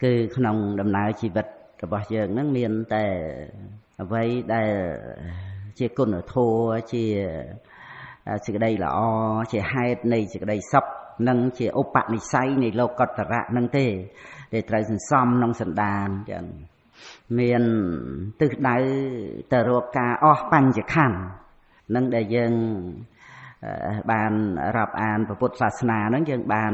cứ không đầm nào chỉ vậtរបស់យើងនឹងមានតែអ្វីដែលជាគុណធម៌ជាសេចក្តីល្អជាហេតុនៃសេចក្តីសុខនិងជាឧបនិស្ស័យនៃលោកតរៈនឹងទេដែលត្រូវសន្សំក្នុងសន្តានចឹងមានទិសដៅទៅរកការអស់បញ្ចខណ្ឌនឹងដែលយើងបានរាប់អានពុទ្ធសាសនានឹងយើងបាន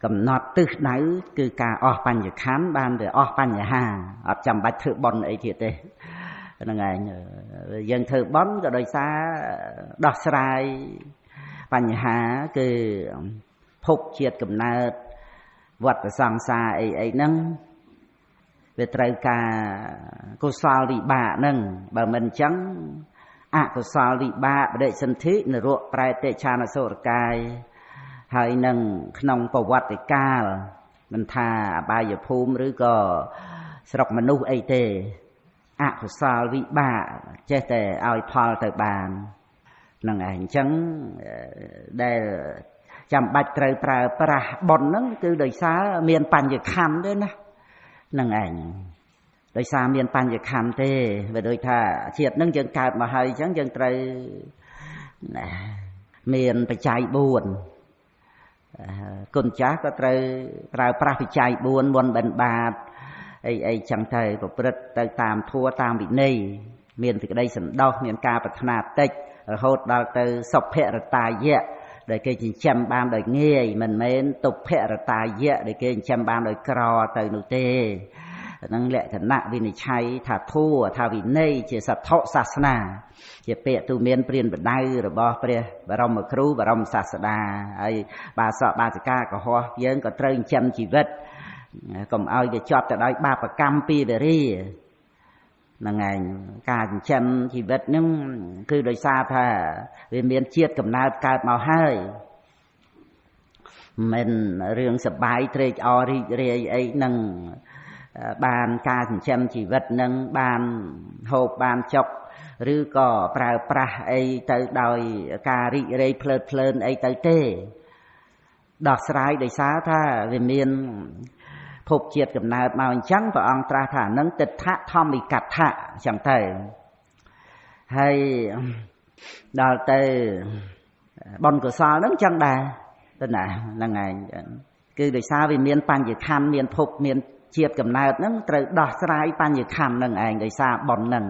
កំណត់ទិសដៅគឺការអស់បញ្ចខណ្ឌបានវាអស់បញ្ហាអត់ចាំបាច់ធ្វើបុណ្យអីទៀតទេហ្នឹងឯងយើងធ្វើបុណ្យក៏ដោយសារដោះស្រាយបញ្ហាគឺភពជាតិកំណើតវដ្តសង្សារអីហ្នឹងវាត្រូវការកុសលវិបាកហ្នឹងបើមិនអញ្ចឹងអកុសលវិបាកបដិសន្ធិនរកប្រែតិឆានសុរកាយហើយនឹងក្នុងប្រវត្តិកាលមិនថាអបាយភូមិឬក៏ស្រុកមនុស្សអីទេអកុសលវិបាកចេះតែឲ្យផលទៅបានហ្នឹងឯងអញ្ចឹងដែលចាំបាច់ត្រូវប្រើប្រាស់បុណ្យហ្នឹងគឺដោយសារមានបញ្ញខណ្ឌទេណាហ្នឹងឯងដោយសារមានបញ្ញខណ្ឌទេវាដូចថាជាតិហ្នឹងយើងកើតមកហើយអញ្ចឹងយើងត្រូវមានបច្ច័យ4គុណចាស់ក៏ត្រូវប្រើប្រាស់បច្ច័យ4មុនបិណ្ឌបាតអីចឹងទៅប្រព្រឹត្តទៅតាមធម៌តាមវិន័យមានសេចក្តីសន្តោសមានការប្រាថ្នាតិចរហូតដល់ទៅសុភរតាយៈដែលគេចិញ្ចឹមបានដោយងាយមិនមែនទុភរតាយៈដែលគេចិញ្ចឹមបានដោយក្រទៅនោះទេហ្នឹងលក្ខណៈវិនិច្ឆ័យថាធัวថាវិន័យជាសទ្ធុសាសនាជាពាក្យទូមានព្រានបដៅរបស់ព្រះបរមគ្រូបរមសាស្តាហើយបាសកបាសិកាកុហកយើងក៏ត្រូវចិញ្ចឹមជីវិតកុំឲ្យវាជាប់ទៅដោយបាបកម្មពីវេរាហ្នឹងឯងការចិញ្ចឹមជីវិតហ្នឹងគឺដោយសារថាវាមានជាតិកំណើតកើតមកហើយមិនរឿងសបាយត្រេកអររីករាយអីហ្នឹងបានការចិញ្ចឹមជីវិតនឹងបានហូបបានចុកឬក៏ប្រើប្រាស់អីទៅដោយការរីករាយភ្លើតភ្លើនអីទៅទេដោះស្រាយដោយសារថាវាមានភពជាតិកំណើតមកអញ្ចឹងព្រះអង្គត្រាស់ថានឹងទិដ្ឋៈធម្មិកដ្ឋៈអញ្ចឹងទៅហើយដល់ទៅបុណ្យកុសលហ្នឹងអញ្ចឹងដែរទៅណាហ្នឹងឯងគឺដោយសារវាមានបញ្ញខណ្ឌមានភពមានជាតិកំណើតហ្នឹងត្រូវដោះស្រាយបញ្ញខណ្ឌហ្នឹងឯងដោយសារបុណ្យហ្នឹង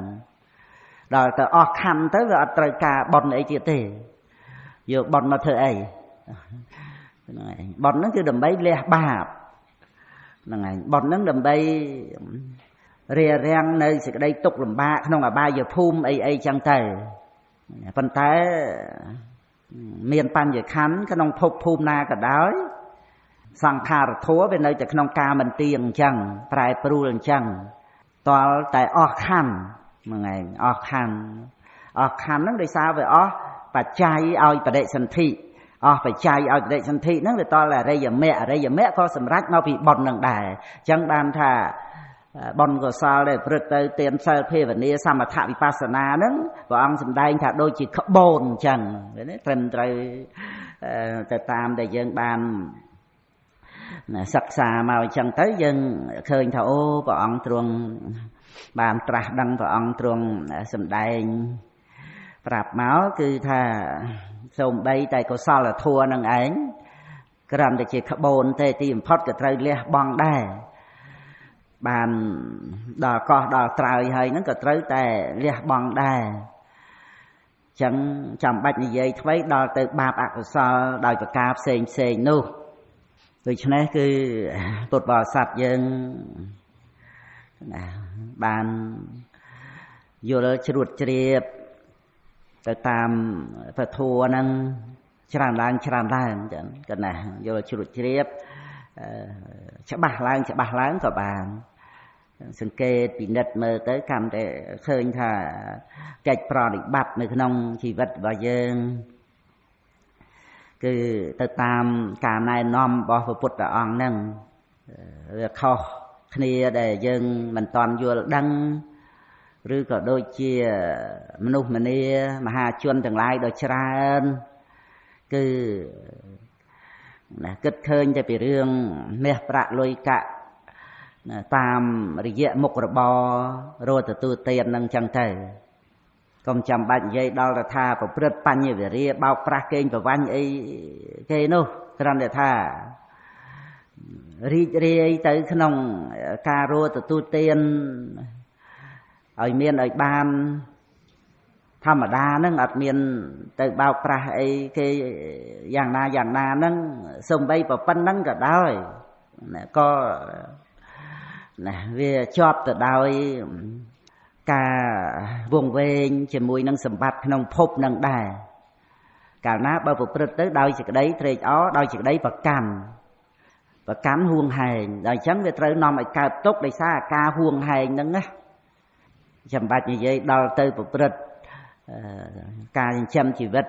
ដល់ទៅអស់ខណ្ឌទៅវាអត់ត្រូវការបុណ្យអីទៀតទេយកបុណ្យមកធ្វើអីហ្នឹងឯងបុណ្យហ្នឹងគឺដើម្បីលះបាបហ្នឹងឯងបុណ្យហ្នឹងដើម្បីរារាំងនៅសេចក្តីទុក្ខលំបាកក្នុងអបាយភូមិអីចឹងទៅប៉ុន្តែមានបញ្ញខណ្ឌក្នុងភពភូមិណាក៏ដោយសង្ខារធัวវានៅតែក្នុងការមិនទៀងអញ្ចឹងប្រែប្រួលអញ្ចឹងតលតែអស់ខណ្ឌហ្នឹងឯងអស់ខណ្ឌហ្នឹងដោយសារវាអស់បច្ច័យឲ្យបដិសន្ធិអស់បច្ច័យឲ្យបដិសន្ធិហ្នឹងវាតលអរិយមគ្គក៏សម្រេចមកពីបុណ្យហ្នឹងដែរអញ្ចឹងបានថាបុណ្យកុសលដែលប្រព្រឹត្តទៅទានសិលភាវនាសមថវិបស្សនាហ្នឹងព្រះអង្គសម្ដែងថាដូចជាក្បូនអញ្ចឹងត្រឹមត្រូវទៅតាមដែលយើងបានសិក្សាមកអញ្ចឹងទៅយើងឃើញថាអូព្រះអង្គទ្រង់បានត្រាស់ដឹងព្រះអង្គទ្រង់សម្ដែងប្រាប់មកគឺថាសូម្បីតែកុសលធម៌នឹងឯងគ្រាន់តែជាក្បូនទេទីបំផុតក៏ត្រូវលះបង់ដែរបានដល់កោះដល់ត្រើយហើយហ្នឹងក៏ត្រូវតែលះបង់ដែរអញ្ចឹងចាំបាច់និយាយថ្មីដល់ទៅបាបអកុសលដោយប្រការផ្សេងនោះដូច្នេះគឺពុទ្ធបរិស័ទយើងបានយល់ជ្រួតជ្រាបទៅតាមពធัวហ្នឹងច្រើនឡើងចឹងក៏ណាយល់ជ្រួតជ្រាបច្បាស់ឡើងក៏បានសង្កេតពិនិត្យមើលទៅកាន់តែឃើញថាកិច្ចប្រតិបត្តិនៅក្នុងជីវិតរបស់យើងគឺទៅតាមការណែនាំរបស់ព្រះពុទ្ធអង្គហ្នឹងវាខុសគ្នាដែលយើងមិនតាន់យល់ដឹងឬក៏ដូចជាមនុស្សម្នាមហាជនទាំងឡាយដ៏ច្រើនគឺ គិតឃើញតែពីរឿងមាសប្រាក់លុយកាក់តាមរយៈមុខរបររកទទួលទាននឹងចឹងទៅកុំចាំបាច់និយាយដល់ទៅថាប្រព្រឹត្តបញ្ញវេរាបោកប្រាស់កេងប្រវ័ញ្ចអីគេនោះគ្រាន់តែថារីករាយទៅក្នុងការរកទទួលទានឲ្យមានឲ្យបានធម្មតាហ្នឹងអត់មានទៅបោកប្រាស់អីគេយ៉ាងណាហ្នឹងសំបីប្រប៉ុណ្ណឹងក៏ដោយក៏ណាវាជាប់ទៅដោយការវង្វេងជាមួយនឹងសម្បត្តិក្នុងភពនឹងដែរកាលណាបើប្រព្រឹត្តទៅដោយសេចក្តីត្រេកអរដោយសេចក្តីប្រកាន់ហួងហែងដល់អញ្ចឹងវាត្រូវនាំឲ្យកើតទុក្ខដោយសារការហួងហែងហ្នឹងណាចាំបាច់និយាយដល់ទៅប្រព្រឹត្តការចិញ្ចឹមជីវិត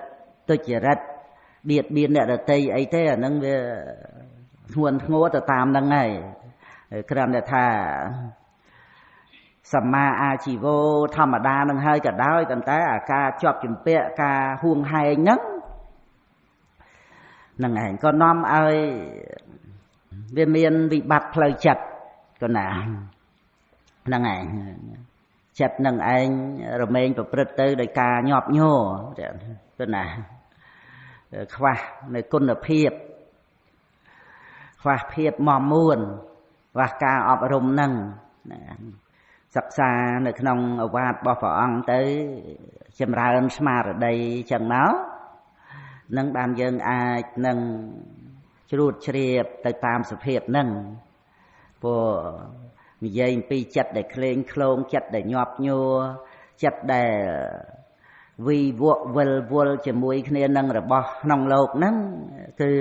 ទុច្ចរិតបៀតបៀនអ្នកដទៃអីទេអាហ្នឹងវាធ្ងន់ធ្ងរទៅតាមហ្នឹងហើយគ្រាន់តែថាសម្មាអាជីវោធម្មតានឹងហើយក៏ដោយប៉ុន្តែអាការជាប់ជំពាក់ការហួងហែងហ្នឹងឯងក៏នាំឲ្យវាមានវិបត្តិផ្លូវចិត្តក៏ណាហ្នឹងឯងចិត្តនឹងឯងរមែងប្រព្រឹត្តទៅដោយការញាប់ញ័រទៅណាខ្វះនៅគុណភាពខ្វះភាពមមួនខ្វះការអប់រំហ្នឹងសិក្សានៅក្នុងឱវាទរបស់ព្រះអង្គទៅចម្រើនស្មារតីចឹងមកនឹងបានយើងអាចនឹងជ្រួតជ្រាបទៅតាមសភាពហ្នឹងព្រោះនិយាយអំពីចិត្តដែលក្លែងក្លងចិត្តដែលញាប់ញ័រចិត្តដែលវិវក់វិលវល់ជាមួយគ្នានឹងរបស់ក្នុងលោកហ្នឹងគឺ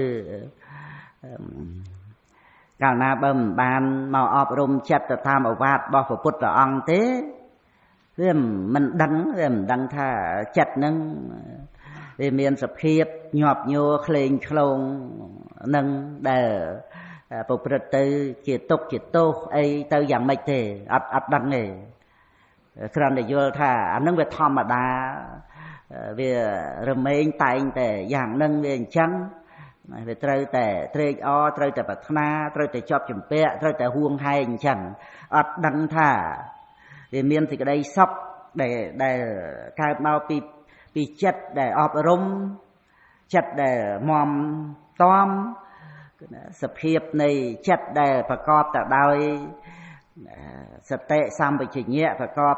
កាលណាបើមិនបានមកអប់រំចិត្តទៅតាមឱវាទរបស់ព្រះពុទ្ធអង្គទេវាមិនដឹងថាចិត្តហ្នឹងវាមានសភាពញាប់ញ័រក្លែងក្លងនឹងដែលប្រព្រឹត្តទៅជាទុក្ខជាទោសអីទៅយ៉ាងម៉េចទេអត់ដឹងទេគ្រាន់តែយល់ថាអានឹងវាធម្មតាវារមែងតែងតែយ៉ាងហ្នឹងវាអញ្ចឹងវាត្រូវតែត្រេកអរត្រូវតែប្រាថ្នាត្រូវតែជាប់ជំពាក់ត្រូវតែហួងហែងអញ្ចឹងអត់ដឹងថាវាមានសេចក្តីសុខដែលកើតមកពីចិត្តដែលអប់រំចិត្តដែលមមតំសភាពនៃចិត្តដែលប្រកបទៅដោយសតិសម្បជញ្ញៈប្រកប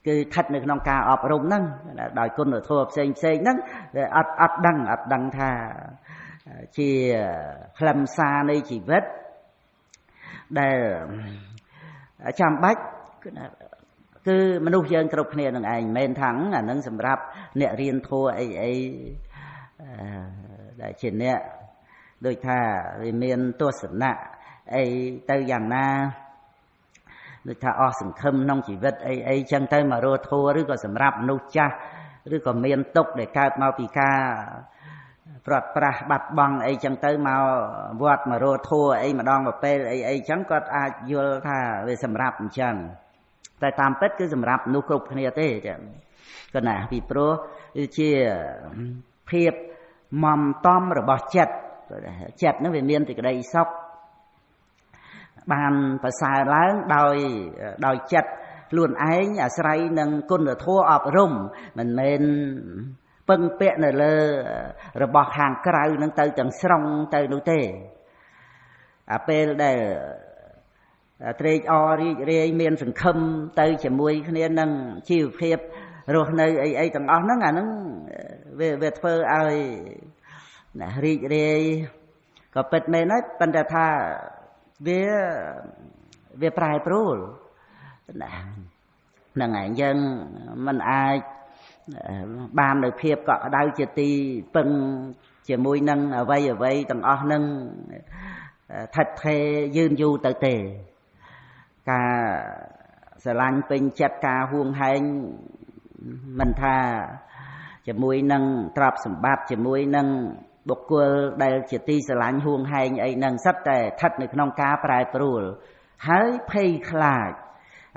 គឺស្ថិតនៅក្នុងការអប់រំហ្នឹងដោយគុណធម៌ផ្សេងហ្នឹងវាអត់ដឹងថាជាខ្លឹមសារនៃជីវិតដែលចាំបាច់គឺមនុស្សយើងគ្រប់គ្នានឹងឯងមិនមែនថាអានឹងសម្រាប់អ្នករៀនធម៌អីដែលជាអ្នកដូចថាវាមានទស្សនៈអីទៅយ៉ាងណាដូចថាអស់សង្ឃឹមក្នុងជីវិតអីចឹងទៅមករកធម៌ឬក៏សម្រាប់មនុស្សចាស់ឬក៏មានទុក្ខដែលកើតមកពីការប្រត់ប្រាស់បាត់បង់អីចឹងទៅមកវត្តមករកធម៌អីម្ដងមួយពេលអីចឹងគាត់អាចយល់ថាវាសម្រាប់អញ្ចឹងតែតាមពិតគឺសម្រាប់មនុស្សគ្រប់គ្នាទេចឹងក៏ណាពីព្រោះជាភាពមមតំរបស់ចិត្តហ្នឹងវាមានសេចក្តីសុខបានប្រសើរឡើងដោយចិត្តខ្លួនឯងអាស្រ័យនឹងគុណធម៌អប់រំមិនមែនពឹងពាក់នៅលើរបស់ខាងក្រៅនឹងទៅទាំងស្រុងទៅនោះទេអាពេលដែលត្រេកអររីករាយមានសង្ឃឹមទៅជាមួយគ្នានឹងជីវភាពរស់នៅអីទាំងអស់ហ្នឹងអាហ្នឹងវាធ្វើឲ្យរីករាយក៏ពិតមែនហើយប៉ុន្តែថាវាប្រែប្រួលហ្នឹងឯងយើងមិនអាចបាននៅភាពកក់ក្ដៅជាទីពឹងជាមួយនឹងអ្វីទាំងអស់ហ្នឹងថិតថេរយឺនយូរទៅទេការស្រឡាញ់ពេញចិត្តការហួងហែងមិនថាជាមួយនឹងទ្រព្យសម្បត្តិជាមួយនឹងបុគ្គលដែលជាទីស្រឡាញ់ហួងហែងអីហ្នឹងសិតតែស្ថិតនៅក្នុងការប្រែប្រួលហើយភ័យខ្លាច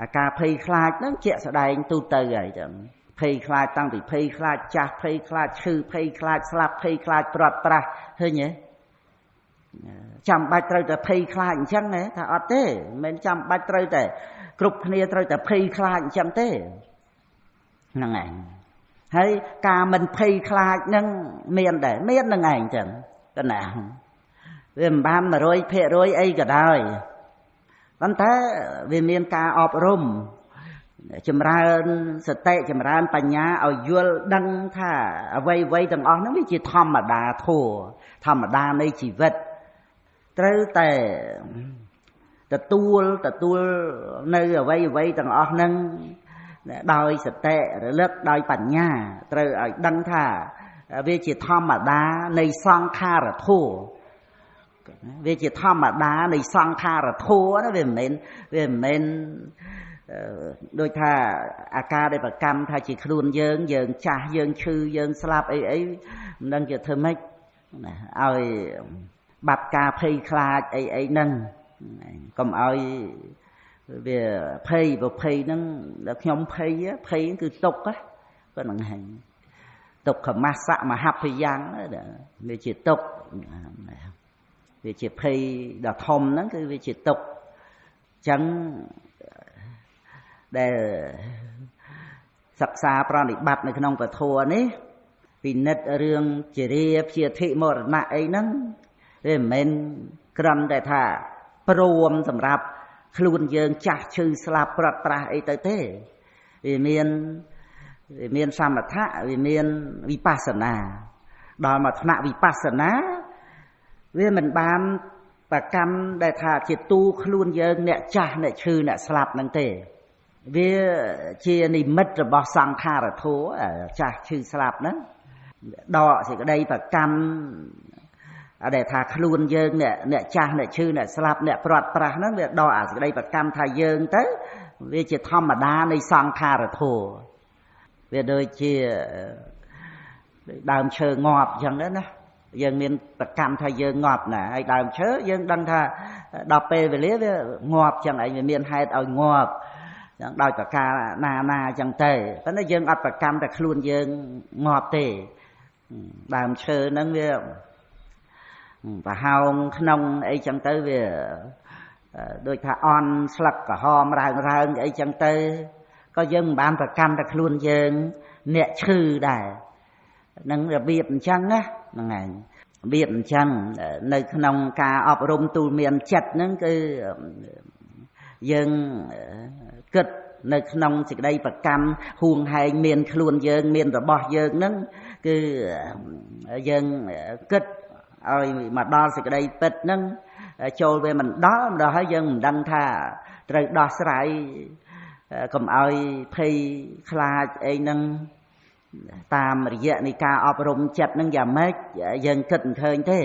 អាការភ័យខ្លាចហ្នឹងជាក់ស្ដែងទូទៅហើយចឹងភ័យខ្លាចតាំងពីភ័យខ្លាចចាស់ភ័យខ្លាចឈឺភ័យខ្លាចស្លាប់ភ័យខ្លាចព្រាត់ប្រាសឃើញទេ ចាំបាច់ត្រូវតែភ័យខ្លាចអញ្ចឹងណាថាអត់ទេមិនមែនចាំបាច់ត្រូវតែគ្រប់គ្នាត្រូវតែភ័យខ្លាចអញ្ចឹងទេហ្នឹងឯងហើយការមិនភ័យខ្លាចហ្នឹងមានដែរមានហ្នឹងឯងចឹងកណាវាមិនបាន 100% អីក៏ដោយប៉ុន្តែវាមានការអប់រំចម្រើនសតិចម្រើនបញ្ញាឲ្យយល់ដឹងថាអ្វីទាំងអស់ហ្នឹងវាជាធម្មតាធម៌ធម្មតានៃជីវិតត្រូវតែទទួលនៅអ្វីទាំងអស់ហ្នឹងដោយសតិរលឹកដោយបញ្ញាត្រូវឲ្យដឹងថាវាជាធម្មតានៃសង្ខារធម៌វាជាធម្មតានៃសង្ខារធម៌ណាវាមិនមែនដូចថាអាការដែលប្រកម្មថាជាខ្លួនយើងចាស់យើងឈឺយើងស្លាប់អីមិនដឹងជាធ្វើម៉េចណាឲ្យបាត់ការភ័យខ្លាចអីហ្នឹងកុំឲ្យវាភ័យហ្នឹងដល់ខ្ញុំភ័យគឺទុក្ខប៉ុណ្្នឹងហើយទុក្ខមស្សៈមហភយ៉ាងវាជាទុក្ខវាជាភ័យដ៏ធំហ្នឹងគឺវាជាទុក្ខអញ្ចឹងដែលសិក្សាប្រតិបត្តិនៅក្នុងពធនេះពិនិត្យរឿងជារាព្យាធិមរណៈអីហ្នឹងវាមិនមែនគ្រាន់តែថាព្រមសម្រាប់ខ្លួនយើងចាស់ឈឺស្លាប់ព្រាត់ប្រាសអីទៅទេវាមានសមថៈវាមានវិបស្សនាដល់មកថ្នាក់វិបស្សនាវាមិនបានប្រកម្មដែលថាជាទូខ្លួនយើងអ្នកចាស់អ្នកឈឺអ្នកស្លាប់ហ្នឹងទេវាជានិមិត្តរបស់សង្ខារធម៌ចាស់ឈឺស្លាប់ហ្នឹងដកសេចក្តីប្រកម្មដែលថាខ្លួនយើងអ្នកចាស់អ្នកឈឺអ្នកស្លាប់អ្នកព្រាត់ប្រាសហ្នឹងវាដកអាសេចក្តីប្រកម្មថាយើងទៅវាជាធម្មតានៃសង្ខារធម៌វាដូចជាដើមឈើងាប់អញ្ចឹងណាយើងមានប្រកម្មថាយើងងាប់ណាហើយដើមឈើយើងដឹងថាដល់ពេលវេលាវាងាប់អញ្ចឹងឯងវាមានហេតុឲ្យងាប់អញ្ចឹងដោយប្រការណាអញ្ចឹងទៅប៉ុន្តែយើងអត់ប្រកម្មតែខ្លួនយើងងាប់ទេដើមឈើហ្នឹងវាប្រហោងក្នុងអីចឹងទៅវាដូចថាអន់ស្លឹកក្រហមរើងអីចឹងទៅក៏យើងមិនបានប្រកម្មតែខ្លួនយើងអ្នកឈឺដែរនឹងរបៀបអញ្ចឹងណាហ្នឹងឯងរបៀបអញ្ចឹងនៅក្នុងការអប់រំទូលមានចិត្តហ្នឹងគឺយើងគិតនៅក្នុងសេចក្តីប្រកម្មហួងហែងមានខ្លួនយើងមានរបស់យើងហ្នឹងគឺយើងគិតឲ្យមកដល់សេចក្តីពិតហ្នឹងចូលវាមិនដល់ហើយយើងមិនដឹងថាត្រូវដោះស្រាយកុំឲ្យភ័យខ្លាចអីហ្នឹងតាមរយៈនៃការអប់រំចិត្តហ្នឹងយ៉ាងម៉េចយើងគិតមិនឃើញទេ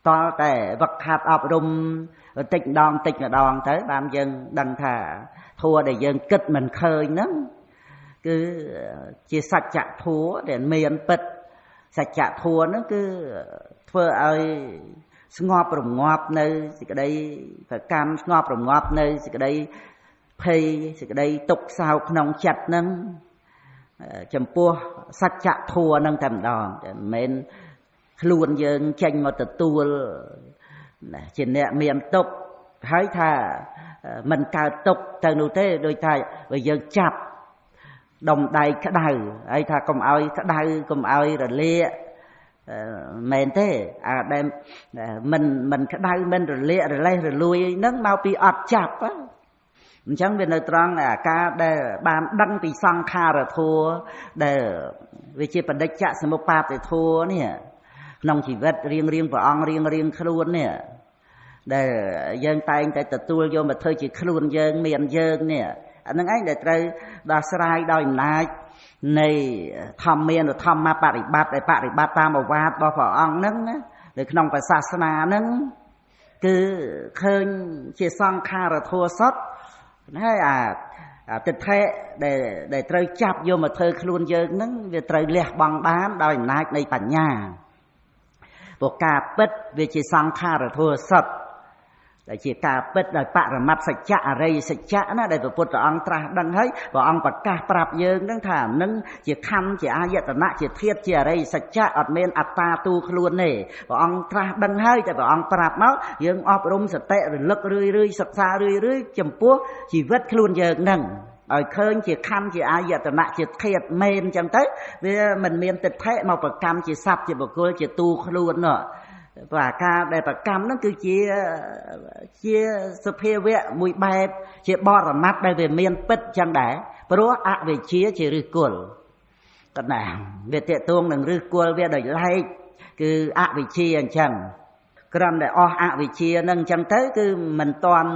តើតែវឹកហាត់អប់រំបន្តិចម្ដងទៅបានយើងដឹងថាធัวដែលយើងគិតមិនឃើញហ្នឹងគឺជាសច្ចធัวដែលមានពិតសច្ចធัวហ្នឹងគឺធ្វើឲ្យស្ងប់រងាប់នៅសេចក្តីប្រកម្មស្ងប់រងាប់នៅសេចក្តីភ័យសេចក្តីទុក្ខសោកក្នុងចិត្តហ្នឹងចំពោះសច្ចធัวហ្នឹងតែម្ដងមិនមែនខ្លួនយើងចេញមកទទួលជាអ្នកមានទុក្ខហើយថាមិនកើតទុក្ខទៅនោះទេដូចថាបើយើងចាប់ដុំដៃក្តៅហើយថាកុំឲ្យក្តៅកុំឲ្យរលាកមែនទេអាដែលមិនក្តៅមិនរលាករលេះរលួយហ្នឹងមកពីអត់ចាប់អញ្ចឹងវានៅត្រង់អាការដែលបានដឹងពីសង្ខារធัวដែលវាជាបដិច្ចសមុប្បាទធัวនេះក្នុងជីវិតរៀងព្រះអង្គរៀងខ្លួននេះដែលយើងតែងតែទទួលយកមកធ្វើជាខ្លួនយើងមានយើងនេះអានឹងឯងដែលត្រូវដោះស្រាយដោយអំណាចនៃធម្មមានធម្មបរិបត្តិដែលបរិបត្តិតាមឱវាទរបស់ព្រះអង្គហ្នឹងណានៅក្នុងព្រះសាសនាហ្នឹងគឺឃើញជាសង្ខារធัวសុទ្ធហើយអាទិដ្ឋិដែលត្រូវចាប់យកមកធ្វើខ្លួនយើងហ្នឹងវាត្រូវលះបង់បានដោយអំណាចនៃបញ្ញាព្រោះការពិតវាជាសង្ខារធัวសុទ្ធ ដែលជាការពិតដោយបរមត្តសច្ចៈអរិយសច្ចៈណាដែលព្រះពុទ្ធអង្គត្រាស់ដឹងហើយព្រះអង្គប្រកាសប្រាប់យើងហ្នឹងថានឹងជាខណ្ឌជាអាយតនៈជាធាតុជាអរិយសច្ចៈអត់មានអត្តាទូខ្លួនទេព្រះអង្គត្រាស់ដឹងហើយតែព្រះអង្គប្រាប់មកយើងអប់រំសតិរលឹករឿយៗសិក្សារឿយៗចំពោះជីវិតខ្លួនយើងហ្នឹងឲ្យឃើញជាខណ្ឌជាអាយតនៈជាធាតុមែនអញ្ចឹងទៅវាមិនមានទិដ្ឋិមកប្រកម្មជាសត្វជាបុគ្គលជាទូខ្លួននោះព្រោះអាការដែលប្រកម្មហ្នឹងគឺជាសភាវៈមួយបែបជាបរមត្តដែលវាមានពិតអញ្ចឹងដែរព្រោះអវិជ្ជាជាឫសគល់កណ្ដាលវាតេតួងនឹងឫសគល់វាដោយឡែកគឺអវិជ្ជាអញ្ចឹងគ្រាន់តែអស់អវិជ្ជានឹងអញ្ចឹងទៅគឺមិនតាន់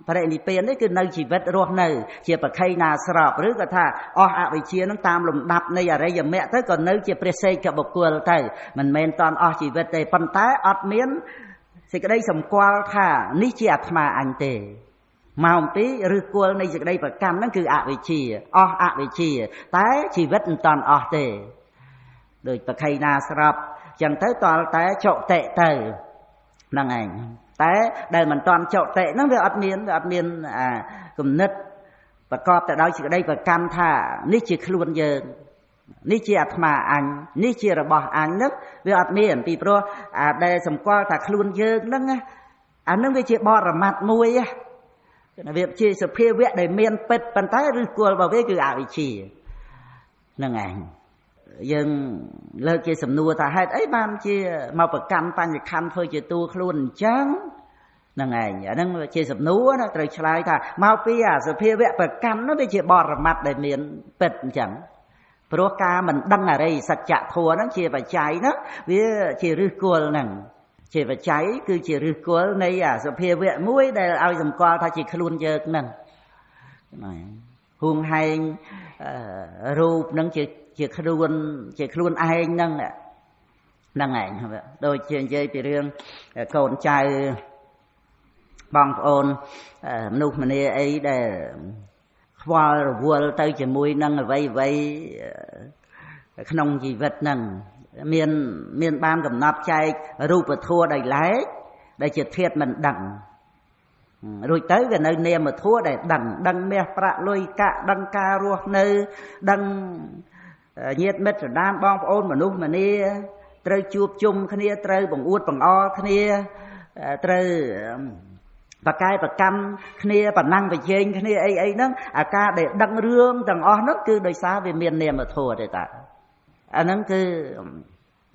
បរិនិព្វានទេគឺនៅជីវិតរស់នៅជាបក្ខីណាស្របឬក៏ថាអស់អវិជ្ជានឹងតាមលំដាប់នៃអរិយមគ្គទៅក៏នៅជាព្រះសេកបុគ្គលទៅមិនមែនតាន់អស់ជីវិតទេប៉ុន្តែអត់មានសេចក្តីសម្គាល់ថានេះជាអាត្មាអញទេមកអំពីឫសគល់នៃសេចក្តីប្រកម្មហ្នឹងគឺអវិជ្ជាអស់អវិជ្ជាតែជីវិតមិនតាន់អស់ទេដោយបក្ខីណាស្របអញ្ចឹងទៅតលតែចុតិទៅហ្នឹងឯងតែដែលមិនតាន់ចុតិហ្នឹងវាអត់មានគំនិតប្រកបទៅដោយសេចក្តីប្រកម្មថានេះជាខ្លួនយើងនេះជាអាត្មាអញនេះជារបស់អញហ្នឹងវាអត់មានពីព្រោះដែលសម្គាល់ថាខ្លួនយើងហ្នឹងអាហ្នឹងវាជាបរមត្តមួយវាជាសភាវៈដែលមានពិតប៉ុន្តែឫសគល់របស់វាគឺអវិជ្ជាហ្នឹងឯងយើងលើកជាសំណួរថាហេតុអីបានជាមកប្រកម្មបញ្ញខណ្ឌធ្វើជាតួខ្លួនអញ្ចឹងហ្នឹងឯងអាហ្នឹងជាសំណួរណាត្រូវឆ្លើយថាមកពីអាសភាវៈប្រកម្មនោះវាជាបរមត្តដែលមានពិតអញ្ចឹងព្រោះការមិនដឹងអរិយសច្ចធម៌ហ្នឹងជាបច្ច័យហ្នឹងវាជាឫសគល់ហ្នឹងជាបច្ច័យគឺជាឫសគល់នៃអាសភាវៈមួយដែលឲ្យសម្គាល់ថាជាខ្លួនយើងហ្នឹងហួងហែងរូបហ្នឹងជាខ្លួនឯងហ្នឹងឯងដូចជានិយាយពីរឿងកូនចៅបងប្អូនមនុស្សម្នាអីដែលខ្វល់រវល់ទៅជាមួយនឹងអ្វីក្នុងជីវិតហ្នឹងមានបានកំណត់ចែករូបធម៌ដោយឡែកដែលជាធាតុមិនដឹងរួចទៅវានៅនាមធម៌ដែលដឹងមាសប្រាក់លុយកាក់ដឹងការរស់នៅដឹងញាតិមិត្តសន្តានបងប្អូនមនុស្សម្នាត្រូវជួបជុំគ្នាត្រូវបង្អួតបង្អល់គ្នាត្រូវបកកែប្រកម្មគ្នាប្រណាំងប្រជែងគ្នាអីហ្នឹងអាការដែលដឹងរឿងទាំងអស់ហ្នឹងគឺដោយសារវាមាននាមធម៌ទេតាអាហ្នឹងគឺ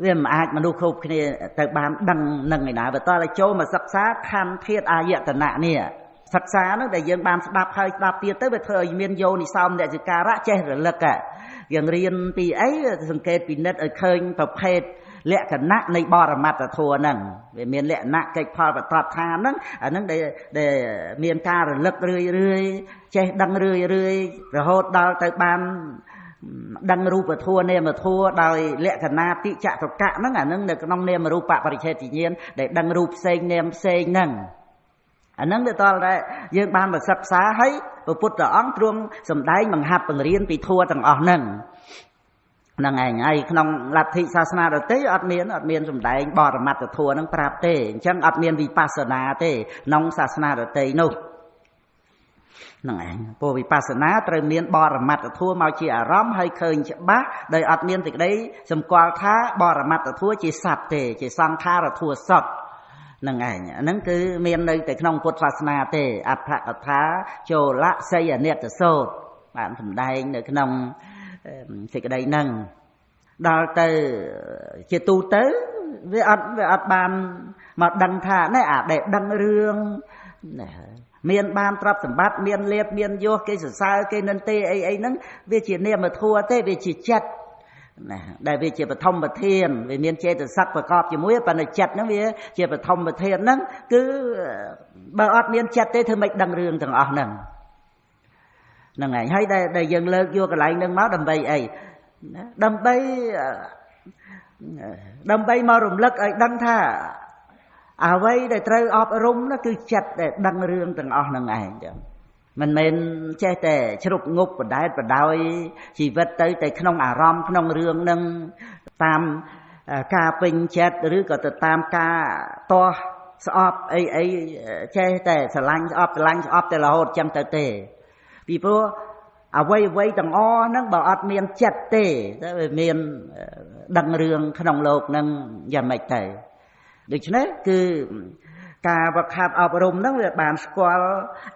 វាមិនអាចមនុស្សគ្រប់គ្នាទៅបានដឹងនឹងឯណាបើតើឲ្យចូលមកសិក្សាខណ្ឌធាតុអាយតនៈនេះសិក្សាហ្នឹងដែលយើងបានស្ដាប់ហើយស្ដាប់ទៀតទៅវាធ្វើឲ្យមានយោនិសោមនសិការៈចេះរលឹកយើងរៀនពីអីសង្កេតពិនិត្យឲ្យឃើញប្រភេទលក្ខណៈនៃបរមត្តធម៌ហ្នឹងវាមានលក្ខណៈកិច្ចផលបត្រដ្ឋានហ្នឹងអាហ្នឹងដែលមានការរលឹករឿយចេះដឹងរឿយរហូតដល់ទៅបានដឹងរូបធម៌នាមធម៌ដោយលក្ខណៈតិចតុកៈហ្នឹងអាហ្នឹងនៅក្នុងនាមរូបបរិច្ឆេទញ្ញាណដែលដឹងរូបផ្សេងនាមផ្សេងហ្នឹងអាហ្នឹងទៅដល់តែយើងបានមកសិក្សាហើយព្រះពុទ្ធអង្គទ្រង់សម្ដែងបង្ហាត់បង្រៀនពីធម៌ទាំងអស់ហ្នឹងហ្នឹងឯងហើយក្នុងលទ្ធិសាសនាដទៃអត់មានសម្ដែងបរមត្តធម៌ហ្នឹងប្រាប់ទេអញ្ចឹងអត់មានវិបស្សនាទេក្នុងសាសនាដទៃនោះហ្នឹងឯងព្រោះវិបស្សនាត្រូវមានបរមត្តធម៌មកជាអារម្មណ៍ហើយឃើញច្បាស់ដោយអត់មានសេចក្តីសម្គាល់ថាបរមត្តធម៌ជាសត្វទេជាសង្ខារធម៌សត្វហ្នឹងឯងអាហ្នឹងគឺមាននៅតែក្នុងពុទ្ធសាសនាទេអដ្ឋកថាចូលសីអនិត្តសោតបានសម្ដែងនៅក្នុងសេចក្តីហ្នឹងដល់ទៅជាទូទៅវាអត់បានមកដឹងថាណែអាដែលដឹងរឿងមានបានទ្រព្យសម្បត្តិមានលៀបមានយសគេសរសើរគេនិន្ទាអីហ្នឹងវាជានាមធម៌ទេវាជាចិត្តណាដែលវាជាបឋមប្រធានវាមានចេតសិកប្រកបជាមួយប៉ុន្តែចិត្តហ្នឹងវាជាបឋមប្រធានហ្នឹងគឺបើអត់មានចិត្តទេធ្វើម៉េចដឹងរឿងទាំងអស់ហ្នឹងហ្នឹងហើយហើយដែលយើងលើកយកកន្លែងហ្នឹងមកដើម្បីអីណាដើម្បីមករំលឹកឲ្យដឹងថាអ្វីដែលត្រូវអប់រំនោះគឺចិត្តដែលដឹងរឿងទាំងអស់ហ្នឹងឯងចឹងមិនមែនចេះតែជ្រុកងប់បដែតបដោយជីវិតទៅតែក្នុងអារម្មណ៍ក្នុងរឿងហ្នឹងតាមការពេញចិត្តឬក៏ទៅតាមការទាស់ ស្អប់អីចេះតែស្រឡាញ់ស្អប់តែរហូតចឹងទៅទេពីព្រោះអ្វីទាំងអស់ហ្នឹងបើអត់មានចិត្តទេតែវាមានដឹងរឿងក្នុងโลกហ្នឹងយ៉ាងម៉េចទៅដូច្នេះគឺការវឹកហាត់អប់រំហ្នឹងវាបានស្គាល់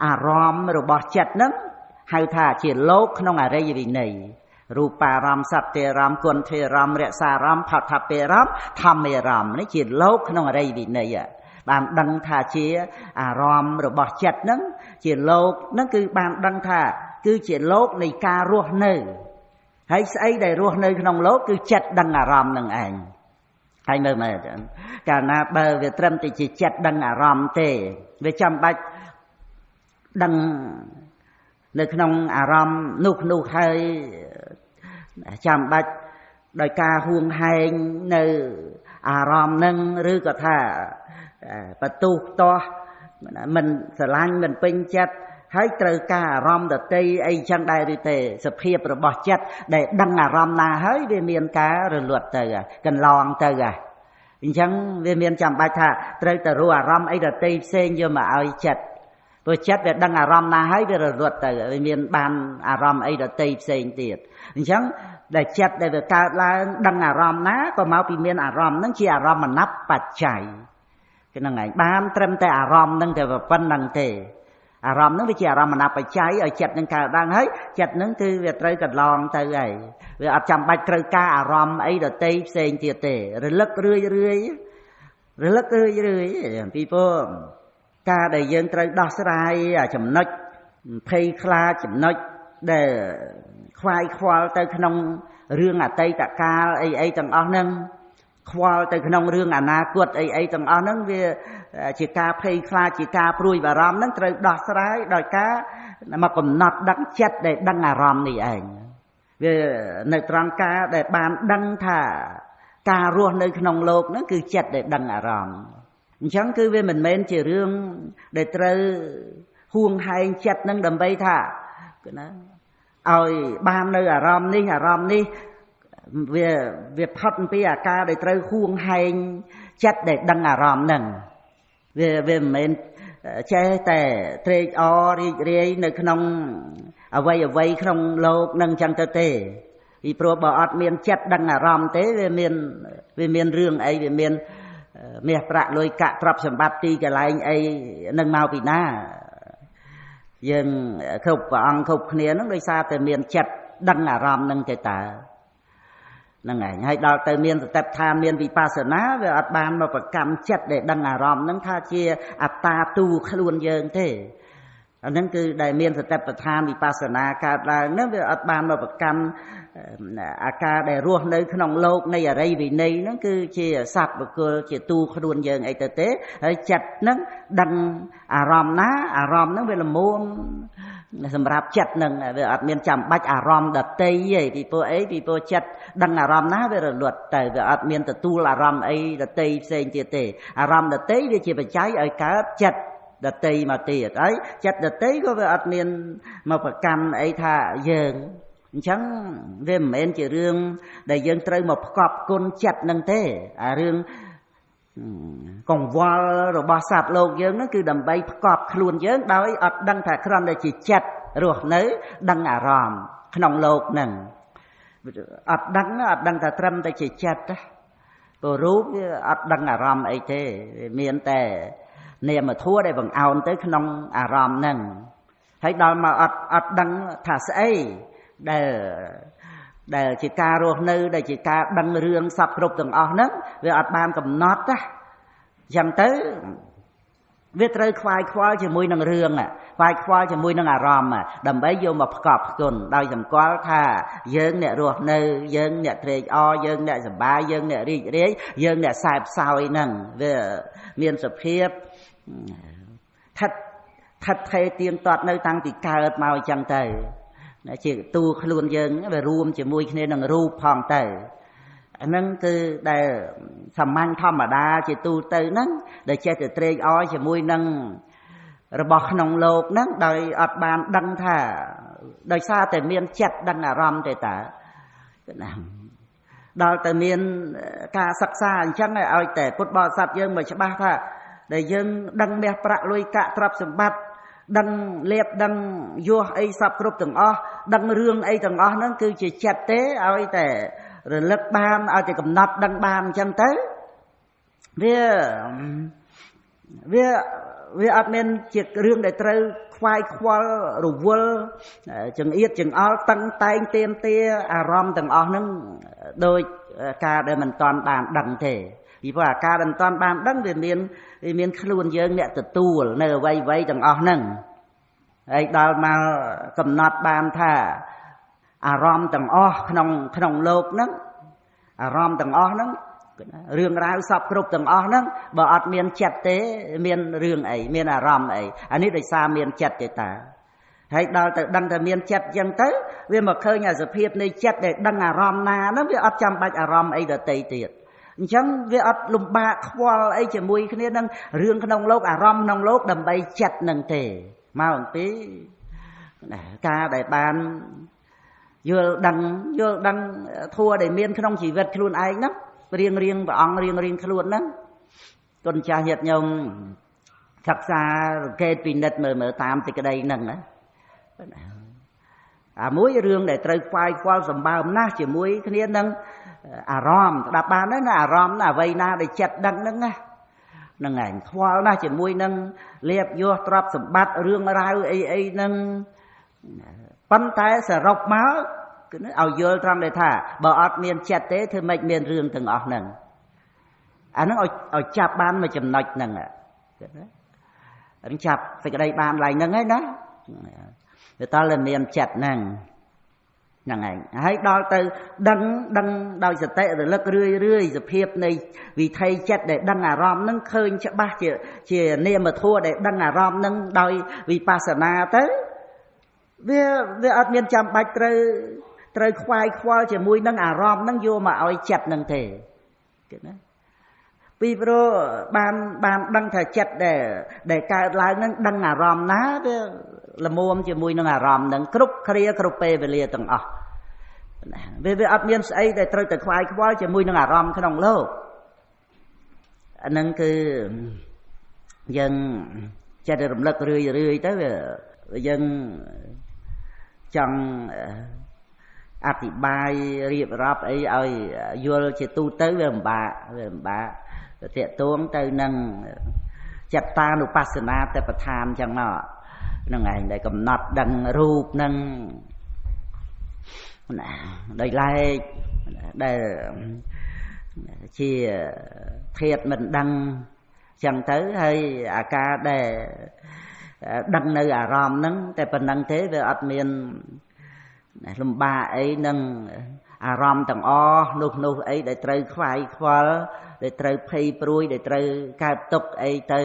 អារម្មណ៍របស់ចិត្តហ្នឹងហៅថាជាលោកក្នុងអរិយវិន័យរូបារម្មណ៍សត្យារម្មណ៍គុណធារម្មណ៍រក្សារម្មណ៍ផដ្ឋពារម្មណ៍ធម្មារម្មណ៍នេះជាលោកក្នុងអរិយវិន័យបានដឹងថាជាអារម្មណ៍របស់ចិត្តហ្នឹងជាលោកហ្នឹងគឺបានដឹងថាគឺជាលោកនៃការរស់នៅហើយស្អីដែលរស់នៅក្នុងលោកគឺចិត្តដឹងអារម្មណ៍នឹងឯងហើយមើលមើលកាលណាបើវាត្រឹមតែជាចិត្តដឹងអារម្មណ៍ទេវាចាំបាច់ដឹងនៅក្នុងអារម្មណ៍នោះហើយចាំបាច់ដោយការហួងហែងនៅអារម្មណ៍នឹងឬក៏ថាបន្ទោសតោះមិនស្រឡាញ់មិនពេញចិត្តហើយត្រូវការអារម្មណ៍ដតីអីចឹងដែរឬទេសភាពរបស់ចិត្តដែលដឹងអារម្មណ៍ណាហើយវាមានការរលត់ទៅកន្លងទៅអញ្ចឹងវាមានចាំបាច់ថាត្រូវតែរੂអារម្មណ៍អីដតីផ្សេងយកមកឲ្យចិត្តព្រោះចិត្តវាដឹងអារម្មណ៍ណាហើយវារលត់ទៅវាមានបានអារម្មណ៍អីដតីផ្សេងទៀតអញ្ចឹងដែលចិត្តដែលវាកើតឡើងដឹងអារម្មណ៍ណាក៏មកពីមានអារម្មណ៍ហ្នឹងជាអារម្មណ៍មនបច្ច័យហ្នឹងឯងបានត្រឹមតែអារម្មណ៍ហ្នឹងតែប៉ុណ្្នឹងទេអារម្មណ៍ហ្នឹងវាជាអារម្មណ៍មនបច្ច័យឲ្យចិត្តនឹងកើតឡើងហើយចិត្តហ្នឹងគឺវាត្រូវកន្លងទៅហើយវាអត់ចាំបាច់ត្រូវការអារម្មណ៍អីដតីផ្សេងទៀតទេរលឹករឿយពីព្រោះការដែលយើងត្រូវដោះស្រាយចំណុចភ័យខ្លាចចំណុចដែលខ្វាយខ្វល់ទៅក្នុងរឿងអតីតកាលអីទាំងអស់ហ្នឹងខ្វល់ទៅក្នុងរឿងអនាគតអីទាំងអស់ហ្នឹងវាជាការភ័យខ្លាចជាការព្រួយបារម្ភហ្នឹងត្រូវដោះស្រាយដោយការមកកំណត់ដឹងចិត្តដែលដឹងអារម្មណ៍នេះឯងវានៅត្រង់ការដែលបានដឹងថាការរស់នៅក្នុងโลกហ្នឹងគឺចិត្តដែលដឹងអារម្មណ៍អញ្ចឹងគឺវាមិនមែនជារឿងដែលត្រូវហួងហែងចិត្តហ្នឹងដើម្បីថាណាឲ្យបាននៅអារម្មណ៍នេះវាផុតពីអាការដែលត្រូវហួងហែងចិត្តដែលដឹងអារម្មណ៍ហ្នឹងវាមិនមែនចេះតែត្រេកអររីករាយនៅក្នុងអ្វីក្នុងโลกហ្នឹងចឹងទៅទេពីព្រោះបើអត់មានចិត្តដឹងអារម្មណ៍ទេវាមានរឿងអីវាមានមាសប្រាក់លុយកាក់ទ្រព្យសម្បត្តិទីកន្លែងអីនឹងមកពីណាយើងគ្រប់ព្រះអង្គគ្រប់គ្នាហ្នឹងដោយសារតែមានចិត្តដឹងអារម្មណ៍ហ្នឹងទេតើហ្នឹងឯងហើយដល់ទៅមានសតិប្បដ្ឋានមានវិបស្សនាវាអត់បានមកប្រកម្មចិត្តដែលដឹងអារម្មណ៍ហ្នឹងថាជាអត្តាទូខ្លួនយើងទេអាហ្នឹងគឺដែលមានសតិប្បដ្ឋានវិបស្សនាកើតឡើងហ្នឹងវាអត់បានមកប្រកម្មអាការដែលរស់នៅក្នុងโลกនៃអរិយវិន័យហ្នឹងគឺជាសត្វបុគ្គលជាទូខ្លួនយើងអីទៅទេហើយចិត្តហ្នឹងដឹងអារម្មណ៍ណាអារម្មណ៍ហ្នឹងវាល្មមសម្រាប់ចិត្តហ្នឹងវាអត់មានចាំបាច់អារម្មណ៍ដតីទេពីព្រោះអីពីព្រោះចិត្តដឹងអារម្មណ៍ណាវារលត់ទៅវាអត់មានទទួលអារម្មណ៍អីដតីផ្សេងទៀតទេអារម្មណ៍ដតីវាជាបច្ច័យឲ្យកើតចិត្តដតីមកទៀតហើយចិត្តដតីក៏វាអត់មានមកប្រកម្មអីថាយើងអញ្ចឹងវាមិនមែនជារឿងដែលយើងត្រូវមកផ្គប់គុណចិត្តនឹងទេអារឿងកង្វល់របស់សត្វលោកយើងហ្នឹងគឺដើម្បីផ្គប់ខ្លួនយើងដោយអត់ដឹងថាគ្រាន់តែជាចិត្តរស់នៅដឹងអារម្មណ៍ក្នុងโลกហ្នឹងអត់ដឹងថាត្រឹមតែជាចិត្តព្រោះរូបវាអត់ដឹងអារម្មណ៍អីទេវាមានតែនាមធัวដែលបង្អោនទៅក្នុងអារម្មណ៍ហ្នឹងហើយដល់មកអត់ដឹងថាស្អីដែលជាការរស់នៅដែលជាការដឹងរឿងសពគ្រប់ទាំងអស់ហ្នឹងវាអត់បានកំណត់ណាអញ្ចឹងទៅវាត្រូវខ្វាយខ្វល់ជាមួយនឹងរឿងខ្វាយខ្វល់ជាមួយនឹងអារម្មណ៍ដើម្បីយកមកផ្គប់ផ្គុនដោយសម្គាល់ថាយើងអ្នករស់នៅយើងអ្នកត្រេកអរយើងអ្នកសប្បាយយើងអ្នករីករាយយើងអ្នកសែបសោយហ្នឹងវាមានសភាពថិតថេរទៀងទាត់នៅតាំងពីកើតមកអញ្ចឹងទៅជាទូខ្លួនយើងវារួមជាមួយគ្នានឹងរូបផងទៅអាហ្នឹងគឺដែលសាមញ្ញធម្មតាជាទូទៅហ្នឹងដែលចេះតែត្រេកអរជាមួយនឹងរបស់ក្នុងโลกហ្នឹងដោយអត់បានដឹងថាដោយសារតែមានចិត្តដឹងអារម្មណ៍ទេតើដល់តែមានការសិក្សាអញ្ចឹងឲ្យតែពុទ្ធបរិស័ទយើងមកច្បាស់ថា ដែលយើងដឹងមាសប្រាក់លុយកាក់ទ្រព្យសម្បត្តិដឹងលៀបដឹងយោះអីសពគ្រប់ទាំងអស់ដឹងរឿងអីទាំងអស់ហ្នឹងគឺជាចិត្តទេឲ្យតែរលឹកបានឲ្យតែកំណត់ដឹងបានអញ្ចឹងទៅវាអត់មានជារឿងដែលត្រូវខ្វាយខ្វល់រវល់ចង្អៀតចង្អល់តឹងតែងទៀមទាអារម្មណ៍ទាំងអស់ហ្នឹងដោយការដែលមិនតាន់បានដឹងទេពីព្រោះអាការដែលមិនតាន់បានដឹងវាមានខ្លួនយើងអ្នកទទួលនៅអ្វីៗទាំងអស់ហ្នឹងហើយដល់មកកំណត់បានថាអារម្មណ៍ទាំងអស់ក្នុងលោកហ្នឹងអារម្មណ៍ទាំងអស់ហ្នឹងរឿងរ៉ាវសពគ្រប់ទាំងអស់ហ្នឹងបើអត់មានចិត្តទេមានរឿងអីមានអារម្មណ៍អីអានេះដោយសារមានចិត្តទេតាហើយដល់ទៅដឹងតែមានចិត្តអញ្ចឹងទៅវាមកឃើញអាសភាពនៃចិត្តដែលដឹងអារម្មណ៍ណាហ្នឹងវាអត់ចាំបាច់អារម្មណ៍អីដទៃទៀតអញ្ចឹងវាអត់លំបាកខ្វល់អីជាមួយគ្នានឹងរឿងក្នុងលោកអារម្មណ៍ក្នុងលោកដើម្បីចិត្តនឹងទេមកអំពីការដែលបានយល់ដឹងធัวដែលមានក្នុងជីវិតខ្លួនឯងហ្នឹងរៀងព្រះអង្គរៀងខ្លួនហ្នឹងគុណចាស់ញាតិញោមសិក្សាសង្កេតពិនិត្យមើលតាមសេចក្តីហ្នឹងណាអាមួយរឿងដែលត្រូវខ្វាយខ្វល់សម្បើមណាស់ជាមួយគ្នានឹងអារម្មណ៍ស្ដាប់បានណាអារម្មណ៍ណាអ្វីណាដែលចិត្តដឹងហ្នឹងណាហ្នឹងឯងខ្វល់ណាស់ជាមួយនឹងលៀបយោទ្រព្យសម្បត្តិរឿងរ៉ាវអីហ្នឹងប៉ុន្តែសរុបមកគឺឲ្យយល់ត្រង់ដែលថាបើអត់មានចិត្តទេធ្វើម៉េចមានរឿងទាំងអស់ហ្នឹងអាហ្នឹងឲ្យចាប់បានមួយចំណុចហ្នឹងចាប់សេចក្តីបានឡើងហ្នឹងហើយណាវាតើមានចិត្តហ្នឹងឯងហើយដល់ទៅដឹងដោយសតិរលឹករឿយសភាពនៃវិថីចិត្តដែលដឹងអារម្មណ៍ហ្នឹងឃើញច្បាស់ជានាមធម៌ដែលដឹងអារម្មណ៍ហ្នឹងដោយវិបស្សនាទៅវាអត់មានចាំបាច់ត្រូវខ្វាយខ្វល់ជាមួយនឹងអារម្មណ៍ហ្នឹងយកមកឲ្យចិត្តហ្នឹងទេគេណាពីព្រោះបានដឹងថាចិត្តដែលកើតឡើងហ្នឹងដឹងអារម្មណ៍ណាវាល្មមជាមួយនឹងអារម្មណ៍ហ្នឹងគ្រប់គ្រាគ្រប់ពេលវេលាទាំងអស់វាអត់មានស្អីដែលត្រូវតែខ្វាយខ្វល់ជាមួយនឹងអារម្មណ៍ក្នុងលោកអាហ្នឹងគឺយើងចិត្តរំលឹករឿយទៅយើងចង់អธิบายរៀបរាប់អីឲ្យយល់ជាទូទៅវាពិបាកតាក់ទងទៅនឹងចិត្តតានុបស្សនាតបដ្ឋានចឹងមកហ្នឹងឯងដែលកំណត់ដឹងរូបហ្នឹងដោយឡែកដែលជាធាតុមិនដឹងចឹងទៅហើយអាការដែលដឹងនៅអារម្មណ៍ហ្នឹងតែប៉ុណ្្នឹងទេវាអត់មានលំបាកអីនឹងអារម្មណ៍ទាំងអស់នោះអីដែលត្រូវខ្វាយខ្វល់ដែលត្រូវភ័យព្រួយដែលត្រូវកើតទុក្ខអីទៅ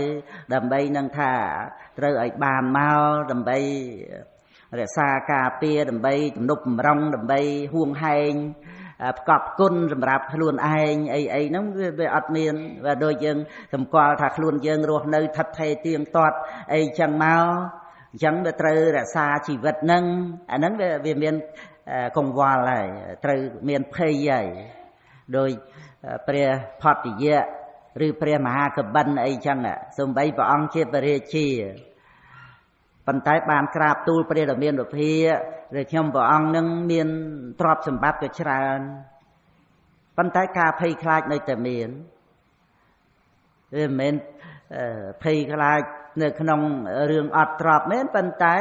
ដើម្បីនឹងថាត្រូវឲ្យបានមកដើម្បីរក្សាការពារដើម្បីទំនុកបំរុងដើម្បីហួងហែងផ្គប់គុណសម្រាប់ខ្លួនឯងអីហ្នឹងវាអត់មានvàដូចយើងសម្គាល់ថាខ្លួនយើងរស់នៅថិតថេរទៀងទាត់អីចឹងមកអញ្ចឹងវាត្រូវរក្សាជីវិតហ្នឹងអាហ្នឹងវាមានកង្វល់ហើយត្រូវមានភ័យហើយដោយព្រះផតតិយៈឬព្រះមហាកបិណ្ឌអីចឹងសូម្បីព្រះអង្គជាបរិជាប៉ុន្តែបានក្រាបទូលព្រះរាមាវិភាដែលខ្ញុំព្រះអង្គនឹងមានទ្រព្យសម្បត្តិក៏ច្រើនប៉ុន្តែការភ័យខ្លាចនៅតែមានវាមិនមែនភ័យខ្លាចនៅក្នុងរឿងអត់ទ្រព្យមែនប៉ុន្តែ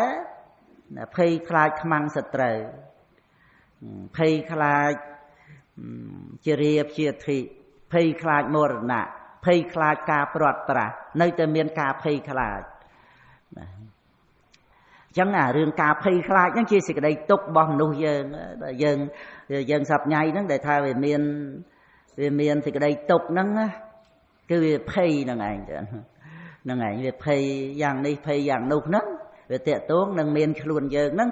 ភ័យខ្លាចខ្មាំងសត្រូវភ័យខ្លាចជារាព្យាធិភ័យខ្លាចមរណៈភ័យខ្លាចការព្រាត់ប្រាសនៅតែមានការភ័យខ្លាចចឹងអារឿងការភ័យខ្លាចហ្នឹងជាសេចក្តីទុក្ខរបស់មនុស្សយើងសប្ងៃហ្នឹងដែលថាវាមានសេចក្តីទុក្ខហ្នឹងគឺវាភ័យហ្នឹងឯងហ្នឹងឯងវាភ័យយ៉ាងនេះភ័យយ៉ាងនោះហ្នឹងវាតេតងនឹងមានខ្លួនយើងហ្នឹង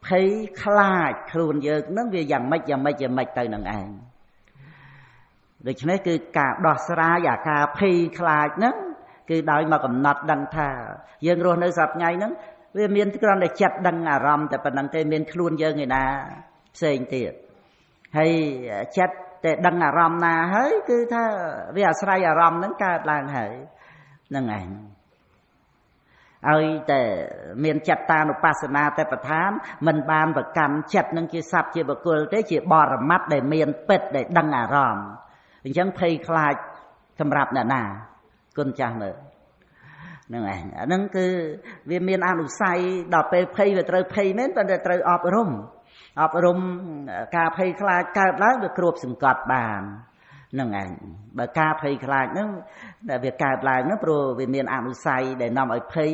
ភ័យខ្លាចខ្លួនយើងហ្នឹងវាយ៉ាងម៉េចទៅនឹងឯងដូច្នេះគឺការដោះស្រាយអាការភ័យខ្លាចហ្នឹងគឺដោយមកកំណត់ដឹងថាយើងរស់នៅសប្ងៃហ្នឹងវាមានគ្រាន់តែចិត្តដឹងអារម្មណ៍តែប៉ុណ្្នឹងទេមានខ្លួនយើងឯណាផ្សេងទៀតហើយចិត្តតែដឹងអារម្មណ៍ណាហើយគឺថាវាអាស្រ័យអារម្មណ៍ហ្នឹងកើតឡើងហើយ ហ្នឹងឯងឲ្យតែមានចិត្តតានុបស្សនាតែប្រធានមិនបានប្រកាន់ចិត្តនឹងជាសត្វជាបុគ្គលទេជាបរមត្តដែលមានពិតដែលដឹងអារម្មណ៍អញ្ចឹងភ័យខ្លាចសម្រាប់អ្នកណាគុណចាស់មើលហ្នឹងឯងអាហ្នឹងគឺវាមានអនុស្ស័យដល់ពេលភ័យវាត្រូវភ័យមែនប៉ុន្តែត្រូវអប់រំការភ័យខ្លាចកើតឡើងវាគ្របសង្កត់បានហ្នឹងឯងបើការភ័យខ្លាចហ្នឹងដែលវាកើតឡើងហ្នឹងព្រោះវាមានអនុស្ស័យដែលនាំឲ្យភ័យ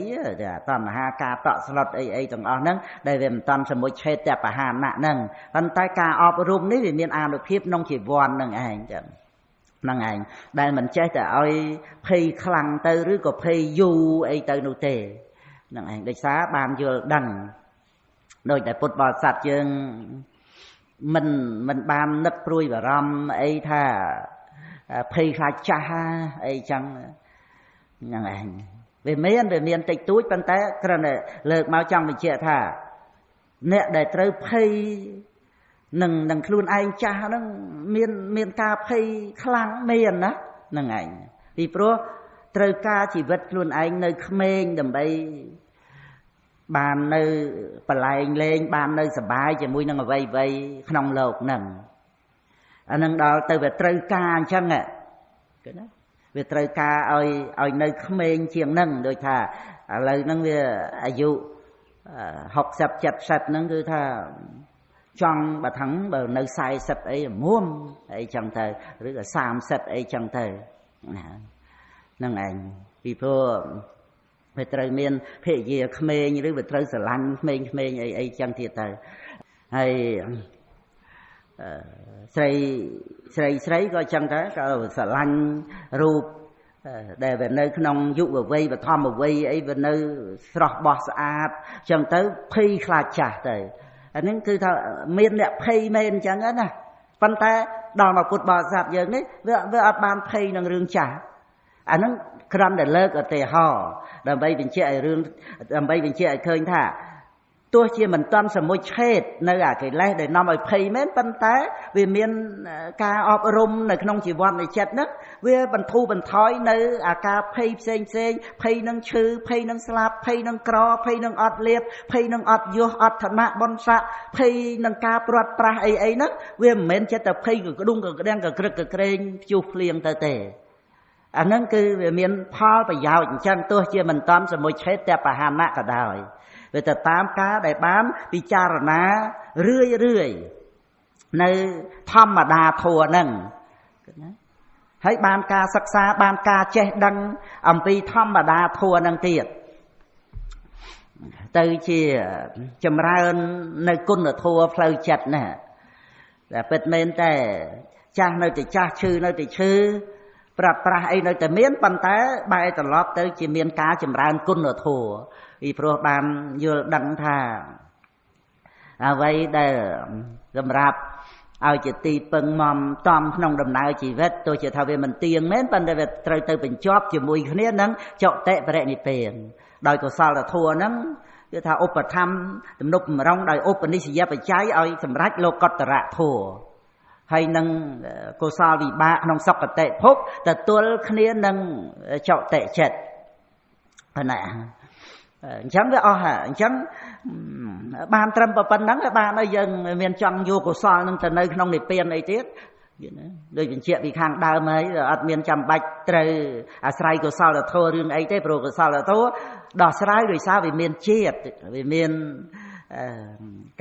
តណ្ហាការតក់ស្លុតអីទាំងអស់ហ្នឹងដែលវាមិនតាន់សមុជឆេតតែបហានៈហ្នឹងប៉ុន្តែការអប់រំនេះវាមានអានុភាពក្នុងជីវ័នហ្នឹងឯងចឹងហ្នឹងឯងដែលមិនចេះតែឲ្យភ័យខ្លាំងទៅឬក៏ភ័យយូរអីទៅនោះទេហ្នឹងឯងដូចសារបានយល់ដឹងដោយតែពុទ្ធបរិស័ទយើងមិនបាននឹកព្រួយបារម្ភអីថាភ័យខ្លាចចាស់អីចឹងហ្នឹងឯងវាមានតិចតួចប៉ុន្តែគ្រាន់តែលើកមកចង់បញ្ជាក់ថាអ្នកដែលត្រូវភ័យនឹងខ្លួនឯងចាស់ហ្នឹងមានការភ័យខ្លាំងមានណាហ្នឹងឯងពីព្រោះត្រូវការជីវិតខ្លួនឯងនៅក្មេងដើម្បីបាននៅបលែងលេងបាននៅសប្បាយជាមួយនឹងអ្វីក្នុងលោកហ្នឹងអានឹងដល់ទៅវាត្រូវការអញ្ចឹងគឺណាវាត្រូវការឲ្យនៅក្មេងជាងហ្នឹងដូចថាឥឡូវហ្នឹងវាអាយុ60 70ហ្នឹងគឺថាចង់បើថឹងបើនៅ40អីមុំអីចឹងទៅឬក៏30អីចឹងទៅហ្នឹងឯងពីព្រោះវាត្រូវមានភរិយាក្មេងឬវាត្រូវស្រឡាញ់ក្មេងអីចឹងទៀតទៅហើយស្រីក៏ចឹងដែរក៏ស្រឡាញ់រូបដែលវានៅក្នុងយុវវ័យបឋមវ័យអីវានៅស្រស់បោះស្អាតចឹងទៅភ័យខ្លាចចាស់ទៅអានេះគឺថាមានអ្នកភ័យមែនអញ្ចឹងណាប៉ុន្តែដល់មកពុទ្ធបរិស័ទយើងនេះវាអត់បានភ័យនឹងរឿងចាស់អាហ្នឹងគ្រាន់តែលើកឧទាហរណ៍ដើម្បីបញ្ជាក់ឲ្យឃើញថាទោះជាមិនតាន់សមុជឆេតនៅអាកិលេសដែលនាំឲ្យភ័យមែនប៉ុន្តែវាមានការអប់រំនៅក្នុងជីវិតនៃចិត្តហ្នឹងវាបន្ធូរបន្ថយនៅអាការភ័យផ្សេងភ័យនឹងឈឺភ័យនឹងស្លាប់ភ័យនឹងក្រភ័យនឹងអត់លៀបភ័យនឹងអត់យោះអត់ឋានៈបុណ្យស័ក្តិភ័យនឹងការព្រាត់ប្រាសអីហ្នឹងវាមិនមែនចិត្តតែភ័យកក្ដុងកក្ដាំងកក្រឹកកក្រែងព្យុះភ្លៀងទៅទេអាហ្នឹងគឺវាមានផលប្រយោជន៍អញ្ចឹងទោះជាមិនតាន់សមុជឆេតតែបហានៈក៏ដោយវាទៅតាមការដែលបានពិចារណារឿយនៅធម្មតាធម៌ហ្នឹងណាហើយបានការសិក្សាបានការចេះដឹងអំពីធម្មតាធម៌ហ្នឹងទៀតទៅជាចម្រើននៅគុណធម៌ផ្លូវចិត្តណាតែពិតមែនតែចាស់នៅតែចាស់ឈឺនៅតែឈឺប្រាប់ប្រាស់អីនៅតែមានប៉ុន្តែបែរត្រឡប់ទៅជាមានការចម្រើនគុណធម៌ពីព្រោះបានយល់ដឹងថាអ្វីដែលសម្រាប់ឲ្យជាទីពឹងមមតំក្នុងដំណើរជីវិតទោះជាថាវាមិនទៀងមែនប៉ុន្តែវាត្រូវទៅបញ្ចប់ជាមួយគ្នានឹងចុតិបរិនិព្វានដោយកុសលធម៌ហ្នឹងគឺថាឧបធម្មទំនុកបំរុងដោយឧបនិស្សយបច្ច័យឲ្យសម្រេចលោកតរៈធម៌ហើយនឹងកុសលវិបាកក្នុងសុគតិភពទទួលគ្នានឹងចុតិចិត្តណាអញ្ចឹងវាអស់ហើយអញ្ចឹងបានត្រឹមប៉ុណ្ណឹងបានហើយយើងមានចង់យកកុសលនឹងទៅនៅក្នុងនិព្វានអីទៀតដូចបញ្ជាក់ពីខាងដើមហើយអត់មានចាំបាច់ត្រូវអាស្រ័យកុសលធម៌រឿងអីទេព្រោះកុសលធម៌ដោះស្រាយដោយសារវាមានជាតិវាមាន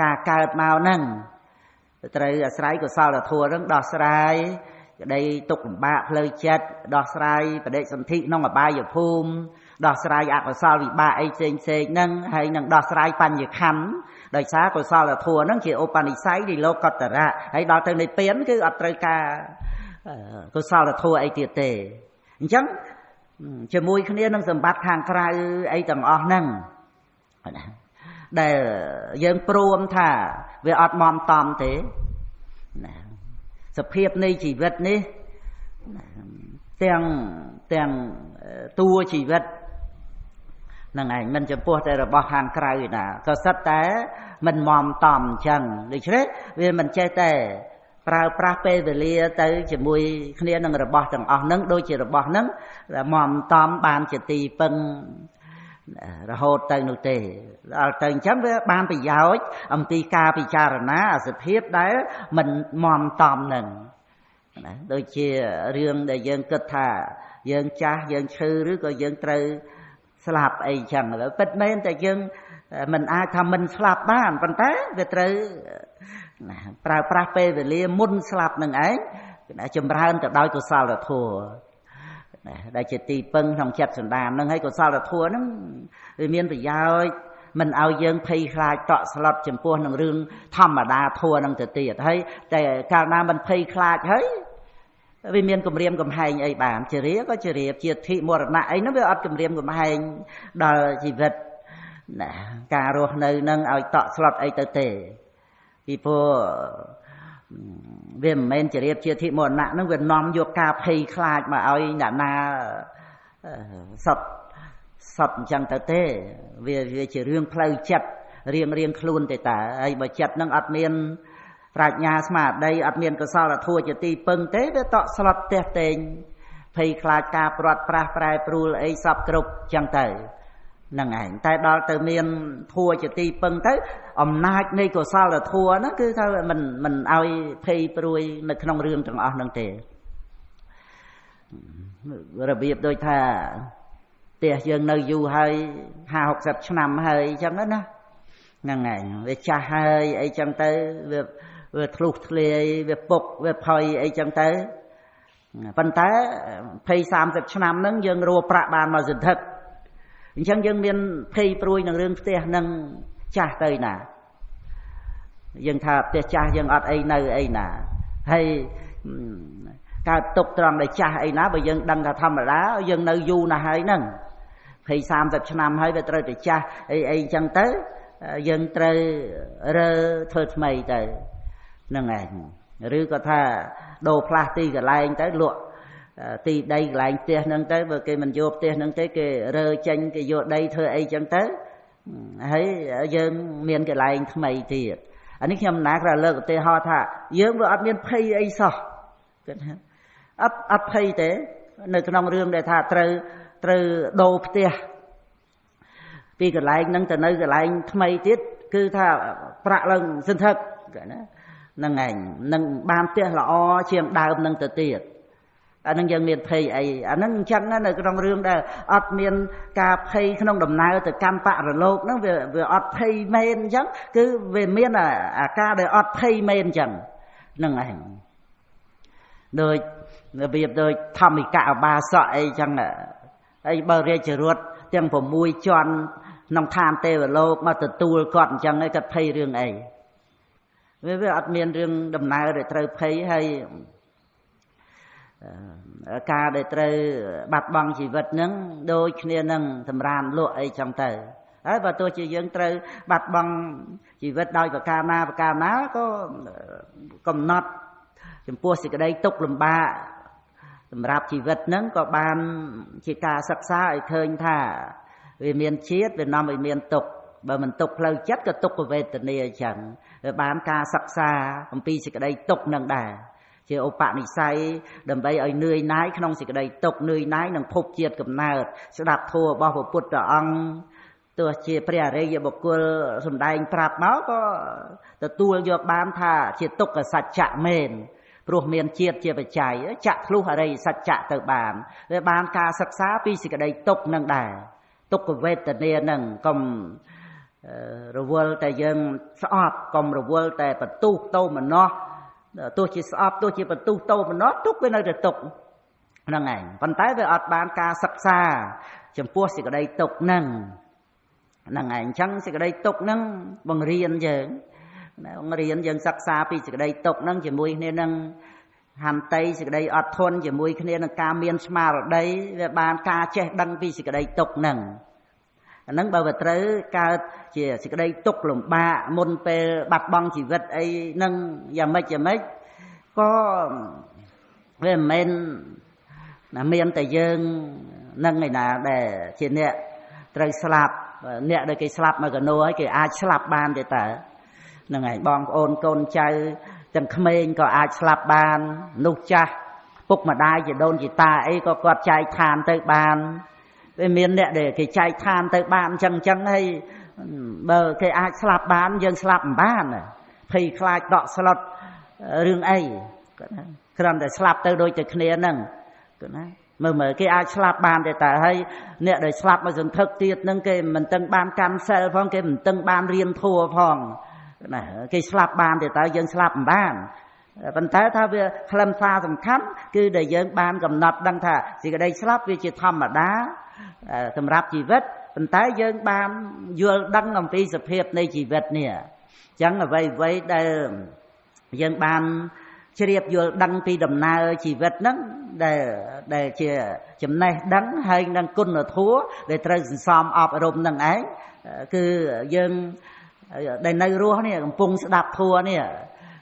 ការកើតមកហ្នឹងត្រូវអាស្រ័យកុសលធម៌ហ្នឹងដោះស្រាយក្តីទុក្ខលំបាកផ្លូវចិត្តដោះស្រាយបដិសន្ធិក្នុងអបាយភូមិដោះស្រាយអកុសលវិបាកអីផ្សេងហ្នឹងហើយនឹងដោះស្រាយបញ្ញខណ្ឌដោយសារកុសលធម៌ហ្នឹងជាឧបនិស្ស័យនៃលោកតរៈហើយដល់ទៅនិព្វានគឺអត់ត្រូវការកុសលធម៌អីទៀតទេអញ្ចឹងជាមួយគ្នានឹងសម្បត្តិខាងក្រៅអីទាំងអស់ហ្នឹងដែលយើងព្រមថាវាអត់មមតំទេណាសភាពនៃជីវិតនេះទាំងតួជីវិតហ្នឹងឯងមិនចំពោះតែរបស់ខាងក្រៅណាក៏សិតតែមិនមមតំអញ្ចឹងដូច្នេះវាមិនចេះតែ ប្រើប្រាស់ពេលវេលាទៅជាមួយគ្នានឹងរបស់ទាំងអស់ហ្នឹងដូចជារបស់ហ្នឹងមមតំបានជាទីពឹងរហូតទៅនោះទេដល់ទៅអញ្ចឹងវាបានប្រយោជន៍អំពីការពិចារណាអសភាពដែលមិនមមតំហ្នឹងណាដូចជារឿងដែលយើងគិតថាយើងចាស់យើងឈឺឬក៏យើងត្រូវស្លាប់អីចឹងពិតមែនតែយើងមិនអាចថាមិនស្លាប់បានប៉ុន្តែវាត្រូវប្រើប្រាស់ពេលវេលាមុនស្លាប់នឹងឯងចម្រើនទៅដោយកុសលធម៌ដែលជាទីពឹងក្នុងចិត្តសន្តាននឹងហើយកុសលធម៌ហ្នឹងវាមានប្រយោជន៍មិនឲ្យយើងភ័យខ្លាចតក់ស្លុតចំពោះនឹងរឿងធម្មតាធម៌ហ្នឹងទៅទៀតហើយតែកាលណាមិនភ័យខ្លាចហើយវាមានគម្រាមកំហែងអីបានជារាក៏ជារាជាធិមរណៈអីហ្នឹងវាអត់គម្រាមកំហែងដល់ជីវិតណាការរស់នៅនឹងឲ្យតក់ស្លុតអីទៅទេពីព្រោះវាមិនមែនជារៀបជាធិមរណៈនឹងវានាំយកការភ័យខ្លាចមកឲ្យអ្នកណាសពអញ្ចឹងទៅទេវាជារឿងផ្លូវចិត្តរៀងខ្លួនទេតាហើយបើចិត្តនឹងអត់មានប្រាជ្ញាស្មារតីអត់មានកុសលធម៌ជាទីពឹងទេវាតក់ស្លុតទះតេងភ័យខ្លាចការព្រាត់ប្រាសប្រែប្រួលអីសពគ្រប់អញ្ចឹងទៅហ្នឹងឯងតែដល់ទៅមានធัวជាទីពឹងទៅអំណាចនៃកុសលធัวហ្នឹងគឺថាមិនឲ្យភ័យព្រួយនៅក្នុងរឿងទាំងអស់ហ្នឹងទេរបៀបដូចថាផ្ទះយើងនៅយូរហើយ50-60ឆ្នាំហើយអញ្ចឹងណាហ្នឹងឯងវាចាស់ហើយអីចឹងទៅវាធ្លុះធ្លាយវាពុកវាផុយអីចឹងទៅប៉ុន្តែ20-30ឆ្នាំហ្នឹងយើងរੂប្រាក់បានមកសន្ធឹកអញ្ចឹងយើងមានភ័យព្រួយនឹងរឿងផ្ទះនឹងចាស់ទៅណាយើងថាផ្ទះចាស់យើងអត់អីនៅអីណាហើយកើតទុកត្រង់ដែលចាស់អីណាបើយើងដឹងថាធម្មតាយើងនៅយូរណាស់ហើយហ្នឹង20-30ឆ្នាំហើយវាត្រូវតែចាស់អីអញ្ចឹងទៅយើងត្រូវរើធ្វើថ្មីទៅហ្នឹងឯងឬក៏ថាដូរផ្លាស់ទីកន្លែងទៅលក់ទីដីកន្លែងផ្ទះហ្នឹងទៅបើគេមិនយកផ្ទះហ្នឹងទេគេរើចេញគេយកដីធ្វើអីចឹងទៅហើយយើងមានកន្លែងថ្មីទៀតអានេះខ្ញុំណាគ្រាលើកឧទាហរណ៍ថាយើងវាអត់មានភ័យអីសោះគិតថាអត់ភ័យទេនៅក្នុងរឿងដែលថាត្រូវដូរផ្ទះពីកន្លែងហ្នឹងទៅនៅកន្លែងថ្មីទៀតគឺថាប្រាក់ឡើងសន្ធឹកណាហ្នឹងឯងនឹងបានផ្ទះល្អជាងដើមហ្នឹងទៅទៀតអានឹងយើងមានភ័យអីអានឹងអញ្ចឹងនៅក្នុងរឿងដែលអត់មានការភ័យក្នុងដំណើរទៅកម្មបរលោកហ្នឹងវាអត់ភ័យមែនអញ្ចឹងគឺវាមានអាការដែលអត់ភ័យមែនអញ្ចឹងហ្នឹងឯងដូចរបៀបដូចធម្មិកឧបាសកអីអញ្ចឹងហើយបើរាជរត់ទាំង6ជាន់ក្នុងឋានទេវលោកមកទទួលគាត់អញ្ចឹងឯងគាត់ភ័យរឿងអីវាអត់មានរឿងដំណើរដែលត្រូវភ័យហើយការដែលត្រូវបាត់បង់ជីវិតហ្នឹងដូចគ្នានឹងសម្រានលក់អីចឹងទៅហើយបើទោះជាយើងត្រូវបាត់បង់ជីវិតដោយប្រការណាក៏កំណត់ចំពោះសេចក្តីទុក្ខលំបាកសម្រាប់ជីវិតហ្នឹងក៏បានជាការសិក្សាឲ្យឃើញថាវាមានជាតិវានាំឲ្យមានទុក្ខបើមិនទុក្ខផ្លូវចិត្តក៏ទុក្ខវេទនាអញ្ចឹងវាបានការសិក្សាអំពីសេចក្តីទុក្ខនឹងដែរជាឧបនិស្ស័យដើម្បីឲ្យនឿយណាយក្នុងសេចក្តីទុក្ខនឿយណាយនឹងភពជាតិកំណើតស្ដាប់ធម៌របស់ព្រះពុទ្ធអង្គទោះជាព្រះអរិយបុគ្គលសម្ដែងប្រាប់មកក៏ទទួលយកបានថាជាទុក្ខសច្ចៈមែនព្រោះមានជាតិជាបច្ច័យចាក់ធ្លុះអរិយសច្ចៈទៅបានវាបានការសិក្សាពីសេចក្តីទុក្ខនឹងដែរទុក្ខវេទនានឹងកុំរវល់តែយើងស្អប់កុំរវល់តែបន្ទុះតោមនោះទោះជាស្អប់ទោះជាបន្ទុះតោមនោះទុក្ខវានៅតែទុក្ខហ្នឹងឯងប៉ុន្តែវាអត់បានការសិក្សាចំពោះសេចក្តីទុក្ខហ្នឹងឯងអញ្ចឹងសេចក្តីទុក្ខហ្នឹងបង្រៀនយើងសិក្សាពីសេចក្តីទុក្ខហ្នឹងជាមួយគ្នានឹងហន្តីសេចក្តីអត់ធន់ជាមួយគ្នានឹងការមានស្មារតីវាបានការចេះដឹងពីសេចក្តីទុក្ខហ្នឹងអាហ្នឹងបើវាត្រូវកើតជាសេចក្តីទុក្ខលំបាកមុនពេលបាត់បង់ជីវិតអីហ្នឹងយ៉ាងម៉េចក៏វាមិនមែនណាមានតែយើងនឹងឯណាដែលជាអ្នកត្រូវស្លាប់អ្នកដែលគេស្លាប់មកកណូហើយគេអាចស្លាប់បានទេតើហ្នឹងហើយបងប្អូនកូនចៅ ទាំងក្មេងក៏អាចស្លាប់បាននោះចាស់ពុកម្ដាយជាដូនជាតាអីក៏គាត់ចែកឋានទៅបានវាមានអ្នកដែលគេចែកឋានទៅបានអញ្ចឹងហើយបើគេអាចស្លាប់បានយើងស្លាប់មិនបានភ័យខ្លាចដកស្លុតរឿងអីគាត់ណាគ្រាន់តែស្លាប់ទៅដូចតែគ្នាហ្នឹងគាត់ណាមើលគេអាចស្លាប់បានតែហើយអ្នកដែលស្លាប់មកសន្ធឹកទៀតហ្នឹងគេមិនទាំងបានកម្មសិលផងគេមិនទាំងបានរៀនធัวផងណាគេស្លាប់បានតែយើងស្លាប់មិនបានប៉ុន្តែថាវាខ្លឹមសារសំខាន់គឺដែលយើងបានកំណត់ដឹងថាសេចក្តីស្លាប់វាជាធម្មតាសម្រាប់ជីវិតប៉ុន្តែយើងបានយល់ដឹងអំពីសភាពនៃជីវិតនេះអញ្ចឹងអ្វីដែលយើងបានជ្រាបយល់ដឹងពីដំណើរជីវិតហ្នឹងដែលជាចំណេះដឹងហើយនឹងគុណធម៌ដែលត្រូវសន្សំអប់រំនឹងឯងគឺយើងដែលនៅរស់នេះកំពុងស្ដាប់ធម៌នេះ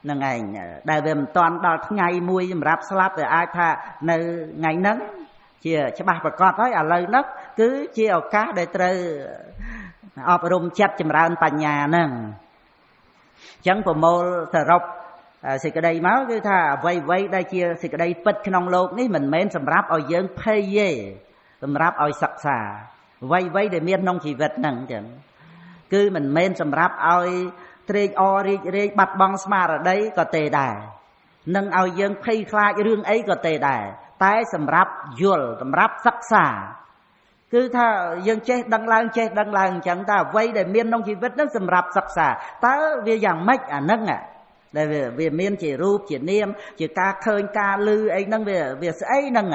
នឹងឯងដែលវាមិនតាន់ដល់ថ្ងៃមួយសម្រាប់ស្លាប់វាអាចថានៅថ្ងៃហ្នឹងជាច្បាស់ប្រកបហើយឥឡូវហ្នឹងគឺជាឱកាសដែលត្រូវអប់រំចិត្តចម្រើនបញ្ញាហ្នឹងអញ្ចឹងប្រមូលសរុបសេចក្តីមកគឺថាអ្វីដែលជាសេចក្តីពិតក្នុងโลกនេះមិនមែនសម្រាប់ឲ្យយើងភ័យទេសម្រាប់ឲ្យសិក្សាអ្វីដែលមានក្នុងជីវិតហ្នឹងចឹងគឺមិនមែនសម្រាប់ឲ្យត្រេកអររីករាយបាត់បង់ស្មារតីក៏ទេដែរនឹងឲ្យយើងភ័យខ្លាចរឿងអីក៏ទេដែរតែសម្រាប់យល់សម្រាប់សិក្សាគឺថាយើងចេះដឹងឡើងអញ្ចឹងតើអ្វីដែលមានក្នុងជីវិតហ្នឹងសម្រាប់សិក្សាតើវាយ៉ាងម៉េចអាហ្នឹងដែលវាមានជារូបជានាមជាការឃើញការឮអីហ្នឹងវាស្អីហ្នឹង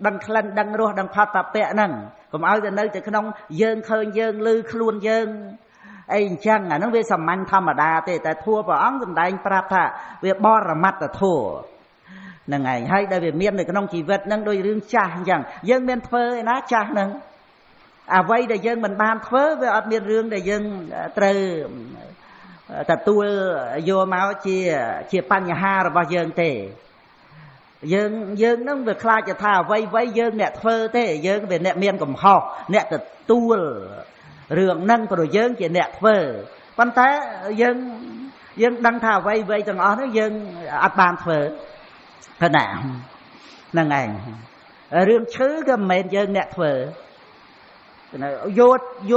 ដឹងក្លិនដឹងរសដឹងផតតពៈហ្នឹងកុំឲ្យទៅនៅតែក្នុងយើងឃើញយើងឮខ្លួនយើងអីអញ្ចឹងអាហ្នឹងវាសាមញ្ញធម្មតាទេតែធัวព្រះអង្គសម្ដែងប្រាប់ថាវាបរមត្តធัวហ្នឹងឯងហើយដែលវាមាននៅក្នុងជីវិតហ្នឹងដូចរឿងចាស់អញ្ចឹងយើងមានធ្វើឯណាចាស់ហ្នឹងអ្វីដែលយើងមិនបានធ្វើវាអត់មានរឿងដែលយើងត្រូវទទួលយកមកជាបញ្ហារបស់យើងទេយើងហ្នឹងវាខ្លាចจะថាអ្វីយើងអ្នកធ្វើទេយើងវាអ្នកមានកំហុសអ្នកទទួលរឿងហ្នឹងព្រោះយើងជាអ្នកធ្វើប៉ុន្តែយើងដឹងថាអ្វីទាំងអស់ហ្នឹងយើងអត់បានធ្វើគណៈហ្នឹងឯងរឿងឈឺក៏មិនមែនយើងអ្នកធ្វើយ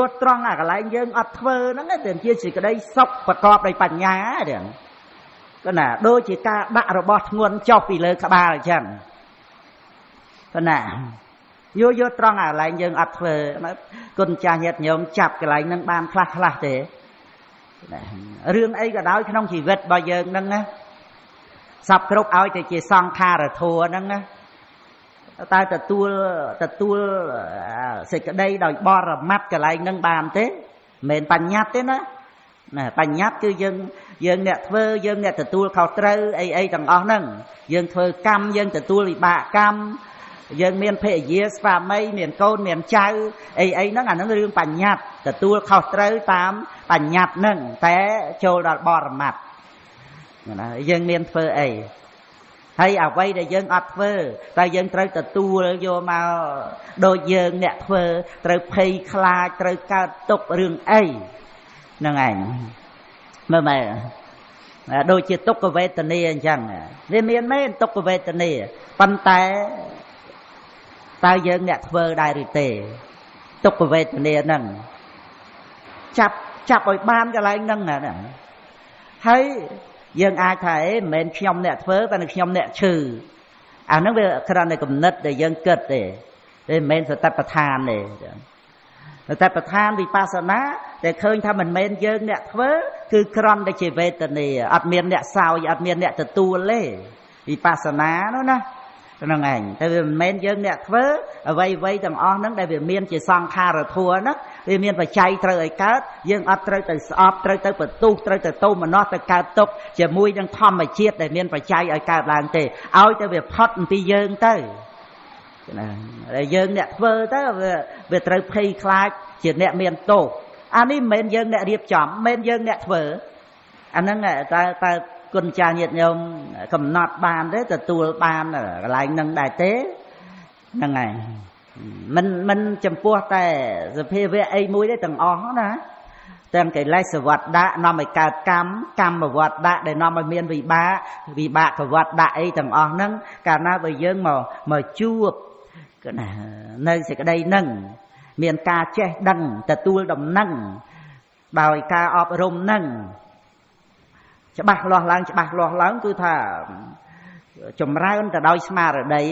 កត្រង់អាកន្លែងយើងអត់ធ្វើហ្នឹងតែជាសេចក្តីសុខប្រកបដោយបញ្ញាហ្នឹងគណៈដូចជាការដាក់របស់ធ្ងន់ចុះពីលើក្បាលអញ្ចឹងគណៈយកត្រង់អាកន្លែងយើងអត់ធ្វើគុណចាស់ញាតិញោមចាប់កន្លែងហ្នឹងបានខ្លះទេរឿងអីក៏ដោយក្នុងជីវិតរបស់យើងហ្នឹងណាសពគ្រប់ឲ្យតែជាសង្ខារធัวហ្នឹងណាតែទទួលសេចក្តីដោយបរមត្តកន្លែងហ្នឹងបានទេមិនមែនបញ្ញត្តិទេណាបញ្ញត្តិគឺយើងអ្នកធ្វើយើងអ្នកទទួលខុសត្រូវអីទាំងអស់ហ្នឹងយើងធ្វើកម្មយើងទទួលវិបាកកម្មយើងមានភរិយាស្វាមីមានកូនមានចៅអីហ្នឹងអាហ្នឹងរឿងបញ្ញត្តិទទួលខុសត្រូវតាមបញ្ញត្តិហ្នឹងតែចូលដល់បរមត្តណាយើងមានធ្វើអីហើយអ្វីដែលយើងអត់ធ្វើតែយើងត្រូវទទួលយកមកដូចយើងអ្នកធ្វើត្រូវភ័យខ្លាចត្រូវកើតទុក្ខរឿងអីហ្នឹងឯងមើលដូចជាទុក្ខវេទនាអញ្ចឹងវាមានមែនទុក្ខវេទនាប៉ុន្តែតើយើងអ្នកធ្វើដែរឬទេទុក្ខវេទនាហ្នឹងចាប់ឲ្យបានកន្លែងហ្នឹងណាហើយយើងអាចថាមិនមែនខ្ញុំអ្នកធ្វើតែខ្ញុំអ្នកឈឺអាហ្នឹងវាគ្រាន់តែគំនិតដែលយើងគិតទេមិនមែនសតិប្បដ្ឋានទេសតិប្បដ្ឋានវិបស្សនាតែឃើញថាមិនមែនយើងអ្នកធ្វើគឺគ្រាន់តែជាវេទនាអត់មានអ្នកសោយអត់មានអ្នកទទួលទេវិបស្សនានោះណាហ្នឹងឯងតែវាមិនមែនយើងអ្នកធ្វើអ្វីទាំងអស់ហ្នឹងដែលវាមានជាសង្ខារធัวហ្នឹងវាមានបច្ច័យត្រូវឲ្យកើតយើងអត់ត្រូវទៅស្អប់ត្រូវទៅបន្ទុះត្រូវទៅតោមនស្សទៅកើតទុកជាមួយនឹងធម្មជាតិដែលមានបច្ច័យឲ្យកើតឡើងទេឲ្យតែវាផុតអំពីយើងទៅណាដែលយើងអ្នកធ្វើទៅវាត្រូវភ័យខ្លាចជាអ្នកមានទោសអានេះមិនមែនយើងអ្នករៀបចំមិនមែនយើងអ្នកធ្វើអាហ្នឹងតែគុណចាស់ញាតិញោមកំណត់បានទេទទួលបានកន្លែងហ្នឹងដែរទេហ្នឹងហើយមិនចំពោះតែសភាវៈអីមួយទេទាំងអស់ណា ទាំងកិលេសវត្តដាក់នាំឲ្យកើតកម្មវត្តដាក់ដែលនាំឲ្យមានវិបាកវត្តដាក់អីទាំងអស់ហ្នឹងកាលណាបើយើងមកជួបគឺណានៅសេចក្តីហ្នឹងមានការចេះដឹងទទួលដំណឹងដោយការអប់រំហ្នឹងច្បាស់លាស់ឡើងគឺថាចម្រើនទៅដោយស្មារតី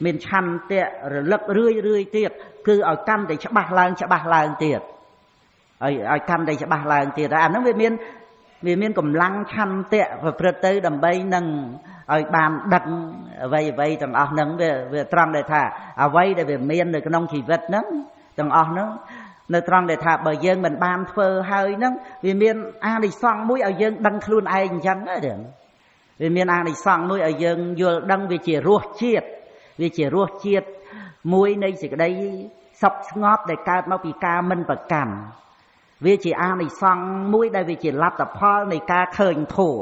មានឆន្ទៈរលឹករឿយទៀតគឺឲ្យកាន់តែច្បាស់ឡើងទៀតឲ្យកាន់តែច្បាស់ឡើងទៀតអាហ្នឹងវាមានកម្លាំងឆន្ទៈប្រព្រឹត្តទៅដើម្បីនឹងឲ្យបានដឹកអ្វីទាំងអស់ហ្នឹងវាត្រង់ដែលថាអ្វីដែលវាមាននៅក្នុងជីវិតហ្នឹងទាំងអស់ហ្នឹងនៅត្រង់ដែលថាបើយើងមិនបានធ្វើហើយហ្នឹងវាមានអានិសង្សមួយឲ្យយើងដឹងខ្លួនឯងអញ្ចឹងទេវាមានអានិសង្សមួយឲ្យយើងយល់ដឹងវាជារសជាតិមួយនៃសេចក្តីសុខស្ងប់ដែលកើតមកពីការមិនប្រកាន់វាជាអានិសង្សមួយដែលវាជាលទ្ធផលនៃការឃើញធម៌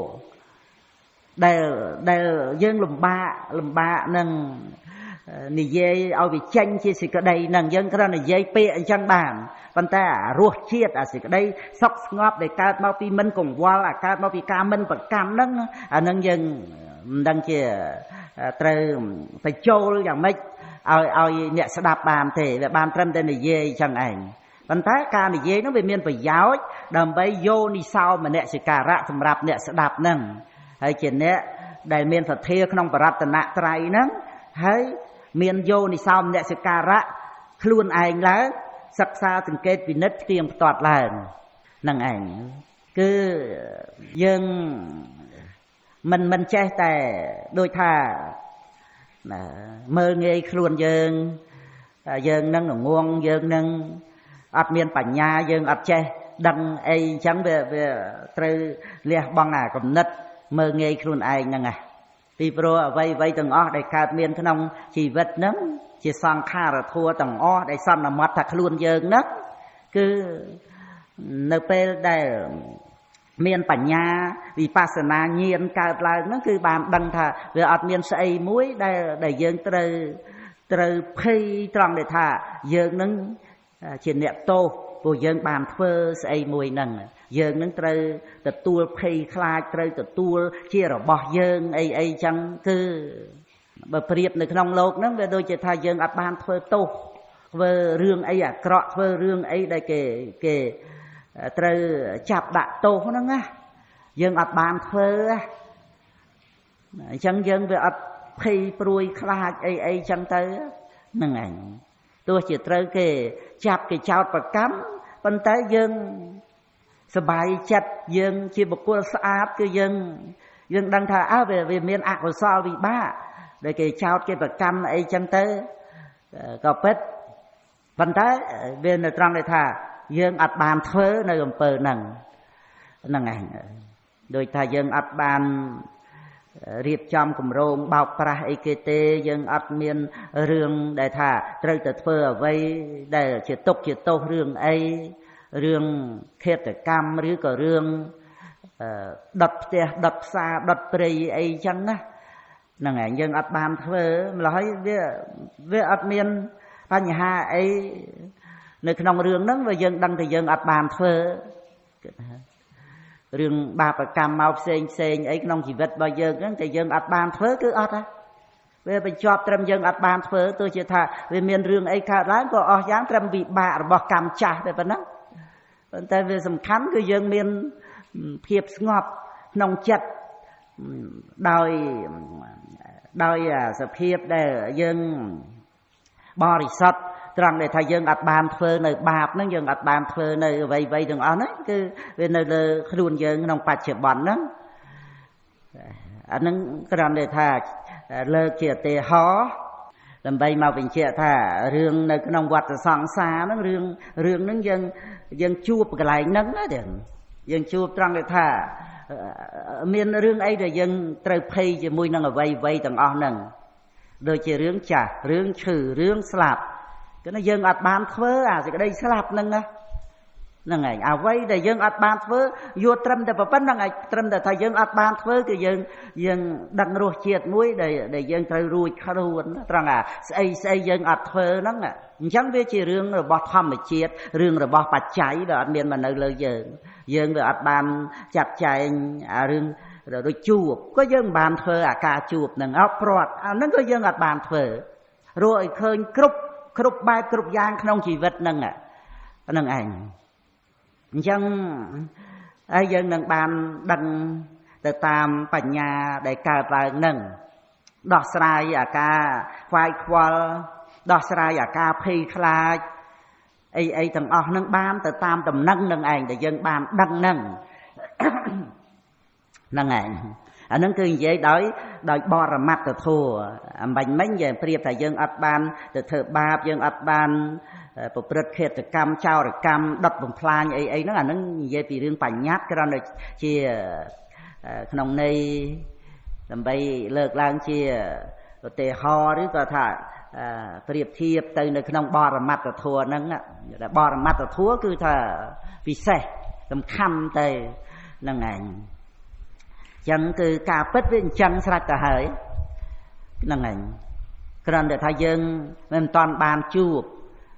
ដែលយើងលំបាកនឹងនិយាយឲ្យវាចេញជាសេចក្តីនឹងយើងគ្រាន់តែនិយាយពាក្យអញ្ចឹងបានប៉ុន្តែអារសជាតិអាសេចក្តីសុខស្ងប់ដែលកើតមកពីមិនកង្វល់អាកើតមកពីការមិនប្រកាន់ហ្នឹងអានឹងយើងមិនដឹងជាត្រូវបញ្ចូលយ៉ាងម៉េចឲ្យអ្នកស្ដាប់បានទេវាបានត្រឹមតែនិយាយអញ្ចឹងឯងប៉ុន្តែការនិយាយហ្នឹងវាមានប្រយោជន៍ដើម្បីយោនិសោមនសិការៈសម្រាប់អ្នកស្ដាប់ហ្នឹងហើយជាអ្នកដែលមានសទ្ធាក្នុងបរតនត្រ័យហ្នឹងហើយមានយោនិសោមនសិការៈខ្លួនឯងឡើងសិក្សាសង្កេតពិនិត្យផ្ទៀងផ្ទាត់ឡើងហ្នឹងឯងគឺយើងមិនចេះតែដូចថាមើលងាយខ្លួនយើងនឹងងងយើងនឹងអត់មានបញ្ញាយើងអត់ចេះដឹងអីអញ្ចឹងវាត្រូវលះបង់អាគំនិតមើលងាយខ្លួនឯងហ្នឹងពីព្រោះអ្វីទាំងអស់ដែលកើតមានក្នុងជីវិតហ្នឹងជាសង្ខារធัวទាំងអស់ដែលសន្មត់ថាខ្លួនយើងហ្នឹងគឺនៅពេលដែលមានបញ្ញាវិបស្សនាញាណកើតឡើងហ្នឹងគឺបានដឹងថាវាអត់មានស្អីមួយដែលយើងត្រូវភ័យត្រង់ដែលថាយើងនឹងជាអ្នកទោសព្រោះយើងបានធ្វើស្អីមួយហ្នឹងយើងនឹងត្រូវទទួលភ័យខ្លាចត្រូវទទួលជារបស់យើងអីចឹងគឺបើប្រៀបនៅក្នុងโลกហ្នឹងវាដូចជាថាយើងអត់បានធ្វើទោសធ្វើរឿងអីអាក្រក់ធ្វើរឿងអីដែលគេត្រូវចាប់ដាក់ទោសហ្នឹងណាយើងអត់បានធ្វើអញ្ចឹងយើងវាអត់ភ័យព្រួយខ្លាចអីចឹងទៅហ្នឹងឯងទោះជាត្រូវគេចាប់គេចោទប្រកាន់ប៉ុន្តែយើងសบายចិត្តយើងជាបុគ្គលស្អាតគឺយើងដឹងថាវាមានអកុសលវិបាកដែលគេចោទគេប្រកាន់អីចឹងទៅក៏ពិតប៉ុន្តែវានៅត្រង់ដែលថាយើងអត់បានធ្វើនៅអំពើហ្នឹងឯងដូចថាយើងអត់បានរៀបចំគម្រោងបោកប្រាស់អីគេទេយើងអត់មានរឿងដែលថាត្រូវតែធ្វើអ្វីដែលជាទុកជាទោសរឿងអីរឿងឃាតកម្មឬក៏រឿងដុតផ្ទះដុតផ្សារដុតព្រៃអីចឹងណាហ្នឹងឯងយើងអត់បានធ្វើម្ល៉េះហើយវាអត់មានបញ្ហាអីនៅក្នុងរឿងហ្នឹងវាយើងដឹងថាយើងអត់បានធ្វើរឿងបាបកម្មមកផ្សេងអីក្នុងជីវិតរបស់យើងហ្នឹងតែយើងអត់បានធ្វើគឺអត់ហ៎វាបញ្ចប់ត្រឹមយើងអត់បានធ្វើទោះជាថាវាមានរឿងអីកើតឡើងក៏អស់យ៉ាងត្រឹមវិបាករបស់កម្មចាស់តែប៉ុណ្ណឹងប៉ុន្តែវាសំខាន់គឺយើងមានភាពស្ងប់ក្នុងចិត្តដោយសភាពដែលយើងបរិសុទ្ធត្រង់ដែលថាយើងអត់បានធ្វើនៅបាបហ្នឹងយើងអត់បានធ្វើនៅអ្វីទាំងអស់ហ្នឹងគឺវានៅលើខ្លួនយើងក្នុងបច្ចុប្បន្នហ្នឹងអាហ្នឹងគ្រាន់តែថាលើកជាឧទាហរណ៍ដើម្បីមកបញ្ជាក់ថារឿងនៅក្នុងវដ្តសង្សារហ្នឹងរឿងហ្នឹងយើងជួបកន្លែងហ្នឹងណាយើងជួបត្រង់ដែលថាមានរឿងអីដែលយើងត្រូវភ័យជាមួយនឹងអ្វីទាំងអស់ហ្នឹងដូចជារឿងចាស់រឿងឈឺរឿងស្លាប់គឺថាយើងអត់បានធ្វើអាសេចក្តីស្លាប់ហ្នឹងណា ហ្នឹងហើយអ្វីដែលយើងអត់បានធ្វើយល់ត្រឹមតែប៉ុណ្្នឹងឯងត្រឹមតែថាយើងអត់បានធ្វើគឺយើងដឹងរសជាតិមួយដែលយើងត្រូវរួចខ្លួនត្រង់ស្អីយើងអត់ធ្វើហ្នឹងអញ្ចឹងវាជារឿងរបស់ធម្មជាតិរឿងរបស់បច្ច័យដែលអត់មានមកនៅលើយើងវាអត់បានចាត់ចែងរឿងដូចជួបក៏យើងមិនបានធ្វើអាការជួបហ្នឹងអត់ព្រាត់អាហ្នឹងក៏យើងអត់បានធ្វើរកឲ្យឃើញគ្រប់បែបគ្រប់យ៉ាងក្នុងជីវិតហ្នឹងហ្នឹងឯងអញ្ចឹងហើយយើងនឹងបានដឹងទៅតាមបញ្ញាដែលកើតឡើងហ្នឹងដោះស្រាយអាការខ្វាយខ្វល់ដោះស្រាយអាការភ័យខ្លាចអីទាំងអស់ហ្នឹងបានទៅតាមដំណឹងនឹងឯងដែលយើងបានដឹងហ្នឹងហ្នឹងឯងអាហ្នឹងគឺនិយាយដោយបរមត្តធម៌អំបញ្ញមិញយើងប្រៀបថាយើងអត់បានទៅធ្វើបាបយើងអត់បានប្រព្រឹត្តឃាតកម្មចោរកម្មដុតបំផ្លាញអីហ្នឹងអាហ្នឹងនិយាយពីរឿងបញ្ញត្តិគ្រាន់តែជាក្នុងន័យដើម្បីលើកឡើងជាឧទាហរណ៍ឬក៏ថាប្រៀបធៀបទៅនៅក្នុងបរមត្តធម៌ហ្នឹងដែលបរមត្តធម៌គឺថាពិសេសសំខាន់ទៅហ្នឹងឯងចឹងគឺការពិតវាអញ្ចឹងស្រេចទៅហើយហ្នឹងឯងគ្រាន់តែថាយើងមិនតាន់បានជួប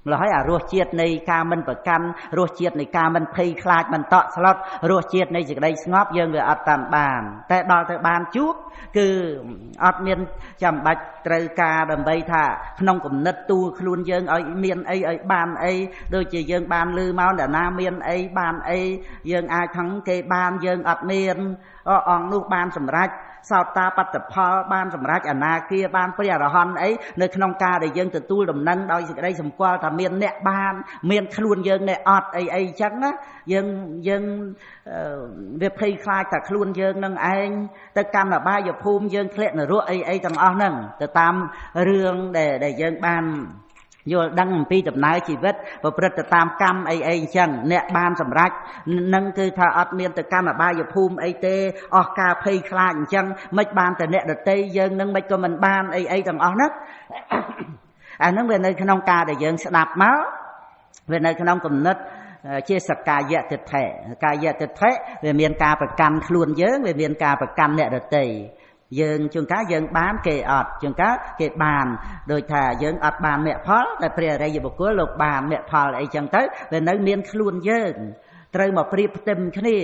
ម្ល៉េះហើយអារសជាតិនៃការមិនប្រកាន់រសជាតិនៃការមិនភ័យខ្លាចមិនតក់ស្លុតរសជាតិនៃសេចក្តីស្ងប់យើងវាអត់តាមបានតែដល់ទៅបានជួបគឺអត់មានចាំបាច់ត្រូវការដើម្បីថាក្នុងគំនិតទូលខ្លួនយើងឲ្យមានអីឲ្យបានអីដូចជាយើងបានឮមកតែណាមានអីបានអីយើងអាចថងគេបានយើងអត់មានអង្គនោះបានសម្រេចសោតាបត្តផលបានសម្រេចអនាគាបានព្រះអរហន្តអីនៅក្នុងការដែលយើងទទួលដំណឹងដោយសេចក្តីសម្គាល់ថាមានអ្នកបានមានខ្លួនយើងអ្នកអត់អីអញ្ចឹងណាយើងវាភ័យខ្លាចតែខ្លួនយើងនឹងឯងទៅកម្មអបាយភូមិយើងធ្លាក់នរកអីទាំងអស់ហ្នឹងទៅតាមរឿងដែលយើងបានយល់ដឹងអំពីដំណើរជីវិតប្រព្រឹត្តទៅតាមកម្មអីអញ្ចឹងអ្នកបានសម្រេចនឹងគឺថាអត់មានទៅកម្មអបាយភូមិអីទេអស់ការភ័យខ្លាចអញ្ចឹងមិនបានតែអ្នកដតីយើងនឹងមិនក៏មិនបានអីទាំងអស់ហ្នឹងអាហ្នឹងវានៅក្នុងការដែលយើងស្ដាប់មកវានៅក្នុងគំនិតជាសកាយតិដ្ឋិកាយតិដ្ឋិវាមានការប្រកាន់ខ្លួនយើងវាមានការប្រកាន់អ្នកដតីយើងជួនកាលយើងបានគេអត់ជួនកាលគេបានដូចថាយើងអត់បានមគ្គផលតែព្រះអរិយបុគ្គលលោកបានមគ្គផលអីចឹងទៅវានៅមានខ្លួនយើងត្រូវមកប្រៀបផ្ទឹមគ្នា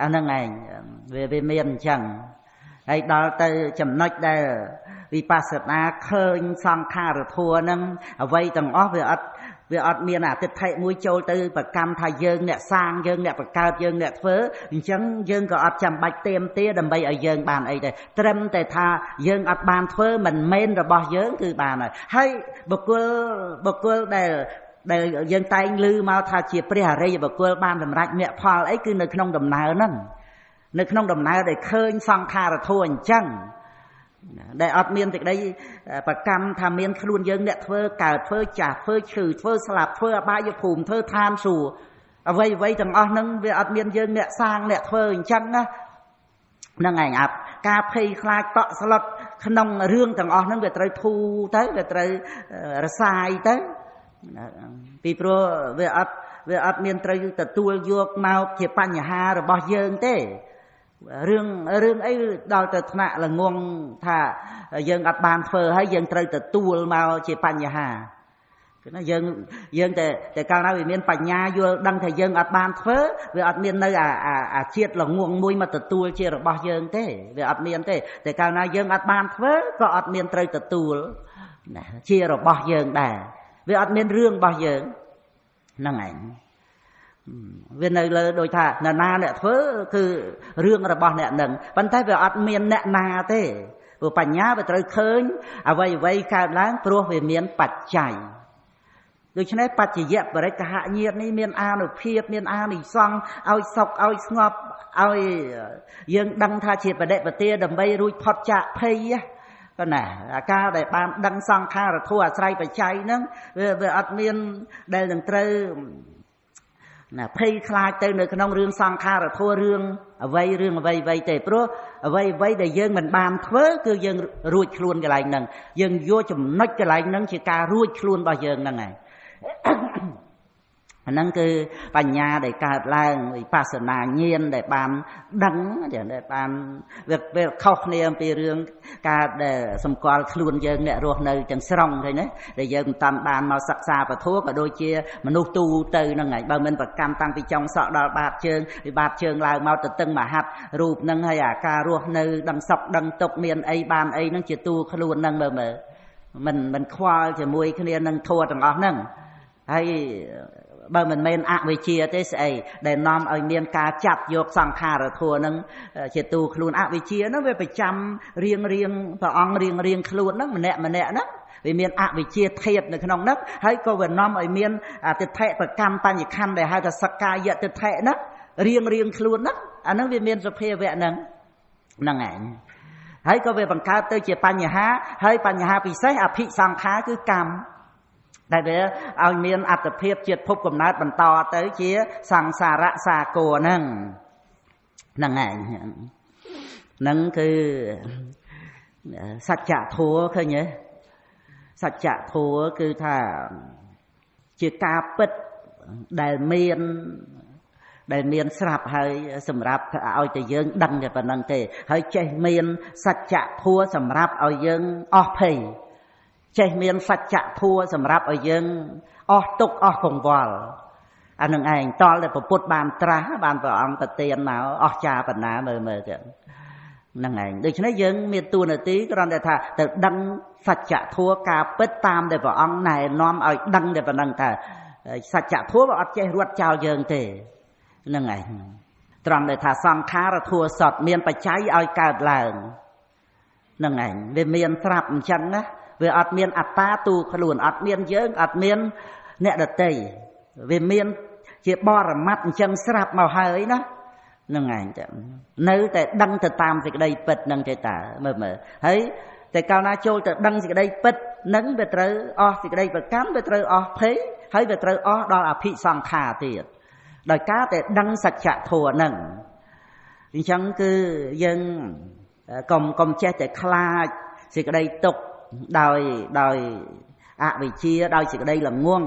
អាហ្នឹងឯងវាមានអញ្ចឹងហើយដល់ទៅចំណុចដែលវិបស្សនាឃើញសង្ខារធัวហ្នឹងអ្វីទាំងអស់វាអត់មានអតិថិមួយចូលទៅប្រកម្មថាយើងអ្នកសាងយើងអ្នកបង្កើតយើងអ្នកធ្វើអញ្ចឹងយើងក៏អត់ចាំបាច់ទៀមទាដើម្បីឲ្យយើងបានអីដែរត្រឹមតែថាយើងអត់បានធ្វើមិនមែនរបស់យើងគឺបានហើយបុគ្គលដែលយើងតែងឮមកថាជាព្រះអរិយបុគ្គលបានសម្រេចមគ្គផលអីគឺនៅក្នុងដំណើរហ្នឹងនៅក្នុងដំណើរដែលឃើញសង្ខារធัวអញ្ចឹងដែលអត់មានសេចក្តីប្រកម្មថាមានខ្លួនយើងអ្នកធ្វើកើតធ្វើចាស់ធ្វើឈឺធ្វើស្លាប់ធ្វើអបាយភូមិធ្វើឋានសួគ៌អ្វីទាំងអស់ហ្នឹងវាអត់មានយើងអ្នកសាងអ្នកធ្វើអញ្ចឹងណាហ្នឹងឯងអាប់ការភ័យខ្លាចតក់ស្លុតក្នុងរឿងទាំងអស់ហ្នឹងវាត្រូវធូរទៅវាត្រូវរសាយទៅពីព្រោះវាអត់មានត្រូវទទួលយកមកជាបញ្ហារបស់យើងទេរឿងអីដល់ទៅថ្នាក់ល្ងងថាយើងអត់បានធ្វើហើយយើងត្រូវទទួលមកជាបញ្ហាគឺណាយើងតែកាលណាវាមានបញ្ញាយល់ដឹងថាយើងអត់បានធ្វើវាអត់មាននៅអាជាតិល្ងងមួយមកទទួលជារបស់យើងទេវាអត់មានទេតែកាលណាយើងអត់បានធ្វើក៏អត់មានត្រូវទទួលណាជារបស់យើងដែរវាអត់មានរឿងរបស់យើងហ្នឹងឯងវានៅលើដូចថាអ្នកណាអ្នកធ្វើគឺរឿងរបស់អ្នកនឹងប៉ុន្តែវាអត់មានអ្នកណាទេព្រោះបញ្ញាវាត្រូវឃើញអ្វីកើតឡើងព្រោះវាមានបច្ច័យដូច្នេះបច្ចយៈបរិក្ខហញាតិនេះមានអានុភាពមានអានិសង្សឲ្យសុខឲ្យស្ងប់ឲ្យយើងដឹងថាជាបដិបទាដើម្បីរួចផុតចាកភ័យប៉ុណ្ណាអាការដែលបានដឹងសង្ខារធัวអាស្រ័យបច្ច័យហ្នឹងវាអត់មានដែលនឹងត្រូវណាភ័យខ្លាចទៅនៅក្នុងរឿងសង្ខារធัวរឿងអ្វីទេព្រោះអ្វីដែលយើងមិនបានធ្វើគឺយើងរួចខ្លួនកន្លែងហ្នឹងយើងយកចំណុចកន្លែងហ្នឹងជាការរួចខ្លួនរបស់យើងហ្នឹងឯង ហ្នឹងគឺបញ្ញាដែលកើតឡើងវិបស្សនាញាណដែលបានដឹងដែលបានវាខុសគ្នាអំពីរឿងការដែលសម្គាល់ខ្លួនយើងអ្នករស់នៅទាំងស្រុងឃើញទេដែលយើងមិនតាន់បានមកសិក្សាពធក៏ដូចជាមនុស្សទូទៅហ្នឹងហើយបើមិនប្រកម្មតាំងពីចុងសក់ដល់បាតជើងពីបាតជើងឡើងមកទៅតឹងមហាត់រូបហ្នឹងហើយអាការរស់នៅដឹងសុខដឹងទុក្ខមានអីបានអីហ្នឹងជាទូខ្លួនហ្នឹងមើលមិនខ្វល់ជាមួយគ្នានឹងធัวទាំងអស់ហ្នឹងហើយបើមិនមែនអវិជ្ជាទេស្អីដែលនាំឲ្យមានការចាប់យកសង្ខារធัวហ្នឹងជាទូខ្លួនអវិជ្ជាហ្នឹងវាប្រចាំរៀងព្រះអង្គរៀងខ្លួនហ្នឹងម្នាក់ហ្នឹងវាមានអវិជ្ជាធាតុនៅក្នុងហ្នឹងហើយក៏វានាំឲ្យមានទិដ្ឋិប្រកម្មបញ្ញខណ្ឌដែលហៅថាសក្កាយទិដ្ឋិហ្នឹងរៀងខ្លួនហ្នឹងអាហ្នឹងវាមានសភាវៈហ្នឹងឯងហើយក៏វាបង្កើតទៅជាបញ្ហាហើយបញ្ហាពិសេសអភិសង្ខារគឺកម្មដែលវាឲ្យមានអត្តភាពជាតិភពកំណើតបន្តទៅជាសង្សារៈសាគរហ្នឹងឯងហ្នឹងគឺសច្ចធម៌ឃើញទេសច្ចធម៌គឺថាជាការពិតដែលមានស្រាប់ហើយសម្រាប់ឲ្យតែយើងដឹងតែប៉ុណ្្នឹងទេហើយចេះមានសច្ចធម៌សម្រាប់ឲ្យយើងអស់ភ័យចេះមានសច្ចធម៌សម្រាប់ឲ្យយើងអស់ទុក្ខអស់កង្វល់អានឹងឯងតលតែពុទ្ធបានត្រាស់បានព្រះអង្គប្រទានមកអស់ចាបណ្ណាមើលទៅហ្នឹងឯងដូច្នេះយើងមានតួនាទីគ្រាន់តែថាទៅដឹងសច្ចធម៌ការពិតតាមដែលព្រះអង្គណែនាំឲ្យដឹងតែប៉ុណ្្នឹងថាសច្ចធម៌វាអត់ចេះរត់ចោលយើងទេហ្នឹងឯងត្រង់ដែលថាសង្ខារធัวសតមានបច្ច័យឲ្យកើតឡើងហ្នឹងឯងវាមានស្រាប់អញ្ចឹងណាវាអត់មានអត្តាទូខ្លួនអត់មានយើងអត់មានអ្នកដតីវាមានជាបរមត្តអញ្ចឹងស្រាប់មកហើយណាហ្នឹងឯងតែនៅតែដឹងទៅតាមសេចក្តីពិតហ្នឹងទេតាមើលហើយតែកាលណាចូលទៅដឹងសេចក្តីពិតហ្នឹងវាត្រូវអស់សេចក្តីប្រកម្មវាត្រូវអស់ភ័យហើយវាត្រូវអស់ដល់អភិសង្ខារទៀតដោយការតែដឹងសច្ចធម៌ហ្នឹងអញ្ចឹងគឺយើងកុំចេះតែខ្លាចសេចក្តីទុក្ខដោយអវិជ្ជាដោយសេចក្តីល្ងង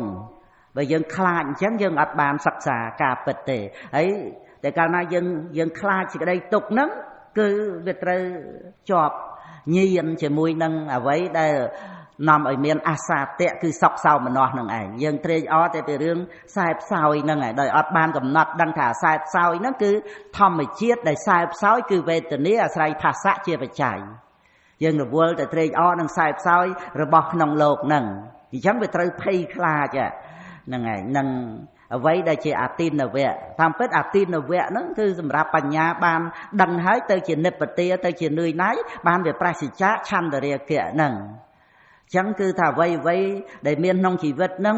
បើយើងខ្លាចអញ្ចឹងយើងអត់បានសិក្សាការពិតទេហើយតែកាលណាយើងខ្លាចសេចក្តីទុក្ខហ្នឹងគឺវាត្រូវជាប់ញៀនជាមួយនឹងអ្វីដែលនាំឲ្យមានអាសាតៈគឺសុខសោមនស្សនឹងឯងយើងត្រេកអរតែពីរឿងសែបសោយហ្នឹងឯងដោយអត់បានកំណត់ដឹងថាសែបសោយហ្នឹងគឺធម្មជាតិដែលសែបសោយគឺវេទនាអាស្រ័យភាសៈជាបច្ច័យយើងរវល់តែត្រេកអរនឹងសែបសោយរបស់ក្នុងលោកហ្នឹងអញ្ចឹងវាត្រូវភ័យខ្លាចហ្នឹងឯងនឹងអ្វីដែលជាអតិនវៈតាមពិតអតិនវៈហ្នឹងគឺសម្រាប់បញ្ញាបានដឹងហើយទៅជានិព្វទាទៅជានឿយណាយបានវាប្រសិជ្ជៈឆន្ទរាគៈហ្នឹងចឹងគឺថាអ្វីដែលមានក្នុងជីវិតហ្នឹង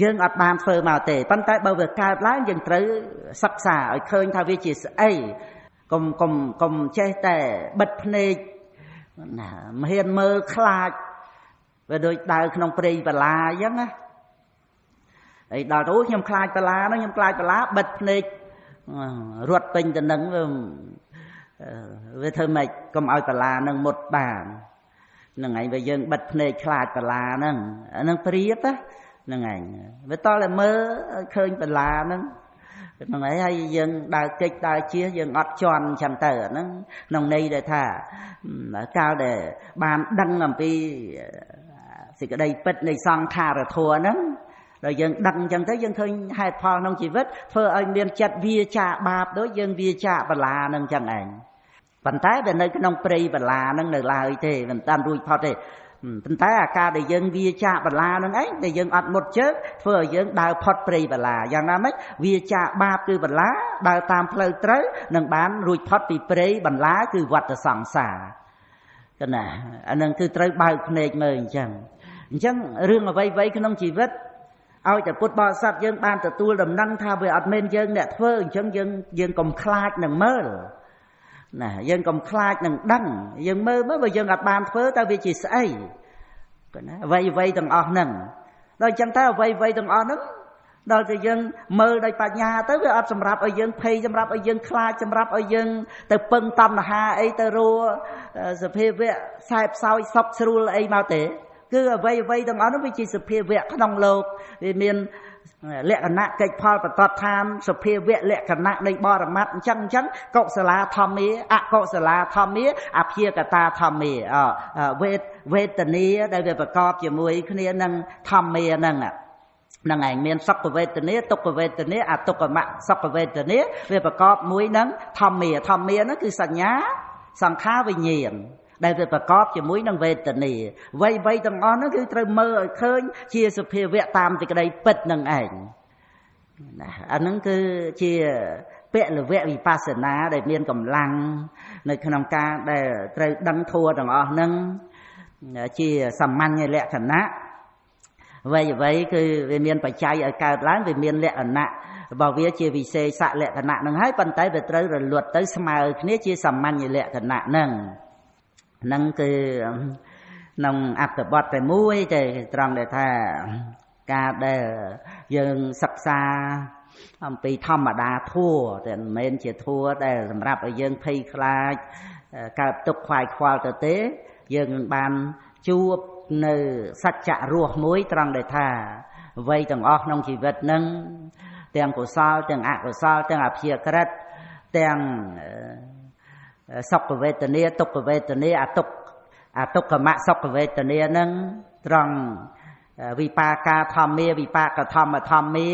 យើងអត់បានធ្វើមកទេប៉ុន្តែបើវាកើតឡើងយើងត្រូវសិក្សាឲ្យឃើញថាវាជាស្អីកុំចេះតែបិទភ្នែកណាមិនហ៊ានមើលខ្លាចវាដូចដើរក្នុងព្រៃបលាអញ្ចឹងណាហើយដល់ទៅខ្ញុំខ្លាចបលាហ្នឹងខ្ញុំខ្លាចបលាបិទភ្នែករត់ពេញទៅនឹងវាធ្វើម៉េចកុំឲ្យបលាហ្នឹងមុតបានហ្នឹងឯងបើយើងបិទភ្នែកខ្លាចបលាហ្នឹងអាហ្នឹងព្រាបហ្នឹងឯងវាតតែមើលឃើញបលាហ្នឹងហ្នឹងហើយយើងដើរកិច្ចដើរជៀសយើងអត់ជន់ចឹងទៅអាហ្នឹងក្នុងន័យដែលថាកាលដែលបានដឹងអំពីសេចក្តីពិតនៃសង្ខារធម៌ហ្នឹងដល់យើងដឹងចឹងទៅយើងឃើញហេតុផលក្នុងជីវិតធ្វើឲ្យមានចិត្តវាចាបាបដូចយើងវាចាបលាហ្នឹងចឹងឯងប៉ុន្តែវានៅក្នុងព្រៃបលាហ្នឹងនៅឡើយទេមិនតាន់រួចផុតទេប៉ុន្តែអាការដែលយើងវាចាបលាហ្នឹងឯងដែលយើងអត់មុតជើងធ្វើឲ្យយើងដើរផុតព្រៃបលាយ៉ាងណាមិញវាចាបាបគឺបលាដើរតាមផ្លូវត្រូវនឹងបានរួចផុតពីព្រៃបលាគឺវដ្តសង្សារកណាអានឹងគឺត្រូវបើកភ្នែកមើលអញ្ចឹងរឿងអ្វីក្នុងជីវិតឲ្យតែពុទ្ធបរិស័ទយើងបានទទួលដំណឹងថាវាអត់មែនយើងអ្នកធ្វើអញ្ចឹងយើងកុំខ្លាចនឹងមើលណាយើងកុំខ្លាចនឹងដឹងយើងមើលបើយើងអត់បានធ្វើតើវាជាស្អីក៏ណាអ្វីទាំងអស់ហ្នឹងដល់អញ្ចឹងតើអ្វីទាំងអស់ហ្នឹងដល់តែយើងមើលដោយបញ្ញាទៅវាអត់សម្រាប់ឲ្យយើងភ័យសម្រាប់ឲ្យយើងខ្លាចសម្រាប់ឲ្យយើងទៅពឹងតណ្ហាអីទៅរੂសភាវៈខ្សែផ្សោយសុខស្រួលអីមកទេគឺអ្វីទាំងអស់នោះវាជាសភាវៈក្នុងលោកវាមាន លក្ខណៈកិច្ចផលបតតឋានសភាវៈលក្ខណៈនៃបរមត្តអញ្ចឹងកុសលាធម្មាអកុសលាធម្មាអព្យាកតាធម្មាវេទនាដែលវាប្រកបជាមួយគ្នានឹងធម្មាហ្នឹងហ្នឹងឯងមានសុខវេទនាទុក្ខវេទនាអទុក្ខមសុខវេទនាវាប្រកបមួយនឹងធម្មាហ្នឹងគឺសញ្ញាសង្ខារវិញ្ញាណដែលវាប្រកបជាមួយនឹងវេទនាវ័យទាំងអស់នោះគឺត្រូវមើលឲ្យឃើញជាសភាវៈតាមទីក្តីពិតនឹងឯងណាអាហ្នឹងគឺជាពលវៈវិបស្សនាដែលមានកម្លាំងនៅក្នុងការដែលត្រូវដឹងធម៌ទាំងអស់ហ្នឹងជាសាមញ្ញលក្ខណៈអ្វីគឺវាមានបច្ច័យឲ្យកើតឡើងវាមានលក្ខណៈរបស់វាជាវិសេសលក្ខណៈហ្នឹងហើយប៉ុន្តែវាត្រូវរលត់ទៅស្មើគ្នាជាសាមញ្ញលក្ខណៈហ្នឹងគឺក្នុងអត្ថបទតែមួយទេត្រង់ដែលថាការដែលយើងសិក្សាអំពីធម្មតាធัวតែមិនមែនជាធัวដែលសម្រាប់ឲ្យយើងភ័យខ្លាចកើតទុក្ខខ្វាយខ្វល់ទៅទេយើងនឹងបានជួបនៅសច្ចៈរស់មួយត្រង់ដែលថាអ្វីទាំងអស់ក្នុងជីវិតហ្នឹងទាំងកុសលទាំងអកុសលទាំងអព្យាក្រឹតទាំងសុខវេទនាទុក្ខវេទនាអទុក្ខមសុខវេទនាហ្នឹងត្រង់វិបាកាធម្មាវិបាកធម្មា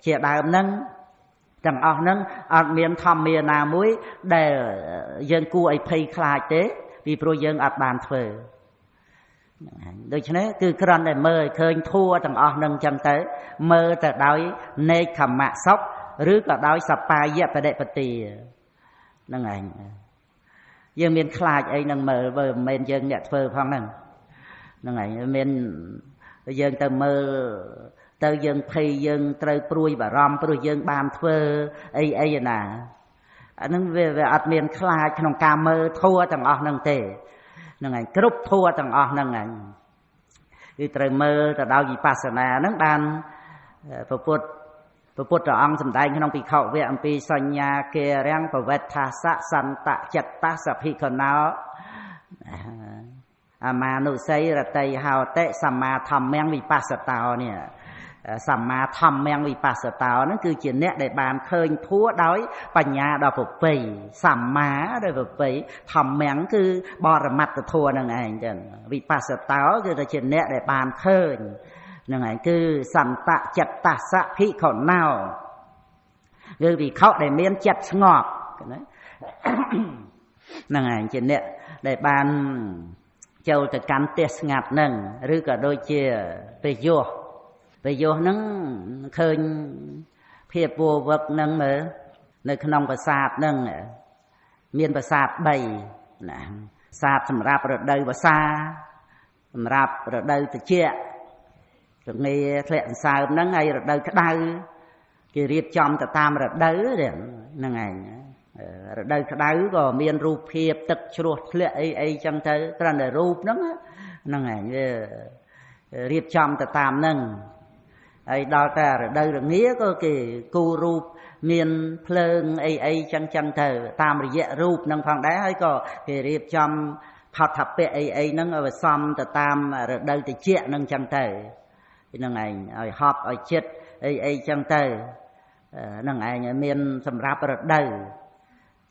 ជាដើមហ្នឹងទាំងអស់ហ្នឹងអត់មានធម្មាណាមួយដែលយើងគួរឲ្យភ័យខ្លាចទេពីព្រោះយើងអត់បានធ្វើដូច្នេះគឺគ្រាន់តែមើលឲ្យឃើញធัวទាំងអស់ហ្នឹងចឹងទៅមើលទៅដោយនេកខមៈសុខឬក៏ដោយសបាយបដិបទាហ្នឹងឯងយើងមានខ្លាចអីនឹងមើលបើមិនមែនយើងអ្នកធ្វើផងហ្នឹងហ្នឹងឯងមានយើងទៅមើលទៅយើងភ័យយើងត្រូវព្រួយបារម្ភព្រោះយើងបានធ្វើអីណាអាហ្នឹងវាអត់មានខ្លាចក្នុងការមើលធัวទាំងអស់ហ្នឹងទេហ្នឹងឯងគ្រប់ធัวទាំងអស់ហ្នឹងឯងគឺត្រូវមើលទៅដោយវិបស្សនាហ្នឹងបានព្រះពុទ្ធអង្គសម្ដែងក្នុងភិក្ខុវគ្គអំពីសញ្ញាគារាំងពវេដ្ឋាសៈសន្តចិត្តសភិក្ខុណោអាមានុសីរតីហោតិសម្មាធម្មំវិបស្សតោនេះសម្មាធម្មំវិបស្សតោហ្នឹងគឺជាអ្នកដែលបានឃើញធัวដោយបញ្ញាដ៏ប្រពៃសម្មាដោយប្រពៃធម្មំគឺបរមត្តធัวហ្នឹងឯងចឹងវិបស្សតោគឺថាជាអ្នកដែលបានឃើញហ្នឹងហើយគឺសន្តចិត្តសភិក្ខុណោគឺភិក្ខុដែលមានចិត្តស្ងប់ហ្នឹងហើយជាអ្នកដែលបានចូលទៅកាន់ផ្ទះស្ងាត់ហ្នឹងឬក៏ដូចជាប្រយោជន៍ហ្នឹងឃើញភាពពវឹកហ្នឹងមើលនៅក្នុងប្រាសាទហ្នឹងមានប្រាសាទ3ណាប្រាសាទសម្រាប់រដូវវស្សាសម្រាប់រដូវត្រជាក់រងាធ្លាក់សើមហ្នឹងហើយរដូវក្តៅគេរៀបចំទៅតាមរដូវហ្នឹងឯងរដូវក្តៅក៏មានរូបភាពទឹកជ្រោះធ្លាក់អីចឹងទៅគ្រាន់តែរូបហ្នឹងឯងវារៀបចំទៅតាមហ្នឹងហើយដល់តែរដូវរងាក៏គេគូររូបមានភ្លើងអីចឹងទៅតាមរយៈរូបហ្នឹងផងដែរហើយក៏គេរៀបចំផតថពៈអីហ្នឹងឲ្យសមទៅតាមរដូវត្រជាក់ហ្នឹងចឹងទៅហ្នឹងឯងឲ្យហប់ឲ្យចិត្តអីចឹងទៅហ្នឹងឯងមានសម្រាប់រដូវ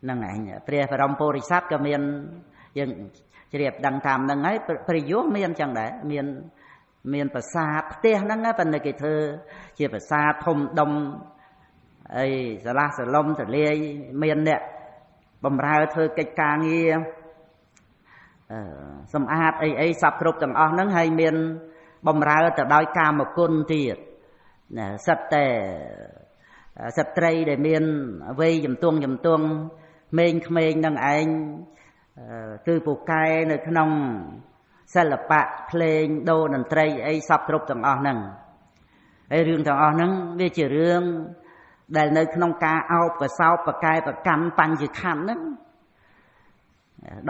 ហ្នឹងឯងព្រះបរមពុរិស័ទក៏មានយើងជ្រាបដឹងតាមហ្នឹងហើយប្រយោជន៍មានចឹងដែរមានប្រាសាទផ្ទះហ្នឹងប៉ុន្តែគេធ្វើជាប្រាសាទធំដុំអីសាលាសលំទលាយមានអ្នកបំរើធ្វើកិច្ចការងារសម្អាតអីសពគ្រប់ទាំងអស់ហ្នឹងហើយមានបំរើទៅដោយកាមគុណទៀតណាសិតតែស្ត្រីដែលមានវ័យជំទង់ក្មេងនឹងឯងគឺពូកែនៅក្នុងសិល្បៈភ្លេងដូរតន្ត្រីអីសពគ្រប់ទាំងអស់ហ្នឹងហើយរឿងទាំងអស់ហ្នឹងវាជារឿងដែលនៅក្នុងការអោបកសោបប្រកែប្រកម្មបញ្ញខណ្ឌហ្នឹង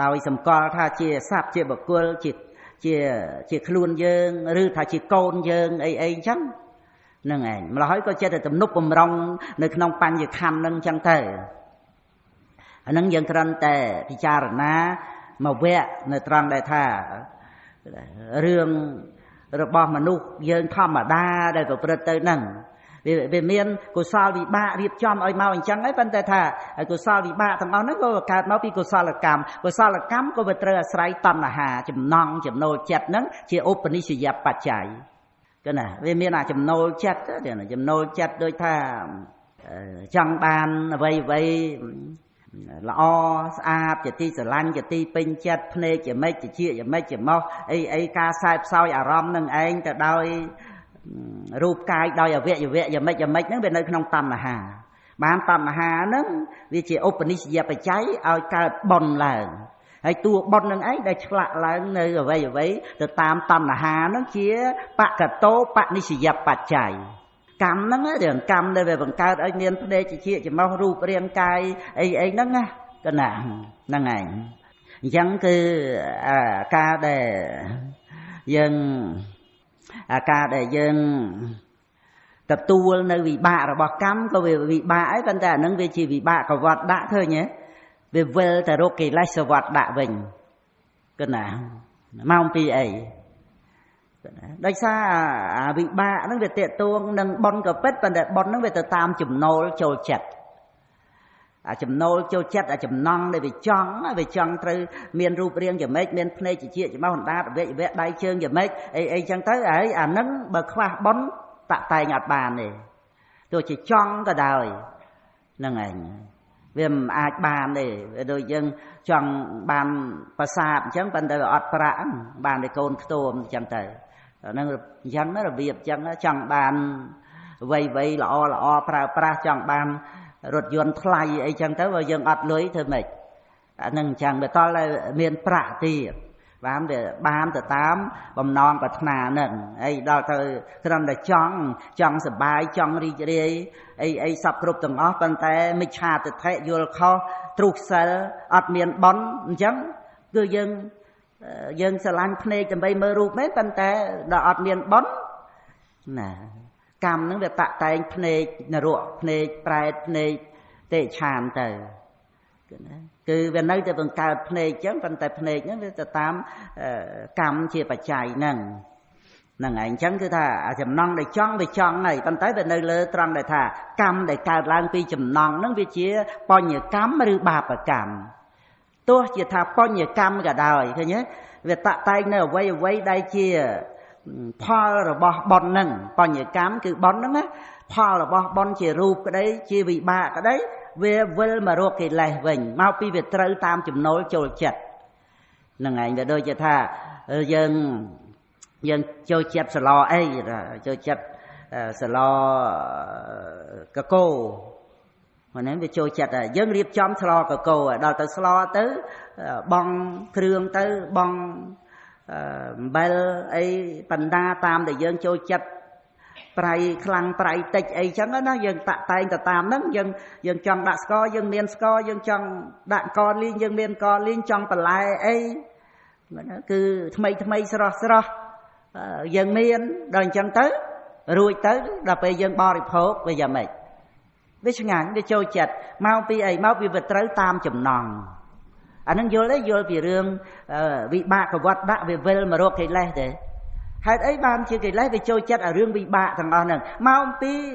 ដោយសម្គាល់ថាជាសត្វជាបុគ្គលជាខ្លួនយើងឬថាជាកូនយើងអីអញ្ចឹងហ្នឹងឯងម្ល៉េះហើយក៏ចិត្តតែទំនុកបំរុងនៅក្នុងបញ្ញខណ្ឌហ្នឹងអញ្ចឹងទៅអាហ្នឹងយើងគ្រាន់តែពិចារណាមកវគ្គនៅត្រង់ដែលថារឿងរបស់មនុស្សយើងធម្មតាដែលប្រព្រឹត្តទៅហ្នឹង vì miền của sao bị bạ riệp chom ơi mau chẳng ấy vấn đề thà của sao bị bạ thằng nó có cả máu bị của sao là cam có vật trời sải tâm là hà chấm nong chấm nô chặt nắng chỉ Upanishad bát chạy cái này vì miền nào chấm nô chặt thì là chấm nô chặt đôi thà chẳng bàn vậy là o a chỉ ti sờ lanh chỉ ti pin chặt phê chỉ mấy chỉ chia chỉ mấy chỉ mau ấy ca sai sao à rom nâng anh từ đôiรูปกายดอยเวอย่าไม่นั่งเป็นในขนมตำนะฮะบ้านตำนะฮะนั่งวิจิอุปนิสัยไปใช้เอาการบอลหลังไอ้ตัวบอลนั่งไอ้ได้ฉลาดหลังในไว้แต่ตามตำนะฮะนั่งเชี่ยปะกะโตปะนิสัยปัจจัยกรรมนั่งเรื่องกรรมได้แบบบังการไอ้เนียนพระเดชเชี่ยจะมารูปเรียงกายไอ้นั่งนะก็นั่งไงยังคือการได้ยังการได้ยังtập tu nơi vị bạ rồi bỏ cắm có về vị bạ ấy vấn đề nâng về chỉ vị bạ có vật đã thôi nhé về về tại rô kỳ lai sờ vật đã bình cái nào mong pi ấy đây xa vị bạ nâng về tiệt tuông nâng bon cờ pết vấn đề bon nâng về từ tam chùm nô châu chặt chùm nô châu chặt chùm non để về chong từ miền ruột riêng giờ mấy miền phơi chỉ chia chỉ bao hòn đá về đai chương giờ mấy ấy chẳng tới ấy nâng bờ khoa bon tạ tay ngạt bàn này tôi chỉ chong cả đời nâng ảnh vì ai bàn này đôi dân chong bàn pasat chẳng bàn đời ọt prã bàn để côn tôm chẳng tới nâng chẳng nó là việc chẳng bàn vây lọ pra chẳng bàn rốt yuan thay ấy chẳng tới vào dân ọt lưới thôi mệt nâng chẳng để to là miền prã tiệt bám để bám từ tám bầm non bật nà nâng ấy đó từ trong để chong sờ bài chong đi ấy sập group từng óc bàn tay mấy cha từ thế vô kho trục sờ ọt miền bón chấm cứ dân sờ lăn phê chấm bay mơ ruột mấy bàn tay đó ọt miền bón nè cầm nó về tạ tay phê nè ruột phê prai phê tệ chàn từคือเวลาจะเป็นการเพลงจังเป็นแต่เพลงนั้นจะตามกรรมเชี่ยปัจจัยนั่งไงจังคือถ้าจำนองได้จ้องไงเป็นแต่เป็นเลยตรังได้ถ้ากรรมได้การล้างปีจำนองนั่งวิเชียปอนเหยื่อกรรมหรือบาปกรรมตัวเชี่ยถ้าปอนเหยื่อกรรมก็ได้คือเนี้ยเวลาตายเนี่ยไว้ได้เชี่ยพ่อหรือบอลนั่งปอนเหยื่อกรรมคือบอลนั่งนะพ่อหรือบอลเชี่ยรูปก็ได้เชี่ยวิบากก็ได้về mà rồi cái lại vinh mau pi về trời tam chùm nối châu chặt nâng ảnh về đôi cho tha dân châu chặt sờ lo ấy châu chặt sờ lo cà cô mà nếu về châu chặt dân riệp chóm sờ lo cà cô đòi từ sờ lo tới bong krương tới bong bel ấy phần đa tam để dân châu chặt prai khlang prai tịch ấy chẳng đó dân tạ tay tạ tam đó dân chọn đạn sco dân miền sco dân chọn đạn con liên dân miền con liên chọn phần lại ấy cứ thay sro dân miền đòi chẳng tới rồi tới là về dân bò được phố bây giờ mày biết sao ngàn biết trôi chặt mau pi vật tới tam chùm nòng anh vô vì rương vị bạc của vật đã về mà rồi cái này thế hai ấy ban chỉ cái lấy về trôi chết ở riêng bị bạ thằng con này mau tí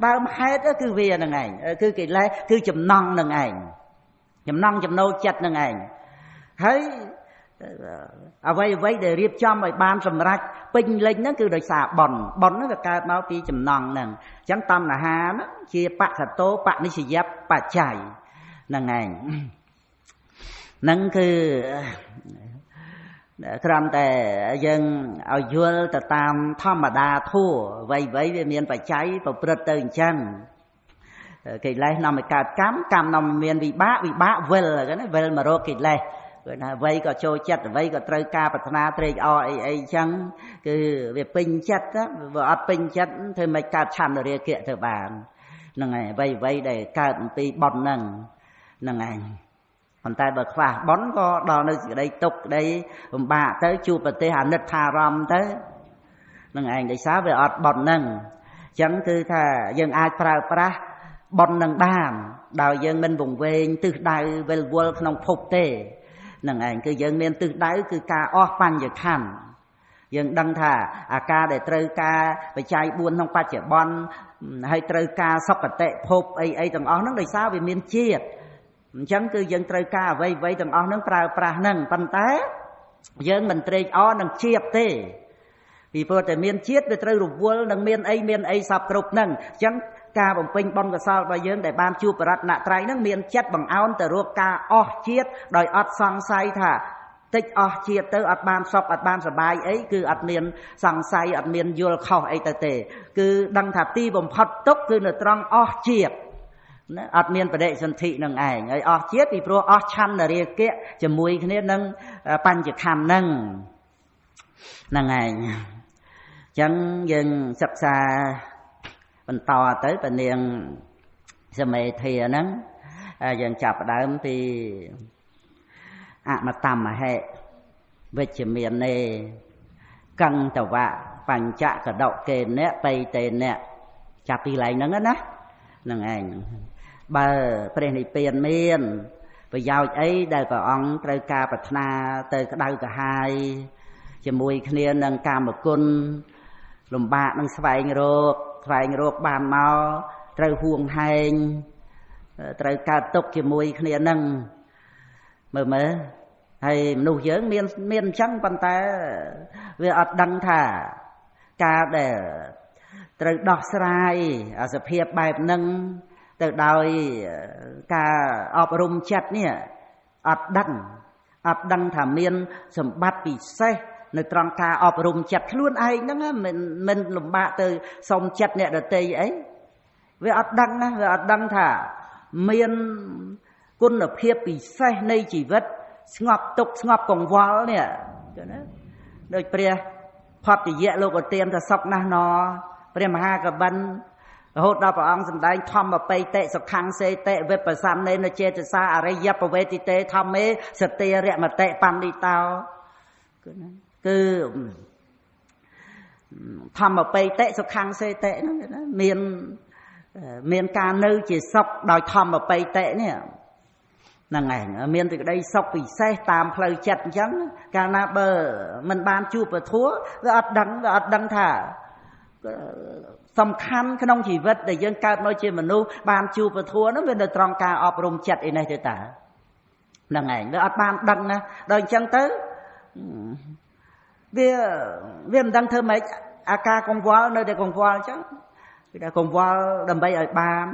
đơm hết đó cứ về này ngày cứ cái lấy cứ chùm non này ngày chùm nâu chết này ngày thấy ở vây để riệp cho mọi ban sầm rách pin lên nó cứ đời xả bòn nó là cái máu tí chùm non này chẳng tâm là hà nó chia bạc thật tố bạc đi xì giáp bạc chảy này ngày nâng cứครั้งแต่ยังเอายัวแต่ตามธรรมดาทั่วไว้เมียนไปใช้ประพฤติตื่นจังกิเลสนำไปการกรรมนำเมียนวิบะเวลกันนะเวลมาโรกิเลสไว้ก็โจจัดไว้ก็ตรการปัฒนาเตรอไอจังคือเวปิงจัดนะว่าอัดปิงจัดเธอไม่การชันเรียกเกะเธอบานนั่งไงไว้ได้การปีบอลนั่งไงคนตายบกฟ้าบอนก็ดอนในตกในบ่าtới chuประเทศหานิทารมtớiนั่งไงได้สาvềอดบอลนั่งchẳngคือถ้ายังอาจประบอลนั่งบ้านดาวยังเป็นวงเวงตึกได้เวลวัลขนมพบเต้นั่งไงคือยังเมียนตึกได้คือการออกปันอย่างขัน យើងដឹងថាអាការដែលត្រូវការបច្ច័យ4ក្នុងបច្ចុប្បន្នហើយត្រូវការសុគតិភពអីទាំងអស់ហ្នឹងដោយសារវាមានជាតិអញ្ចឹងគឺយើងត្រូវការអ្វីទាំងអស់ហ្នឹងប្រើប្រាស់ហ្នឹងប៉ុន្តែយើងមិនត្រេកអរនឹងជាតិទេពីព្រោះតែមានជាតិវាត្រូវរវល់នឹងមានអីសពគ្រប់ហ្នឹងអញ្ចឹងការបំពេញបុណ្យកុសលរបស់យើងដែលបានជួបបរតនត្រ័យហ្នឹងមានចិត្តបង្អោនទៅរកការអស់ជាតិដោយអត់សង្ស័យថាតិចអស់ជាតិទៅអត់បានសុខអត់បានសុបាយអីគឺអត់មានសង្ស័យអត់មានយល់ខុសអីទៅទេគឺដឹងថាទីបំផុតទុកគឺនៅត្រង់អស់ជាតិណាអត់មានបដិសន្ធិនឹងឯងហើយអស់ជាតិពីព្រោះអស់ឆន្ទរាគៈជាមួយគ្នានឹងបញ្ចខណ្ឌហ្នឹងឯងអញ្ចឹងយើងសិក្សាបន្តទៅពនាងសមេធាហ្នឹងយើងចាប់ផ្ដើមពីអមតមហេវិជ្ជមាននេកន្តវៈបញ្ចកដកេនៈបៃតេនៈចាប់ពីកន្លែងហ្នឹងណាហ្នឹងឯងបើព្រះនិព្វានមានប្រយោជន៍អីដែលព្រះអង្គត្រូវការប្រាថ្នាទៅក្តៅក្រហាយជាមួយគ្នានឹងកាមគុណលំបាកនឹងស្វែងរកបានមកត្រូវហួងហែងត្រូវកើតទុកជាមួយគ្នានឹងមើលហើយមនុស្សយើងមានអញ្ចឹងប៉ុន្តែវាអត់ដឹងថាការដែលត្រូវដោះស្រាយសភាពបែបហ្នឹងទៅដោយការអប់រំចិត្តនេះអត់ដឹងថាមានសម្បត្តិពិសេសនៅត្រង់ការអប់រំចិត្តខ្លួនឯងហ្នឹងមិនលំបាកទៅសុំចិត្តអ្នកដទៃអីវាអត់ដឹងណាវាអត់ដឹងថាមានគុណភាពពិសេសនៃជីវិតស្ងប់ទុកស្ងប់កង្វល់នេះណាដូចព្រះផត្តយៈលោកឧទានថាសុខណាស់ណព្រះមហាកបិនរហូតដល់ព្រះអង្គសម្ដែងធម្មបៃតិសុខੰសេតិវិបស្សនេនចេតសាអរិយបវេតិតេធម្មេសតិរមតិបណ្ឌិតោគឺធម្មបៃតិសុខੰសេតិហ្នឹងណាមានការនៅជាសុខដោយធម្មបៃតិនេះហ្នឹងឯងមានសេចក្តីសុខពិសេសតាមផ្លូវចិត្តអញ្ចឹងកាលណាបើមិនបានជួបពធัวវាអត់ដឹងថាសំខាន់ក្នុងជីវិតដែលយើងកើតមកជាមនុស្សបានជួបពធัวនោះវានៅត្រង់ការអប់រំចិត្តឯនេះទេតាហ្នឹងឯងវាអត់បានដឹងណាដល់អញ្ចឹងទៅវាមិនដឹងធ្វើម៉េចអាការកង្វល់នៅតែកង្វល់អញ្ចឹងគឺថាកង្វល់ដើម្បីឲ្យបាន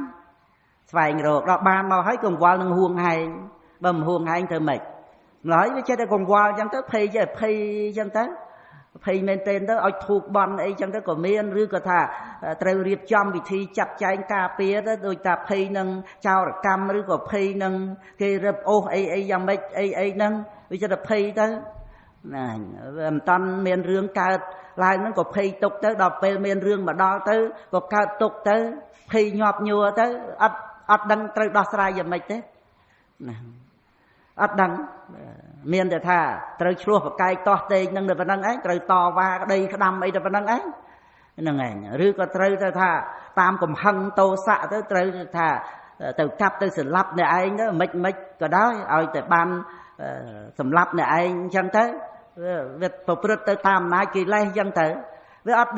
ស្វែងរកដល់បានមកហើយកង្វល់នឹងហួងហែងបើមិនហួងហែងធ្វើម៉េចម្ល៉េះវាចេះតែកង្វល់អញ្ចឹងទៅភ័យអញ្ចឹងទៅភ័យមែនទែនទៅឲ្យធូបបន់អីអញ្ចឹងទៅក៏មានឬក៏ថាត្រូវរៀបចំវិធីចាត់ចែងការពារទៅដូចថាភ័យនឹងចោរកម្មឬក៏ភ័យនឹងគេរឹបអូសអីយ៉ាងម៉េចអីហ្នឹងវាចេះតែភ័យទៅណាវាមិនតាន់មានរឿងកើតឡើងហ្នឹងក៏ភ័យទុកទៅដល់ពេលមានរឿងមកដល់ទៅក៏កើតទុកទៅភ័យញាប់ញ័រទៅអត់ដឹងត្រូវដោះស្រាយយ៉ាងម៉េចទេណាអត់ដឹងមានតែថាត្រូវឆ្លោះប្រកែកតោះតេងនឹងតែប៉ុណ្្នឹងឯងត្រូវតវ៉ាក្តីក្តាំអីតែប៉ុណ្្នឹងឯងហ្នឹងឯងឬក៏ត្រូវទៅថាតាមកំហឹងតោសៈទៅត្រូវថាទៅកាប់ទៅសម្លាប់អ្នកឯងទៅមិនក៏ដោយឲ្យតែបានសម្លាប់អ្នកឯងអញ្ចឹងទៅវាប្រព្រឹត្តទៅតាមអំណាចកិលេសអញ្ចឹងទៅវាអត់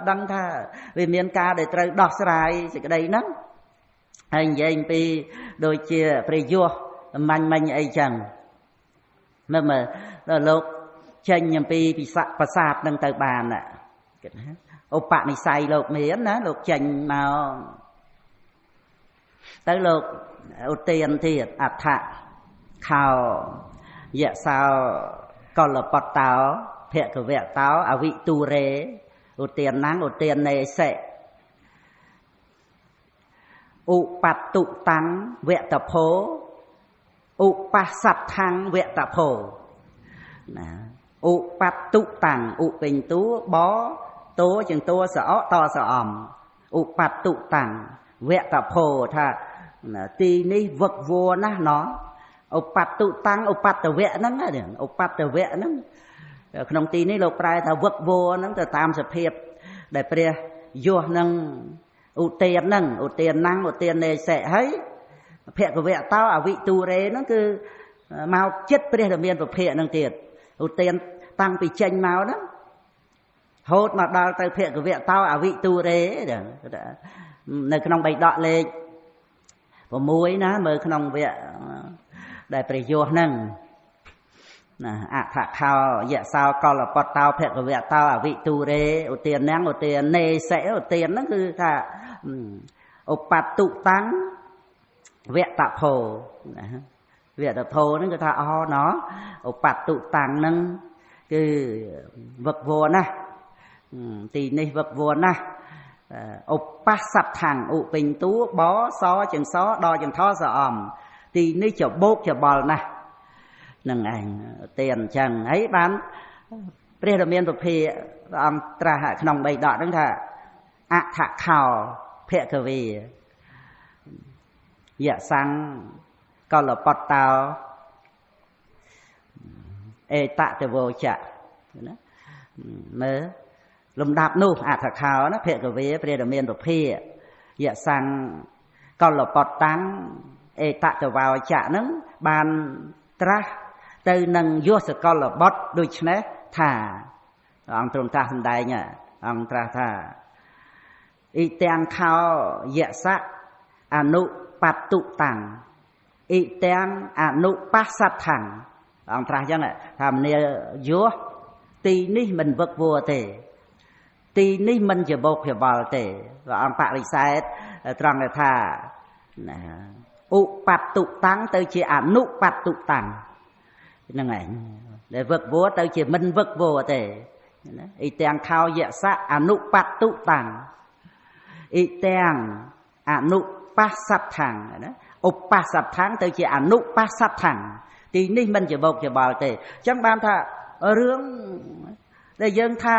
ដឹងថាវាមានការដែលត្រូវដោះស្រាយសេចក្តីហ្នឹងហើយនិយាយអំពីដូចជាព្រះយោមិញអីចឹងមើលដល់លោកចេញអំពីពិសប្រាសាទនឹងទៅបានគិតណាឧបនិស្ស័យលោកមានណាលោកចេញមកទៅលោកឧទានទៀតអដ្ឋខោយៈសោកលបតោភគវៈតោអវិទូរេឧទានណាំងឧទាននេសិឧបតុតាំងវតភោឧបសត្ថាំងវតភោណាឧបតុតាំងឧពេញតួបតួជាងតួសអតសអំឧបតុតាំងវតភោថាទីនេះវឹកវរណាស់ណោះឧបតុតាំងឧបតវៈហ្នឹងឧបតវៈហ្នឹងក្នុងទីនេះលោកប្រែថាវឹកវរហ្នឹងទៅតាមសភាពដែលព្រះយោហ្នឹងឧទានហ្នឹងឧទានណាំងឧទាននេសិហើយភគវៈតោអវិទូរេហ្នឹងគឺមកចិត្តព្រះរាមាប្រភេទហ្នឹងទៀតឧទានតាំងពីចេញមកហ្នឹង ហូតមកដល់ទៅភគវៈតោអវិទូរេនៅក្នុងបៃដកលេខ6ណាមើលក្នុងវគ្គដែលព្រះយោហ្នឹងណាអថខោយៈសោកលបតោភគវៈតោអវិទូរេឧទានណាំងឧទាននេសិឧទានហ្នឹងគឺថាឧបតុតាំងវៈតភោណាវៈតភោហ្នឹងគឺថាអណោឧបតុតាំងហ្នឹងគឺវឹកវរណាស់ទីនេះវឹកវរណាស់ឧបសត្ថាំងឧពេញតួបសចឹងសដចឹងថសអំទីនេះច្បោកច្បល់ណាស់នឹងឯងទេអញ្ចឹងហើយបានព្រះរាមាពុភាព្រះអង្គត្រាស់ក្នុងបៃដកហ្នឹងថាអថខោភគវេយៈសੰកលបតោអេតតវោចៈណាមើលលំដាប់នោះអថខោណាភគវេព្រះរាមាពុភាយៈសੰកលបតាំងអេតតវោចៈហ្នឹងបានត្រាស់ទៅនឹងយោសកលបុត្រដូច្នេះថាអង្គទ្រង់ត្រាស់សម្ដែងអង្គត្រាស់ថាអ៊ីទាំងខោយសៈអនុបតុតាំងអ៊ីទាំងអនុបស្សដ្ឋังអង្គត្រាស់អញ្ចឹងថាមនាយោទីនេះមិនវឹកវរទេទីនេះមិនជាបោកច្បល់ទេព្រះអង្គបរិសេធត្រង់ថាឧបតុតាំងទៅជាអនុបតុតាំងហ្នឹងឯងដែលវឹកវរទៅជាមិនវឹកវរទេណាអ៊ីទាំងខោយសៈអនុបតុតាំងអ៊ីទាំងអនុបស្សដ្ឋังណាឧបស្សដ្ឋังទៅជាអនុបស្សដ្ឋังទីនេះមិនជាបោកច្បល់ទេអញ្ចឹងបានថារឿងដែលយើងថា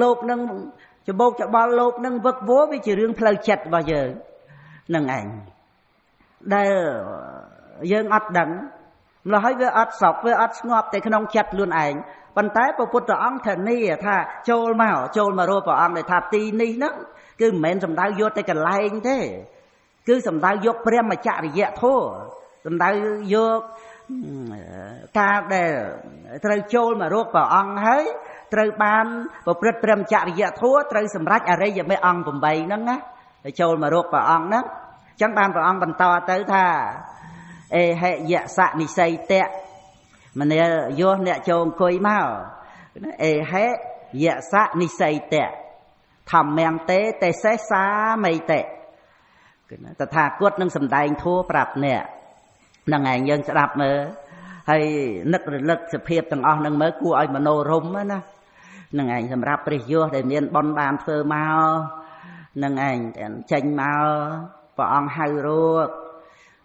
លោកនឹងច្បោកច្បល់លោកនឹងវឹកវរវាជារឿងផ្លូវចិត្តរបស់យើងហ្នឹងឯងដែលយើងអត់ដឹងម្ល៉េះហើយវាអត់សក់វាអត់ស្ងប់តែក្នុងចិត្តខ្លួនឯងប៉ុន្តែព្រះពុទ្ធអង្គធានាថាចូលមករកព្រះអង្គដែលថាទីនេះហ្នឹងគឺមិនមែនសំដៅយកតែកន្លែងទេគឺសំដៅយកព្រះមច្ចរិយធម៌សំដៅយកការដែលត្រូវចូលមករកព្រះអង្គហើយត្រូវបានប្រព្រឹត្តព្រះមច្ចរិយធម៌ត្រូវសម្រេចអរិយមេអង្គ8ហ្នឹងណាចូលមករកព្រះអង្គហ្នឹងអញ្ចឹងបានព្រះអង្គបន្តទៅថាអេហិយសៈនិស័យតៈមនាយោអ្នកចូលអង្គុយមកអេហិយសៈនិស័យតៈធម្មំតេទេសសាមីតេតថាគតនឹងសម្ដែងធัวប្រាប់អ្នកហ្នឹងឯងយើងស្ដាប់មើលហើយនឹករលឹកសភាពទាំងអស់ហ្នឹងមើលគួរឲ្យមโนរម្យណាហ្នឹងឯងសម្រាប់ព្រះយោដែលមានបុណ្យបានធ្វើមកហ្នឹងឯងចេញមកព្រះអង្គហៅរក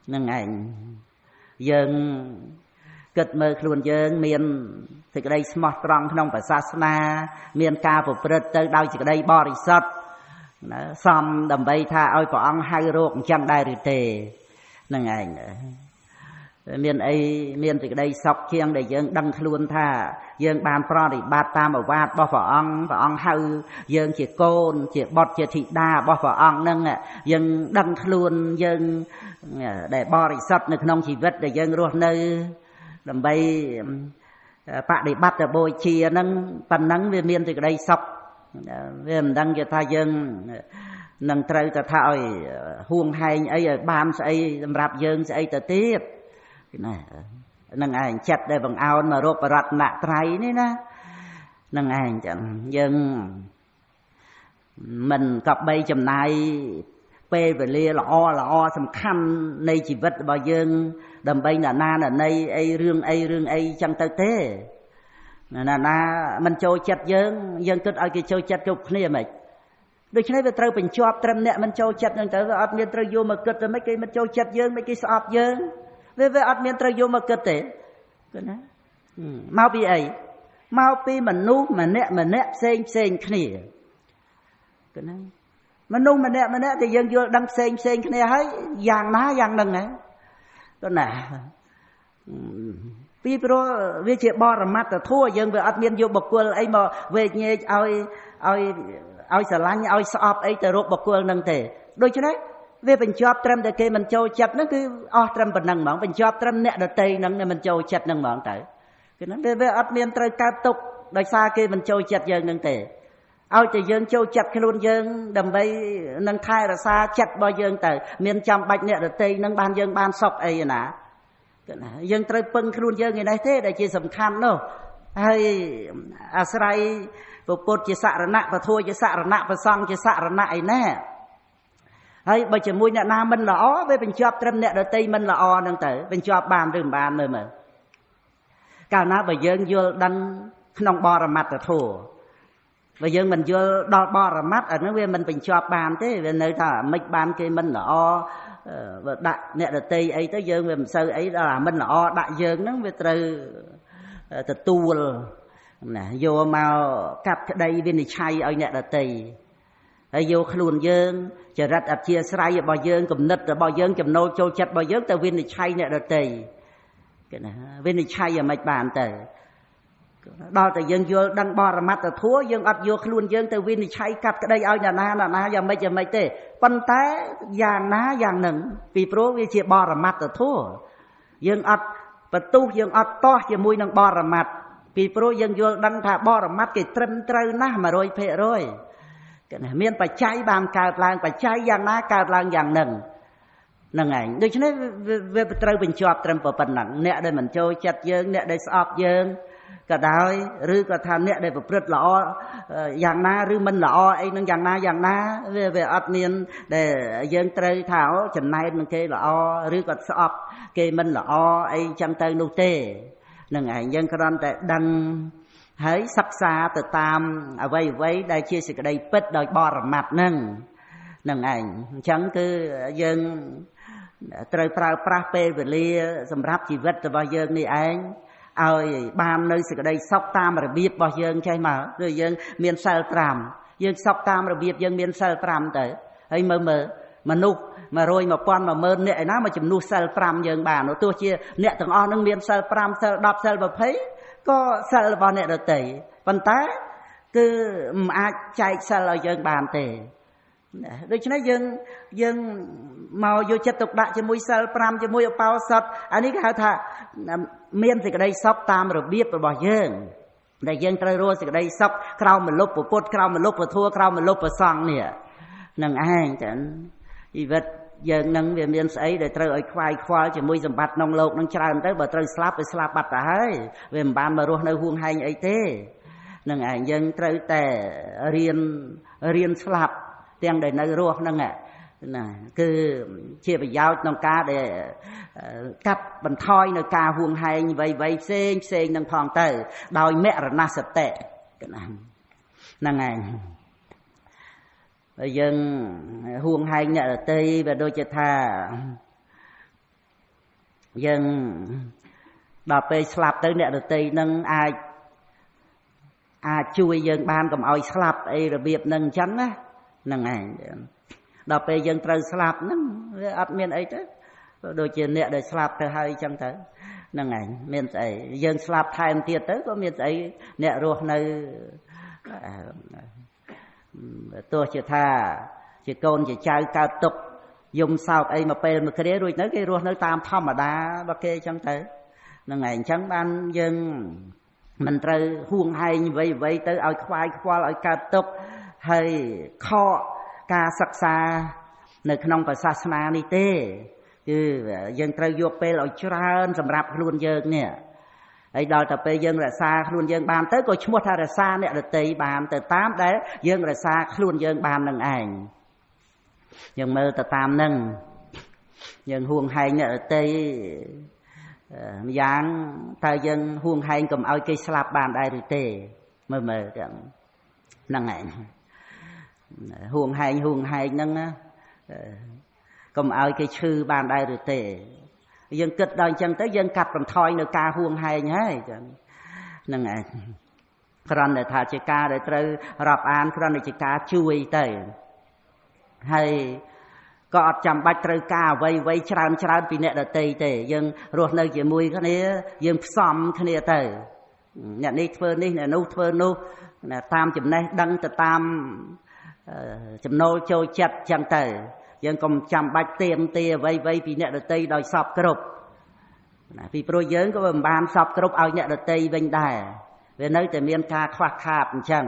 ហ្នឹងឯងយើងគិតមើលខ្លួនយើងមានសេចក្តីស្មោះត្រង់ក្នុងព្រះសាសនាមានការប្រព្រឹត្តទៅដោយសេចក្តីបរិសុទ្ធណាសមដើម្បីថាឲ្យព្រះអង្គហៅរកអញ្ចឹងដែរឬទេហ្នឹងឯងមានអីមានសេចក្តីសុខជាងដែលយើងដឹងខ្លួនថាយើងបានប្រតិបត្តិតាមឱវាទរបស់ព្រះអង្គហៅយើងជាកូនជាបុត្រជាធីតារបស់ព្រះអង្គហ្នឹងយើងដឹងខ្លួនយើងដែលបរិសុទ្ធនៅក្នុងជីវិតដែលយើងរស់នៅដើម្បីបដិបត្តិបូជាហ្នឹងប៉ុណ្ណឹងវាមានសេចក្តីសុខវាមិនដឹងថាយើងនឹងត្រូវទៅថាឲ្យហួងហែងអីឲ្យបានស្អីសម្រាប់យើងស្អីទៅទៀតណាហ្នឹងឯងចិត្តដែលបង្អោនមករកបរតនត្រ័យនេះណាហ្នឹងឯងចឹងយើងមិនក៏បីចំណាយពេលវេលាល្អសំខាន់នៃជីវិតរបស់យើងដើម្បីណាណីអីរឿងអីចឹងទៅទេណាមិនចូលចិត្តយើងគិតឲ្យគេចូលចិត្តគ្រប់គ្នាហ្មងដូច្នេះវាត្រូវបញ្ជាប់ត្រឹមអ្នកមិនចូលចិត្តហ្នឹងទៅវាអត់មានត្រូវយកមកគិតទៅមិនគេមិនចូលចិត្តយើងមិនគេស្អប់យើងវាអត់មានត្រូវយកមកគិតទេគឺណាមកពីអីមកពីមនុស្សម្នាក់ផ្សេងគ្នាគឺណាមនុស្សម្នាក់ដែលយើងយល់ដឹងផ្សេងគ្នាហើយយ៉ាងណាយ៉ាងហ្នឹងហ៎គឺណាពីព្រោះវាជាបរមត្តធម៌យើងវាអត់មានយកបុគ្គលអីមកវេកញែកឲ្យស្រឡាញ់ឲ្យស្អប់អីទៅរកបុគ្គលហ្នឹងទេដូច្នេះវាបញ្ជាប់ត្រឹមតែគេមិនចូលចិត្តហ្នឹងគឺអស់ត្រឹមប៉ុណ្ណឹងហ្មងបញ្ជាប់ត្រឹមអ្នកដតីហ្នឹងមិនចូលចិត្តហ្នឹងហ្មងទៅគឺហ្នឹងវាអត់មានត្រូវកើតទុកដោយសារគេមិនចូលចិត្តយើងហ្នឹងទេ ឲ្យតែយើងចូលចិត្តខ្លួនយើងដើម្បីនឹងថែរក្សាចិត្តរបស់យើងទៅមានចាំបាច់អ្នកដទៃនឹងបានយើងបានសុខអីណាយើងត្រូវពឹងខ្លួនយើងឯនេះទេដែលជាសំខាន់នោះហើយអាស្រ័យពុទ្ធជាសរណៈពធជាសរណៈប្រសង្ឃជាសរណៈឯណាហើយបើជាមួយអ្នកណាមិនល្អវាបញ្ចប់ត្រឹមអ្នកដទៃមិនល្អហ្នឹងទៅបញ្ចប់បានឬមិនបានមើលកាលណាបើយើងយល់ដឹងក្នុងបរមត្ថធម៌បើយើងមិនយល់ដល់បរមត្ថអាហ្នឹងវាមិនបញ្ចប់បានទេវានៅថាមិនបានគេមិនល្អបើដាក់អ្នកដទៃអីទៅយើងវាមិនសូវអីដល់អាមិនល្អដាក់យើងហ្នឹងវាត្រូវទទួលណាយកមកកាត់ក្តីវិនិច្ឆ័យឲ្យអ្នកដទៃហើយយកខ្លួនយើងចរិតអធិស្ស្រ័យរបស់យើងគំនិតរបស់យើងចំណូលចូលចិត្តរបស់យើងទៅវិនិច្ឆ័យអ្នកដទៃគេណាវិនិច្ឆ័យឲ្យមិនបានទៅដល់តែយើងយល់ដឹងបរមត្ថធម៌យើងអត់យកខ្លួនយើងទៅវិនិច្ឆ័យកាត់ក្តីឲ្យអ្នកណាយ៉ាងម៉េចទេប៉ុន្តែយ៉ាងណាយ៉ាងនឹងពីព្រោះវាជាបរមត្ថធម៌យើងអត់បន្ទុះយើងអត់តោះជាមួយនឹងបរមត្ថពីព្រោះយើងយល់ដឹងថាបរមត្ថគេត្រឹមត្រូវណាស់ 100% គេណាមានបច្ច័យបានកើតឡើងបច្ច័យយ៉ាងណាកើតឡើងយ៉ាងនឹងហ្នឹងឯងដូច្នេះវាត្រូវបញ្ចប់ត្រឹមប៉ុណ្ណឹងអ្នកដែលមិនចូលចិត្តយើងអ្នកដែលស្អប់យើងក៏ដោយឬក៏ថាអ្នកដែលប្រព្រឹត្តល្អយ៉ាងណាឬមិនល្អអីនឹងយ៉ាងណាវាអត់មានដែលយើងត្រូវថាចំណែកនឹងគេល្អឬក៏ស្អប់គេមិនល្អអីចឹងទៅនោះទេនឹងឯងយើងគ្រាន់តែដឹងហើយសិក្សាទៅតាមអ្វីដែលជាសេចក្តីពិតដោយបរមត្ថនឹងឯងអញ្ចឹងគឺយើងត្រូវប្រើប្រាស់ពេលវេលាសម្រាប់ជីវិតរបស់យើងនេះឯងឲ្យបាននៅសេចក្តីសុខតាមរបៀបរបស់យើងចេះមកដូចយើងមានសិល5យើងសុខតាមរបៀបយើងមានសិល5ទៅហើយមើលមនុស្ស100 1000 10000នាក់ឯណាមកចំនួនសិល5យើងបានទោះជាអ្នកទាំងអស់នឹងមានសិល5សិល10សិល20ក៏សិលរបស់អ្នកដទៃប៉ុន្តែគឺមិនអាចចែកសិលឲ្យយើងបានទេដូច្នេះយើងមកយកចិត្តទុកដាក់ជាមួយសិល5ជាមួយឧបោសថអានេះគេហៅថាមានសេចក្តីសុខតាមរបៀបរបស់យើងដែលយើងត្រូវរស់សេចក្តីសុខក្រោមមលុបពុទ្ធក្រោមមលុបពធក្រោមមលុបប្រសង្ឃនេះនឹងឯងចឹងជីវិតយើងនឹងវាមានស្អីដែលត្រូវឲ្យខ្វាយខ្វល់ជាមួយសម្បត្តិក្នុងលោកនឹងច្រើនទៅបើត្រូវស្លាប់វាស្លាប់បាត់ទៅហើយវាមិនបានមករស់នៅហួងហែងអីទេនឹងឯងយើងត្រូវតែរៀនស្លាប់ទាំងដែលនៅរស់ហ្នឹងណាគឺជាប្រយោជន៍ក្នុងការដែលកាត់បន្ថយនៅការហួងហែងអ្វីផ្សេងនឹងផងទៅដោយមរណសតិហ្នឹងឯងហើយយើងហួងហែងអ្នកដទៃវាដូចជាថាយើងដល់ពេលស្លាប់ទៅអ្នកដទៃនឹងអាចជួយយើងបានកុំឲ្យស្លាប់អីរបៀបហ្នឹងអញ្ចឹងណាហ្នឹងឯងដល់ពេលយើងត្រូវស្លាប់ហ្នឹងវាអត់មានអីទៅដូចជាអ្នកដែលស្លាប់ទៅហើយអញ្ចឹងទៅហ្នឹងឯងមានស្អីយើងស្លាប់ថែមទៀតទៅក៏មានស្អីអ្នករស់នៅទោះជាថាជាកូនជាចៅកើតទុកយំសោកអីមកពេលមួយគ្រារួចទៅគេរស់នៅតាមធម្មតារបស់គេអញ្ចឹងទៅហ្នឹងឯងអញ្ចឹងបានយើងមិនត្រូវហួងហែងអ្វីទៅឲ្យខ្វាយខ្វល់ឲ្យកើតទុកហើយខកការសិក្សានៅក្នុងសាសនានេះទេគឺយើងត្រូវយកពេលឲ្យច្រើនសម្រាប់ខ្លួនយើងនេះហើយដល់តែពេលយើងរក្សាខ្លួនយើងបានទៅក៏ឈ្មោះថារក្សាអ្នកដទៃបានទៅតាមដែលយើងរក្សាខ្លួនយើងបាននឹងឯងយើងមើលទៅតាមនឹងយើងហួងហែងអ្នកដទៃយ៉ាងតើយើងហួងហែងកុំឲ្យគេស្លាប់បានដែរឬទេមើលទាំងហ្នឹងឯងហួងហែងហ្នឹងកុំឲ្យគេឈឺបានដែរឬទេយើងគិតដល់អញ្ចឹងទៅយើងកាត់បន្ថយនៅការហួងហែងហើយចឹងហ្នឹងឯងគ្រាន់តែថាជាការដែលត្រូវរាប់អានគ្រាន់តែជាការជួយទៅហើយក៏អត់ចាំបាច់ត្រូវការអ្វីច្រើនពីអ្នកដទៃទេយើងរស់នៅជាមួយគ្នាយើងផ្សំគ្នាទៅអ្នកនេះធ្វើនេះអ្នកនោះធ្វើនោះតាមចំណេះដឹងទៅតាមចំណូលចូលចិត្តចឹងទៅយើងកុំចាំបាច់ទៀមទាអ្វីពីអ្នកដទៃដោយសពគ្រប់ណាពីព្រោះយើងក៏មិនបានសពគ្រប់ឲ្យអ្នកដទៃវិញដែរវានៅតែមានការខ្វះខាតអញ្ចឹង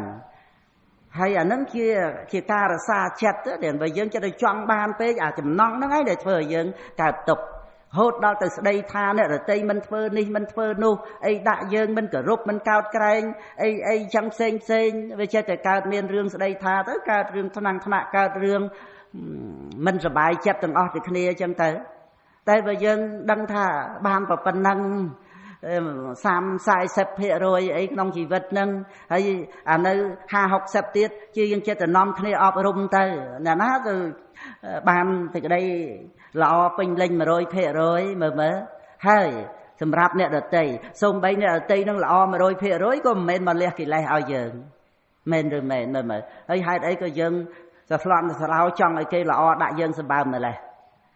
ហើយអានឹងជាការរសាចិត្តដែលបើយើងចិត្តទៅចង់បានពេកអាចំណងហ្នឹងឯងដែលធ្វើឲ្យយើងកើតទុក្ខហូតដល់ទៅស្ដីថាអ្នករតីមិនធ្វើនេះមិនធ្វើនោះអីដាក់យើងមិនគោរពមិនកោតក្រែងអីចឹងផ្សេងវាចេះតែកើតមានរឿងស្ដីថាទៅកើតរឿងថ្នាក់កើតរឿងមិនសบายចិត្តទាំងអស់ទៅគ្នាចឹងទៅតែបើយើងដឹងថាបានប៉ុណ្ណឹង30-40% អីក្នុងជីវិតហ្នឹងហើយអានៅ50-60ទៀតជាយើងចិត្តតំណំគ្នាអប់រំទៅអ្នកណាទៅបានសេចក្តីល្អពេញលេញ 100% មើលហើយសម្រាប់អ្នកដតីសូម្បីអ្នកដតីនឹងល្អ 100% ក៏មិនមែនមកលះកិលេសឲ្យយើងមែនឬមែនមើលហើយហេតុអីក៏យើងទៅស្លន់ស្លោចង់ឲ្យគេល្អដាក់យើងសម្បើមម្លេះ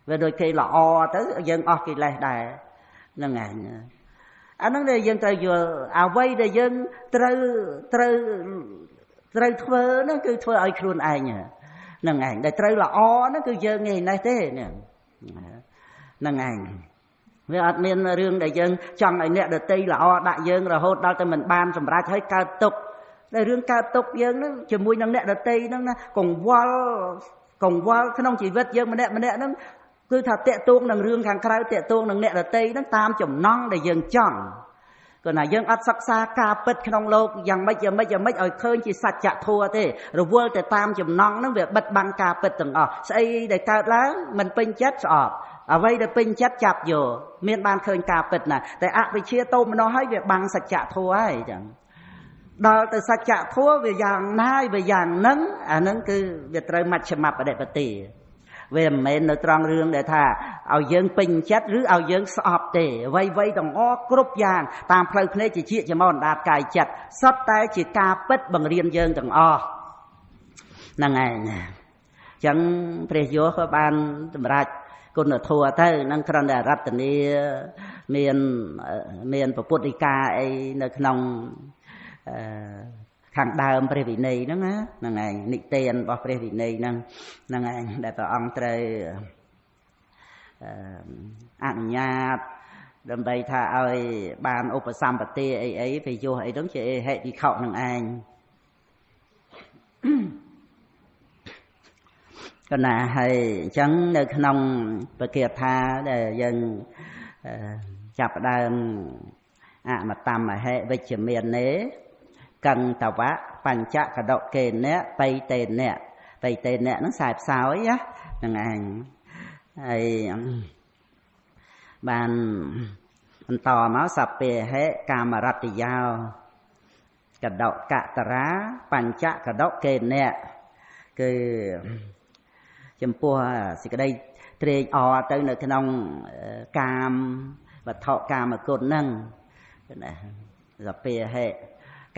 វាដូចគេល្អទៅយើងអស់កិលេសដែរហ្នឹងឯងអាហ្នឹងដែលយើងត្រូវយល់អ្វីដែលយើងត្រូវធ្វើហ្នឹងគឺធ្វើឲ្យខ្លួនឯងហ្នឹងឯងដែលត្រូវល្អហ្នឹងគឺយើងឯនេះទេហ្នឹងឯងវាអត់មានរឿងដែលយើងចង់ឲ្យអ្នកដតីល្អដាក់យើងរហូតដល់ទៅមិនបានសម្រេចឲ្យកើតទុក្ខតែរឿងកើតទុក្ខយើងហ្នឹងជាមួយនឹងអ្នកដតីហ្នឹងណាកង្វល់ក្នុងជីវិតយើងម្នាក់ហ្នឹងគឺថាតាក់ទងនឹងរឿងខាងក្រៅតាក់ទងនឹងអ្នកដតីហ្នឹងតាមចំណង់ដែលយើងចង់គណៈយើងអត់សិក្សាការពិតក្នុងโลกយ៉ាងម៉េចឲ្យឃើញជាសច្ចធម៌ទេរវល់តែតាមចំណង់ហ្នឹងវាបិទបាំងការពិតទាំងអស់ស្អីដែលកើតឡើងមិនពេញចិត្តស្អប់អ្វីដែលពេញចិត្តចាប់យកមានបានឃើញការពិតណាតែអវិជ្ជាតោមនោះហើយវាបាំងសច្ចធម៌ហើយចឹងដល់ទៅសច្ចធម៌វាយ៉ាងណាវាយ៉ាងហ្នឹងអាហ្នឹងគឺវាត្រូវមជ្ឈិមបដិបទាវាមិនមែននៅត្រង់រឿងដែលថាឲ្យយើងពេញចិត្តឬឲ្យយើងស្អប់ទេអ្វីទាំងអស់គ្រប់យ៉ាងតាមផ្លូវភ្នែកជាជាមកអណ្ដាតកាយចិត្តសុទ្ធតែជាការពិតបង្រៀនយើងទាំងអស់ហ្នឹងឯងអញ្ចឹងព្រះយោក៏បានសម្រេចគុណធម៌ទៅនឹងគ្រាន់តែរតនាមានពុទ្ធដីកាអីនៅក្នុងខាងដើមព្រះវិន័យហ្នឹងណាហ្នឹងឯងនិទានរបស់ព្រះវិន័យហ្នឹងឯងដែលព្រះអង្គត្រូវអនុញ្ញាតដើម្បីថាឲ្យបានឧបសម្បទាអីព្រះយោអីហ្នឹងជាហេតុវិខនឹងឯងកណាហើយអញ្ចឹងនៅក្នុងពគាថាដែលយើងចាប់ដើមអមតមហេវិជ្ជមាននេកន្តវៈបញ្ចកដកេនៈបៃតេនៈហ្នឹងខ្សែផ្សោយហ្នឹងឯងហើយបានបន្តមកសព្ពេហេកាមរតយោកដកតរាបញ្ចកដកេនៈគឺចំពោះសេចក្តីត្រេកអរទៅនៅក្នុងកាមវត្ថុកាមគុណហ្នឹងណាសព្ពេហេ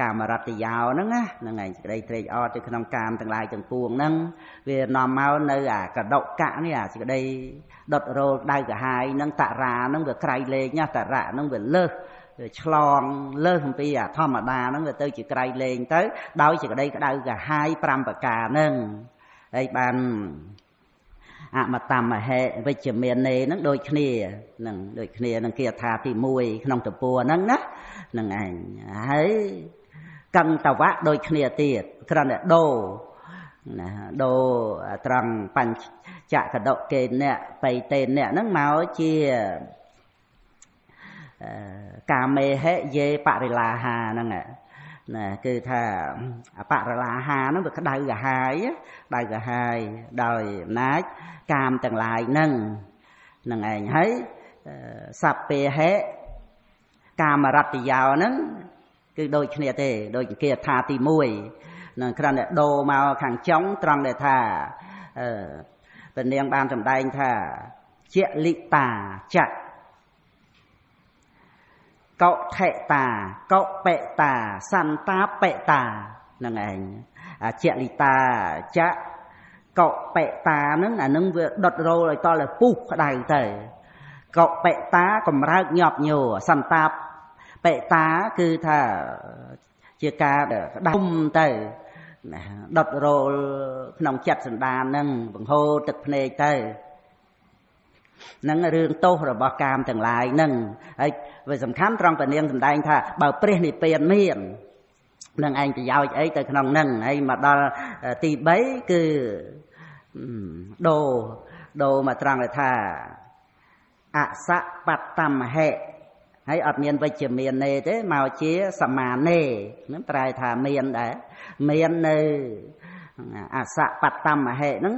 កាមរតយោហ្នឹងណាហ្នឹងឯងសេចក្តីត្រេកអរទៅក្នុងកាមទាំងឡាយទាំងពួងហ្នឹងវានាំមកនៅអាកដកៈនេះអាសេចក្តីដុតរោលដៅកាហាយហ្នឹងតរាហ្នឹងវាក្រៃលែងណាតរៈហ្នឹងវាលើសឆ្លងលើសអំពីអាធម្មតាហ្នឹងវាទៅជាក្រៃលែងទៅដោយសេចក្តីក្តៅកាហាយ5ប្រការហ្នឹងហើយបានអមតមហេវិជ្ជមាននេហ្នឹងដូចគ្នានឹងគាថាទី1ក្នុងតពួរហ្នឹងណាហ្នឹងឯងហើយកន្តវៈដូចគ្នាទៀតគ្រាន់តែដូណាដូត្រង់បញ្ចកដកេនៈបៃតេនៈហ្នឹងមកជាកាមេហេយេបរិលាហាហ្នឹងណាគឺថាបរិលាហាហ្នឹងវាក្តៅកាហាយដោយអំណាចកាមទាំងឡាយហ្នឹងឯងហើយសព្ពេហេកាមរតយោហ្នឹងគឺដូចគ្នាទេដូចគាថាទី1នឹងគ្រាន់តែដូរមកខាងចុងត្រង់ដែលថាព្រះនាងបានសម្ដែងថាជាលិតាចៈកោថេតាកោបេតាសន្តាបេតាហ្នឹងឯងជាលិតាចៈកោបេតាហ្នឹងអានឹងវាដុតរោលឲ្យតលពុះក្តៅទៅកោបេតាកម្រើកញាប់ញោសន្តាបេតាគឺថាជាការដុំទៅដុតរោលក្នុងចិត្តសន្តានហ្នឹងបង្ហូរទឹកភ្នែកទៅហ្នឹងរឿងទោសរបស់កាមទាំងឡាយហ្នឹងហើយវាសំខាន់ត្រង់ព្រះនាងសម្ដែងថាបើព្រះនិព្វានមាន នឹងឯងប្រយោជន៍អីទៅក្នុងនឹងហើយមកដល់ទី3គឺដូរមកត្រង់ថាអសបត្តមហេហើយអត់មានវិជ្ជមានទេទេមកជាសមានេហ្នឹងប្រែថាមានដែរមាននៅអសបត្តមហេហ្នឹង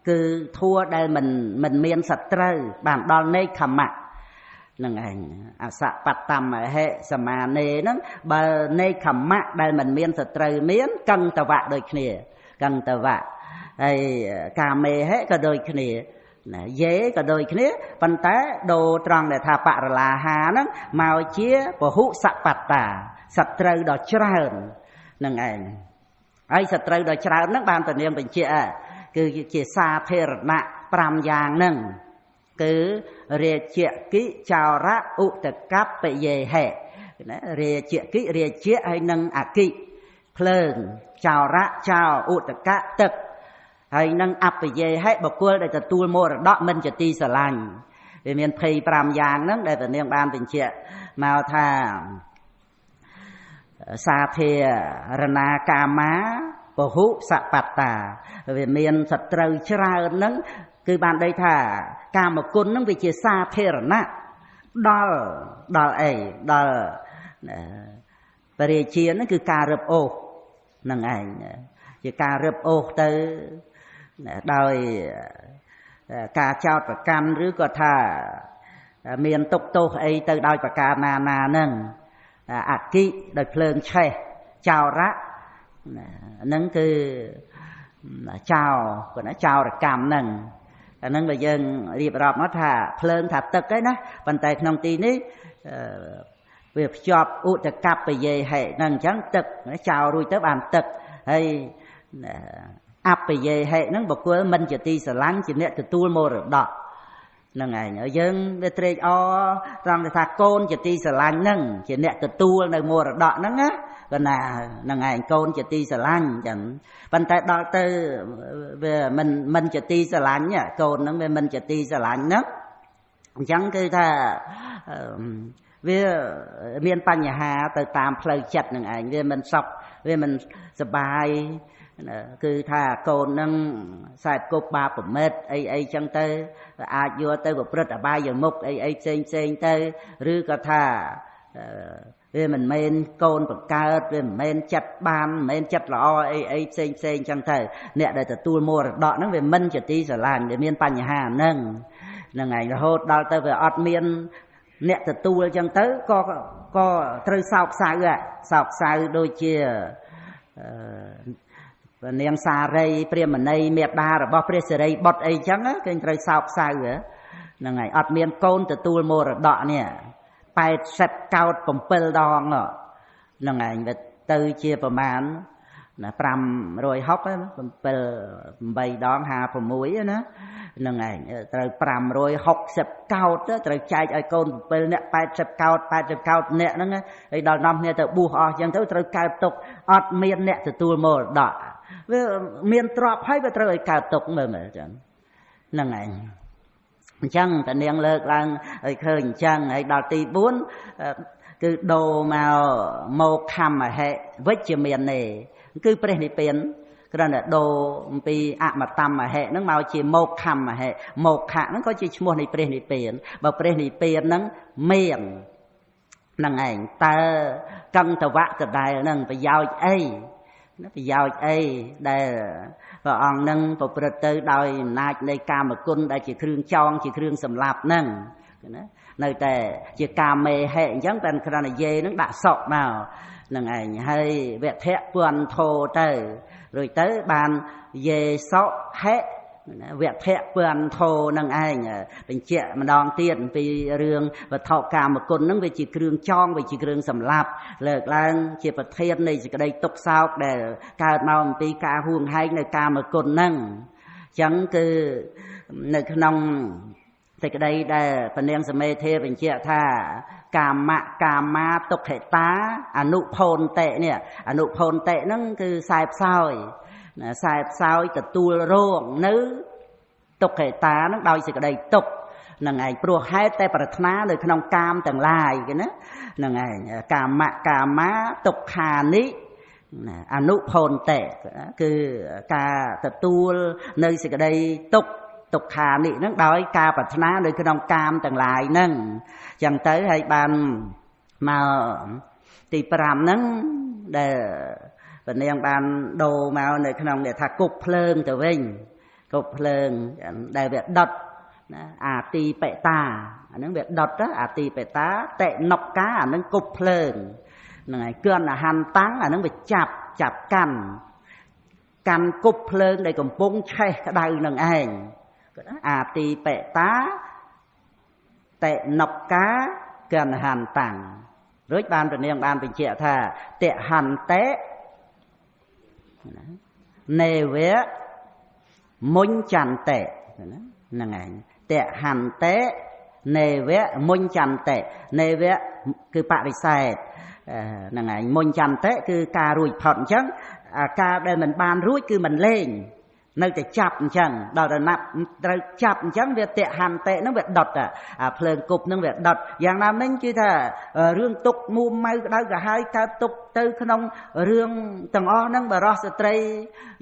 គឺធัวដែលមិនមានសត្រូវបានដល់នេខមៈនឹងឯងអសបត្តមហេសមានេហ្នឹងបើនេខមៈដែលមិនមានសត្រូវមានកន្តវៈដូចគ្នាកន្តវៈហើយកាមេហេក៏ដូចគ្នាណាយេក៏ដូចគ្នាប៉ុន្តែដូរត្រង់ដែលថាបរលាហាហ្នឹងមកជាពហុសបត្តាសត្រូវដ៏ច្រើននឹងឯងហើយសត្រូវដ៏ច្រើនហ្នឹងបានតនាងបញ្ជាក់គឺជាសាធារណៈ5យ៉ាងហ្នឹងគឺរាជគិចោរៈឧតកបយេហេណារាជគិរាជៈហើយនឹងអគិភ្លើងចោរៈចោឧតកៈទឹកហើយនឹងអបយេហេបុគ្គលដែលទទួលមរតកមិនជាទីស្រឡាញ់វាមាន25យ៉ាងហ្នឹងដែលព្រះនាងបានបញ្ជាក់មកថាសាធារណាកាមាពហុសបត្តាវាមានសត្រូវច្រើនហ្នឹងគឺបានន័យថាកាមគុណហ្នឹងវាជាសាធារណៈដល់អីដល់បរិជាហ្នឹងគឺការរឹបអូសហ្នឹងឯងជាការរឹបអូសទៅដោយការចោទប្រកាន់ឬក៏ថាមានទុកទោសអីទៅដោយប្រការណាហ្នឹងអគិដោយភ្លើងឆេះចោរៈហ្នឹងគឺចោគាត់ណាចោរកម្មហ្នឹងអាហ្នឹងបើយើងរៀបរាប់មកថាភ្លើងថាទឹកឯណាប៉ុន្តែក្នុងទីនេះវាភ្ជាប់ឧតកបយេហេហ្នឹងអញ្ចឹងទឹកចោលរួចទៅបានទឹកហើយអបយេហេហ្នឹងបុគ្គលមិនជាទីស្រឡាញ់ជាអ្នកទទួលមរតកហ្នឹងឯងយើងវាត្រេកអរត្រង់ថាកូនជាទីស្រឡាញ់ហ្នឹងជាអ្នកទទួលនៅមរតកហ្នឹងណាគាត់ណាហ្នឹងឯងកូនជាទីស្រឡាញ់អញ្ចឹងប៉ុន្តែដល់ទៅវាមិនជាទីស្រឡាញ់កូនហ្នឹងវាមិនជាទីស្រឡាញ់ហ្នឹងអញ្ចឹងគឺថាវាមានបញ្ហាទៅតាមផ្លូវចិត្តហ្នឹងឯងវាមិនសុខវាមិនសប្បាយគឺថាកូននឹងខ្សែគប់បាបប្រមិតអីចឹងទៅអាចយកទៅប្រព្រឹត្តអបាយមុខអីផ្សេងទៅឬក៏ថាវាមិនមែនកូនបង្កើតវាមិនមែនចិត្តបានមិនមែនចិត្តល្អអីផ្សេងចឹងទៅអ្នកដែលទទួលមរតកហ្នឹងវាមិនជាទីស្រឡាញ់វាមានបញ្ហាហ្នឹងឯងរហូតដល់ទៅវាអត់មានអ្នកទទួលចឹងទៅក៏ត្រូវសោកសៅដូចជានាងសារីព្រាហ្មណីមេដារបស់ព្រះសិរីបុត្រអីចឹងគេត្រូវសោកសៅហ្នឹងហើយអត់មានកូនទទួលមរតកនេះ80កោត7ដងហ្នឹងឯងទៅជាប្រមាណ560 7 8ដង56ណាហ្នឹងឯងត្រូវ560កោតត្រូវចែកឲ្យកូន7នាក់80កោត80កោតនាក់ហ្នឹងហើយដល់នាំគ្នាទៅបួសអស់ចឹងទៅត្រូវកើតទុកអត់មានអ្នកទទួលមរតកវាមានទ្រព្យហើយវាត្រូវឲ្យកើតទុកមើលចឹងហ្នឹងឯងអញ្ចឹងតានាងលើកឡើងឲ្យឃើញអញ្ចឹងហើយដល់ទី4គឺដូរមកខមហេវិជ្ជមានទេគឺព្រះនិព្វានគ្រាន់តែដូរអំពីអមតមហេហ្នឹងមកជាមកខមហេមកខៈហ្នឹងក៏ជាឈ្មោះនៃព្រះនិព្វានបើព្រះនិព្វានហ្នឹងមានហ្នឹងឯងតើកន្តវៈដដែលហ្នឹងប្រយោជន៍អីប្រយោជន៍អីដែលព្រះអង្គនឹងប្រព្រឹត្តទៅដោយអំណាចនៃកាមគុណដែលជាគ្រឿងចងជាគ្រឿងសម្លាប់ហ្នឹងណានៅតែជាកាមេហេអញ្ចឹងតែគ្រាន់តែយេហ្នឹងដាក់សក់មកហ្នឹងឯងហើយវធៈពន្ធោទៅរួចទៅបានយេសោហេវធៈពន្ធោនឹងឯងបញ្ជាក់ម្ដងទៀតអំពីរឿងវត្ថុកាមគុណហ្នឹងវាជាគ្រឿងចងវាជាគ្រឿងសម្លាប់លើកឡើងជាប្រធាននៃសេចក្តីទុក្ខសោកដែលកើតមកអំពីការហួងហែងនៅកាមគុណហ្នឹងអញ្ចឹងគឺនៅក្នុងសេចក្តីដែលពនាងសមេធាបញ្ជាក់ថាកាមាទុក្ខតាអនុផោនតិនេះអនុផោនតិហ្នឹងគឺខ្សែផ្សោយទទួលរងនៅទុក្ខតាហ្នឹងដោយសេចក្តីទុក្ខហ្នឹងឯងព្រោះហេតុតែប្រាថ្នានៅក្នុងកាមទាំងឡាយគេណាហ្នឹងឯងកាមាទុក្ខានិ អនុផនតេគឺការទទួលនៅសេចក្តីទុក្ខានិហ្នឹងដោយការប្រាថ្នានៅក្នុងកាមទាំងឡាយហ្នឹងអញ្ចឹងទៅហើយបានមកទី5ហ្នឹងដែលពនាងបានដូរមកនៅក្នុងដែលថាគប់ភ្លើងទៅវិញគប់ភ្លើងដែលវាដុតណាអាទីបេតាអាហ្នឹងវាដុតអាទីបេតាតេណុកកាអាហ្នឹងគប់ភ្លើងហ្នឹងហើយគឿនអាហន្តាំងអាហ្នឹងវាចាប់កាន់គប់ភ្លើងដែលកំពុងឆេះក្តៅនឹងឯងអាទីបេតាតេណុកកាគឿនអាហន្តាំងរួចបានព្រះនាងបានបញ្ជាក់ថាតេហន្តេនេវៈមុញ្ចន្តិហ្នឹងឯងតេហន្តេនេវៈមុញ្ចន្តិនេវៈគឺបរិសេធហ្នឹងឯងមុញ្ចន្តិគឺការរួចផុតអញ្ចឹងការដែលមិនបានរួចគឺមិនលេងនៅតែចាប់អញ្ចឹងដល់ទៅណាប់ត្រូវចាប់អញ្ចឹងវាតេហន្តិហ្នឹងវាដុតអាភ្លើងគប់ហ្នឹងវាដុតយ៉ាងណាមិញគឺថារឿងទុកមួម៉ៅក្តៅក្រហាយកើតទុកទៅក្នុងរឿងទាំងអស់ហ្នឹងបរោះស្ត្រី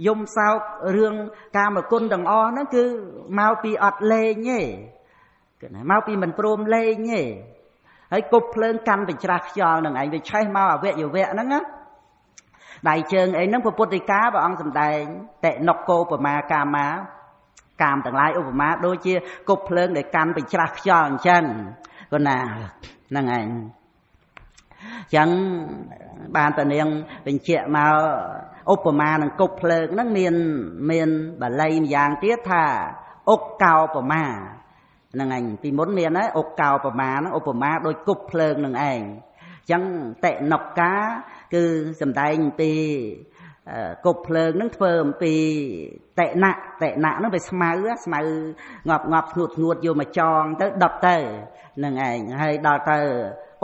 យំសោករឿងកាមគុណទាំងអស់ហ្នឹងគឺមកពីអត់លេងទេគឺណាមកពីមិនព្រមលេងទេហើយគប់ភ្លើងកាន់បច្រាស់ខ្យល់ហ្នឹងឯងវាឆេះមកអវយវៈហ្នឹងណាដៃជើងអីហ្នឹងពុទ្ធដីកាព្រះអង្គសម្ដែងតេណុកកោបមាកាមាកាមទាំងឡាយឧបមាដូចជាគប់ភ្លើងដែលកាន់បច្រាស់ខ្យល់អញ្ចឹងគាត់ណាហ្នឹងឯងអញ្ចឹងបានតានាងបញ្ជាក់មកឧបមានឹងគប់ភ្លើងហ្នឹងមានបាលីម្យ៉ាងទៀតថាអុកកោបមាហ្នឹងឯងពីមុនមានហើយអុកកោបមាហ្នឹងឧបមាដូចគប់ភ្លើងនឹងឯងអញ្ចឹងតេណុកកាគឺសំដែងពីគប់ភ្លើងហ្នឹងធ្វើអំពីតេណៈហ្នឹងវាស្មៅងាប់ធ្ងួតយកមកចងទៅដុតទៅហ្នឹងឯងហើយដល់ទៅ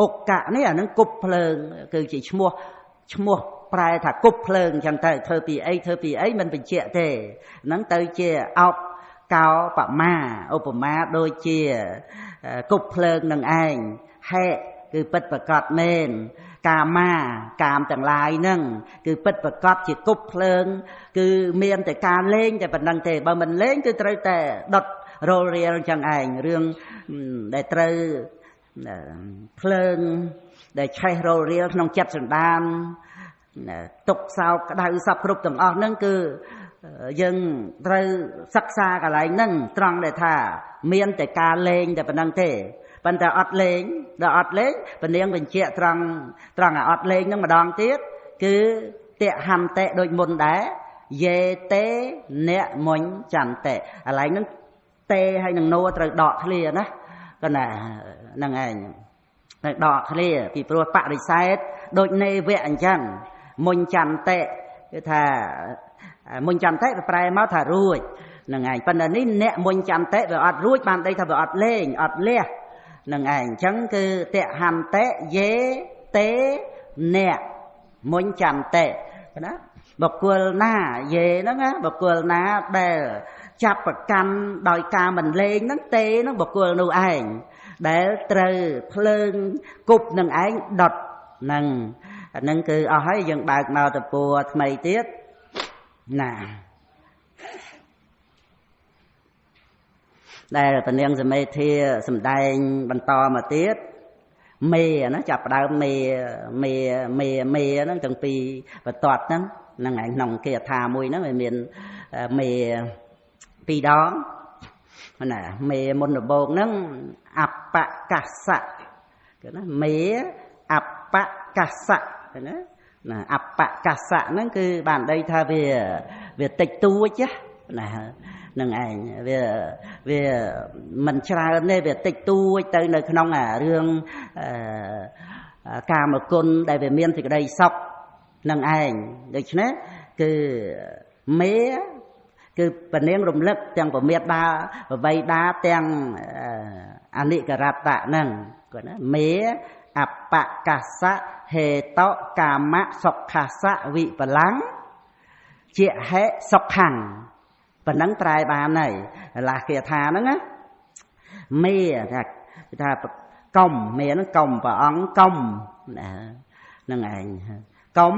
អុកកៈនេះអាហ្នឹងគប់ភ្លើងគឺជាឈ្មោះប្រែថាគប់ភ្លើងអញ្ចឹងទៅធ្វើពីអីមិនបញ្ជាក់ទេហ្នឹងទៅជាអោបកោបមាឧបមាដូចជាគប់ភ្លើងនឹងឯងហេគឺពិតប្រកបមែនកាមាកាមទាំងឡាយហ្នឹងគឺពិតប្រកបជាគប់ភ្លើងគឺមានតែការលេងតែប៉ុណ្្នឹងទេបើមិនលេងគឺត្រូវតែដុតរលរៀលអញ្ចឹងឯងរឿងដែលត្រូវភ្លើងដែលឆេះរលរៀលក្នុងចិត្តសន្តានទុកសោកក្តៅសពគ្រប់ទាំងអស់ហ្នឹងគឺយើងត្រូវសិក្សាកន្លែងហ្នឹងត្រង់ដែលថាមានតែការលេងតែប៉ុណ្្នឹងទេប៉ុន្តែអត់លេងដល់អត់លេងពនាងបញ្ជាក់ត្រង់អាអត់លេងហ្នឹងម្ដងទៀតគឺតេហន្តិដូចមុនដែរយេតេអ្នកមុញចន្តិកន្លែងហ្នឹងតេហើយនឹងណូត្រូវដកឃ្លាណាគាត់ណាហ្នឹងឯងត្រូវដកឃ្លាពីព្រោះបរិសេធដូចនេវៈអញ្ចឹងមុញចន្តិគឺថាមុញចន្តិវាប្រែមកថារួចហ្នឹងឯងប៉ុន្តែនេះអ្នកមុញចន្តិវាអត់រួចបានដីថាវាអត់លេងអត់លះនឹងឯងអញ្ចឹងគឺតេហន្តិយេតេអ្នកមុញចន្តិណាបុគ្គលណាយេហ្នឹងណាបុគ្គលណាដែលចាប់ប្រកាន់ដោយការមិនលេងហ្នឹងតេហ្នឹងបុគ្គលនោះឯងដែលត្រូវភ្លើងគប់នឹងឯងដុតហ្នឹងអាហ្នឹងគឺអស់ហើយយើងបើកមកទៅពួរថ្មីទៀតណាដែលពនាងសមេធាសំដែងបន្តមកទៀតមេណាចាប់ដើមមេហ្នឹងទាំងពីរបន្ទាត់ហ្នឹងហ្នឹងឯងក្នុងគាថាមួយហ្នឹងវាមានមេពីរដងណាមេមុនដំបូងហ្នឹងអបកស្សៈគឺណាមេអបកស្សៈណាអបកស្សៈហ្នឹងគឺបានដីថាវាតិចតួចណានឹងឯងវាមិនច្រើនទេវាតិចតួចទៅនៅក្នុងអារឿងកាមគុណដែលវាមានសេចក្តីសុខនឹងឯងដូច្នេះគឺមេគឺពនាងរំលឹកទាំងពមេដាបវៃដាទាំងអនិករតៈហ្នឹងគាត់ណាមេអបកស្សៈហេតុកាមៈសុខសៈវិបលੰជាហេសុខੰប៉ុណ្ណឹងប្រែបានហើយឡាគាថាហ្នឹងណាមេថាកុំមេហ្នឹងកុំព្រះអង្គកុំហ្នឹងឯងកុំ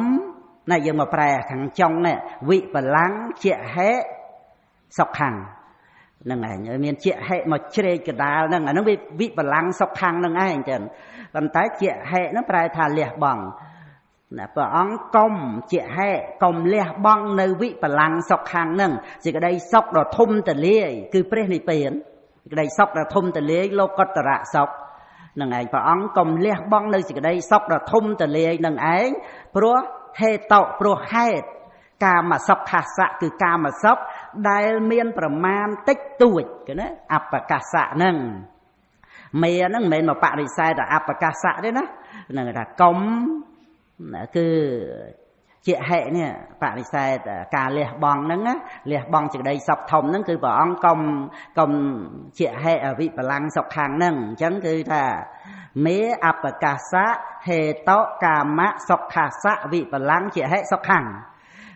này giờ mà prai khẳng trong này vị và lắng chia hệ sọc hàng nâng này miền chia hệ mà chơi cái đào nâng nó vị và lắng sọc hàng nâng ai chẳng còn tái chia hệ nó prai thà liệt bằng và ông công chia hệ công liệt bằng nơi vị và lắng sọc hàng nâng chỉ cái đây sọc đó thum từ lia cứ prai này biển cái đây sọc đó thum từ lia lô cốt tara sọc nâng này và ông công liệt bằng nơi chỉ cái đây sọc đó thum từ lia nâng ấy pro hệ tạo pro hệ ca mà sọc khả xạคือca mà sọc đại miên ประมาณ tích tuổi cái đó áp cả xạ nâng mẹ nâng mẹ mà bạn đi sai là áp cả xạ đấy đó nâng là công cứ chị hệ nè bạn đi sai là ca liệt bong nâng á liệt bong chỉ đây sọc thông nângคือbảo ông công chị hệ ở vị bậc lăng sọc hàng nâng chẳngคือthà mế áp cả xạ hệ tạo ca mã sọc khả xạ vị bậc lăng chị hệ sọc hàng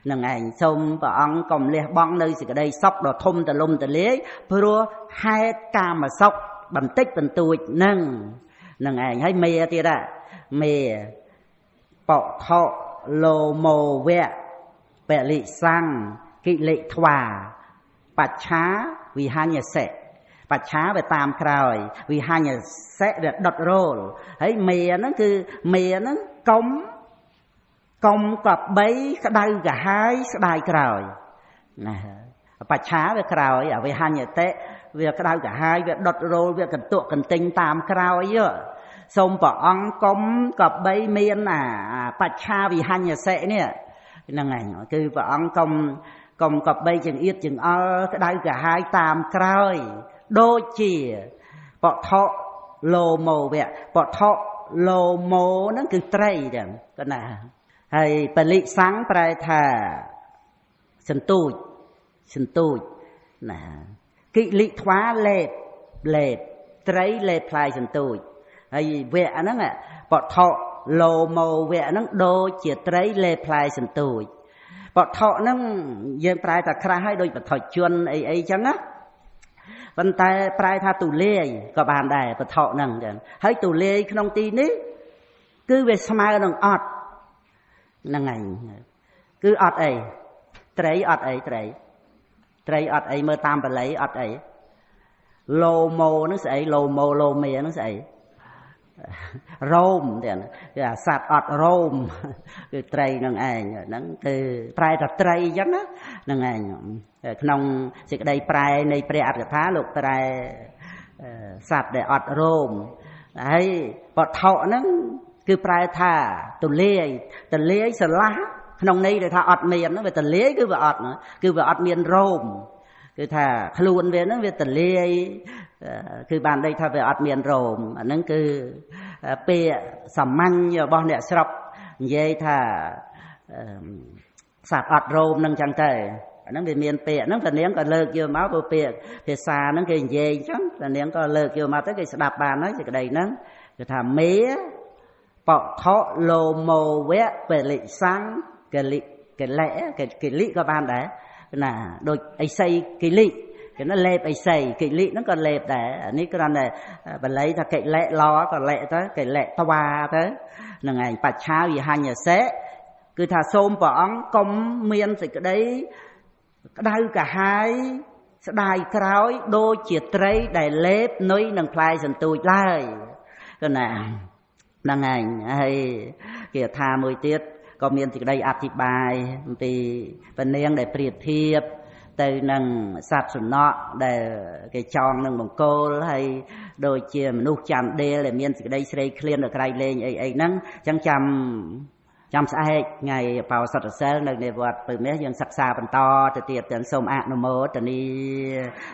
nâng ảnh xong và ông còn liệt bong nơi cái đây sọc đó thum tờ lum tờ lế pro hai ca mà sọc bằng tích bằng tuổi nâng ảnh hay mê thì đã mê bỏ thọ lô mô vẹ vẹ lị sang kỵ lị thòa bạch chá vì hai nhà sẽ bạch chá về tam khởi vì hai nhà sẽ được đọt rô ấy mê nó cứ mê nó công cọp bấy cái đai cả hai cái đai còi này bạch chá về còi ở về hai nhà tệ về cái đai cả hai về đọt rô về cần tụ cần tinh tam còi vậy xong bỏ ông công cọp bấy miên bạch chá vì hai nhà sẽ nè năng này cứ bỏ ông công cọp bấy chừng yết chừng cái đai cả hai tam còi đôi chỉ bỏ thọ lô mồ về bỏ thọ lô mồ nó cứ trây đằng cái này hay bali sáng prai thà sân tui nè kỵ lị thoá lệp trấy lệp plai sân tui hay vẽ nó nè bọt thọ lô màu vẽ nó đôi chỉ trấy lệp plai sân tui bọt thọ nó dân prai thà khra hay đôi bọt thọ chuôn ấy chẳng á vấn tay prai thà tù lê có bàn đài bọt thọ nằng hay tù lê không tin ní cứ về smile nằng ọt năng ngày cứ ọt ấy trấy ọt ấy mơ tam và lấy ọt ấy lô mô nó sẽ lô mê nó sẽ rôm thì là sạt ọt rôm cứ trầy năng ảnh nắng từ prai là trầy giống đó năng ảnh nông chỉ đây prai này prai ọt phá lục prai sạt để ọt rôm ấy bọt thọ nó cứ prai thà tụi lê sờ lá nông này để thà ọt miền nó về tụi lê cứ vào ọt nữa cứ vào ọt miền rôm cứ thà luôn về nó về tụi lê cứ bàn đây thà về ọt miền rôm nó cứ pe sầm măng giờ bao nè sập vậy thà sạt ọt rôm nâng chẳng tệ nó về miền pe nó cần nén còn lơ chưa máu của pe xa nó cái gì chứ là nén còn lơ chưa mà tới cái đạp bàn nó cái đầy nó cứ thà mía bỏ thọ lô mồ vẽ về lị sáng cái lị các bạn đấy là đôi ấy xây cái lị cái nó lẹp ấy xây cái lị nó còn lẹp để ní cái này và lấy ra cái lẹ lo còn lẹ tới cái lẹ toa tới là ngày bạch cháo gì hai nhà xé cứ thà xôm bỏ ống công miên thì cái đấy đau cả hai đai khói đôi chiệt trấy đầy lép nơi nâng plai dần tụi lại cái này năng ảnh hay kìa tha mùi tiết có miền thì đây áp thị bài thì phần niên để priệt thiệp từ nâng sạp sụn nọ để cái tròn nâng bằng cô hay đôi chia mà nút chạm đê để miền thì đây xây clean được cái lên ấy nâng chẳng chăm sai ngày vào sạch sơ nâng để vượt từ mấy dân sắc xa bằng to từ tiệt tận sông ạ nó mơ tận đi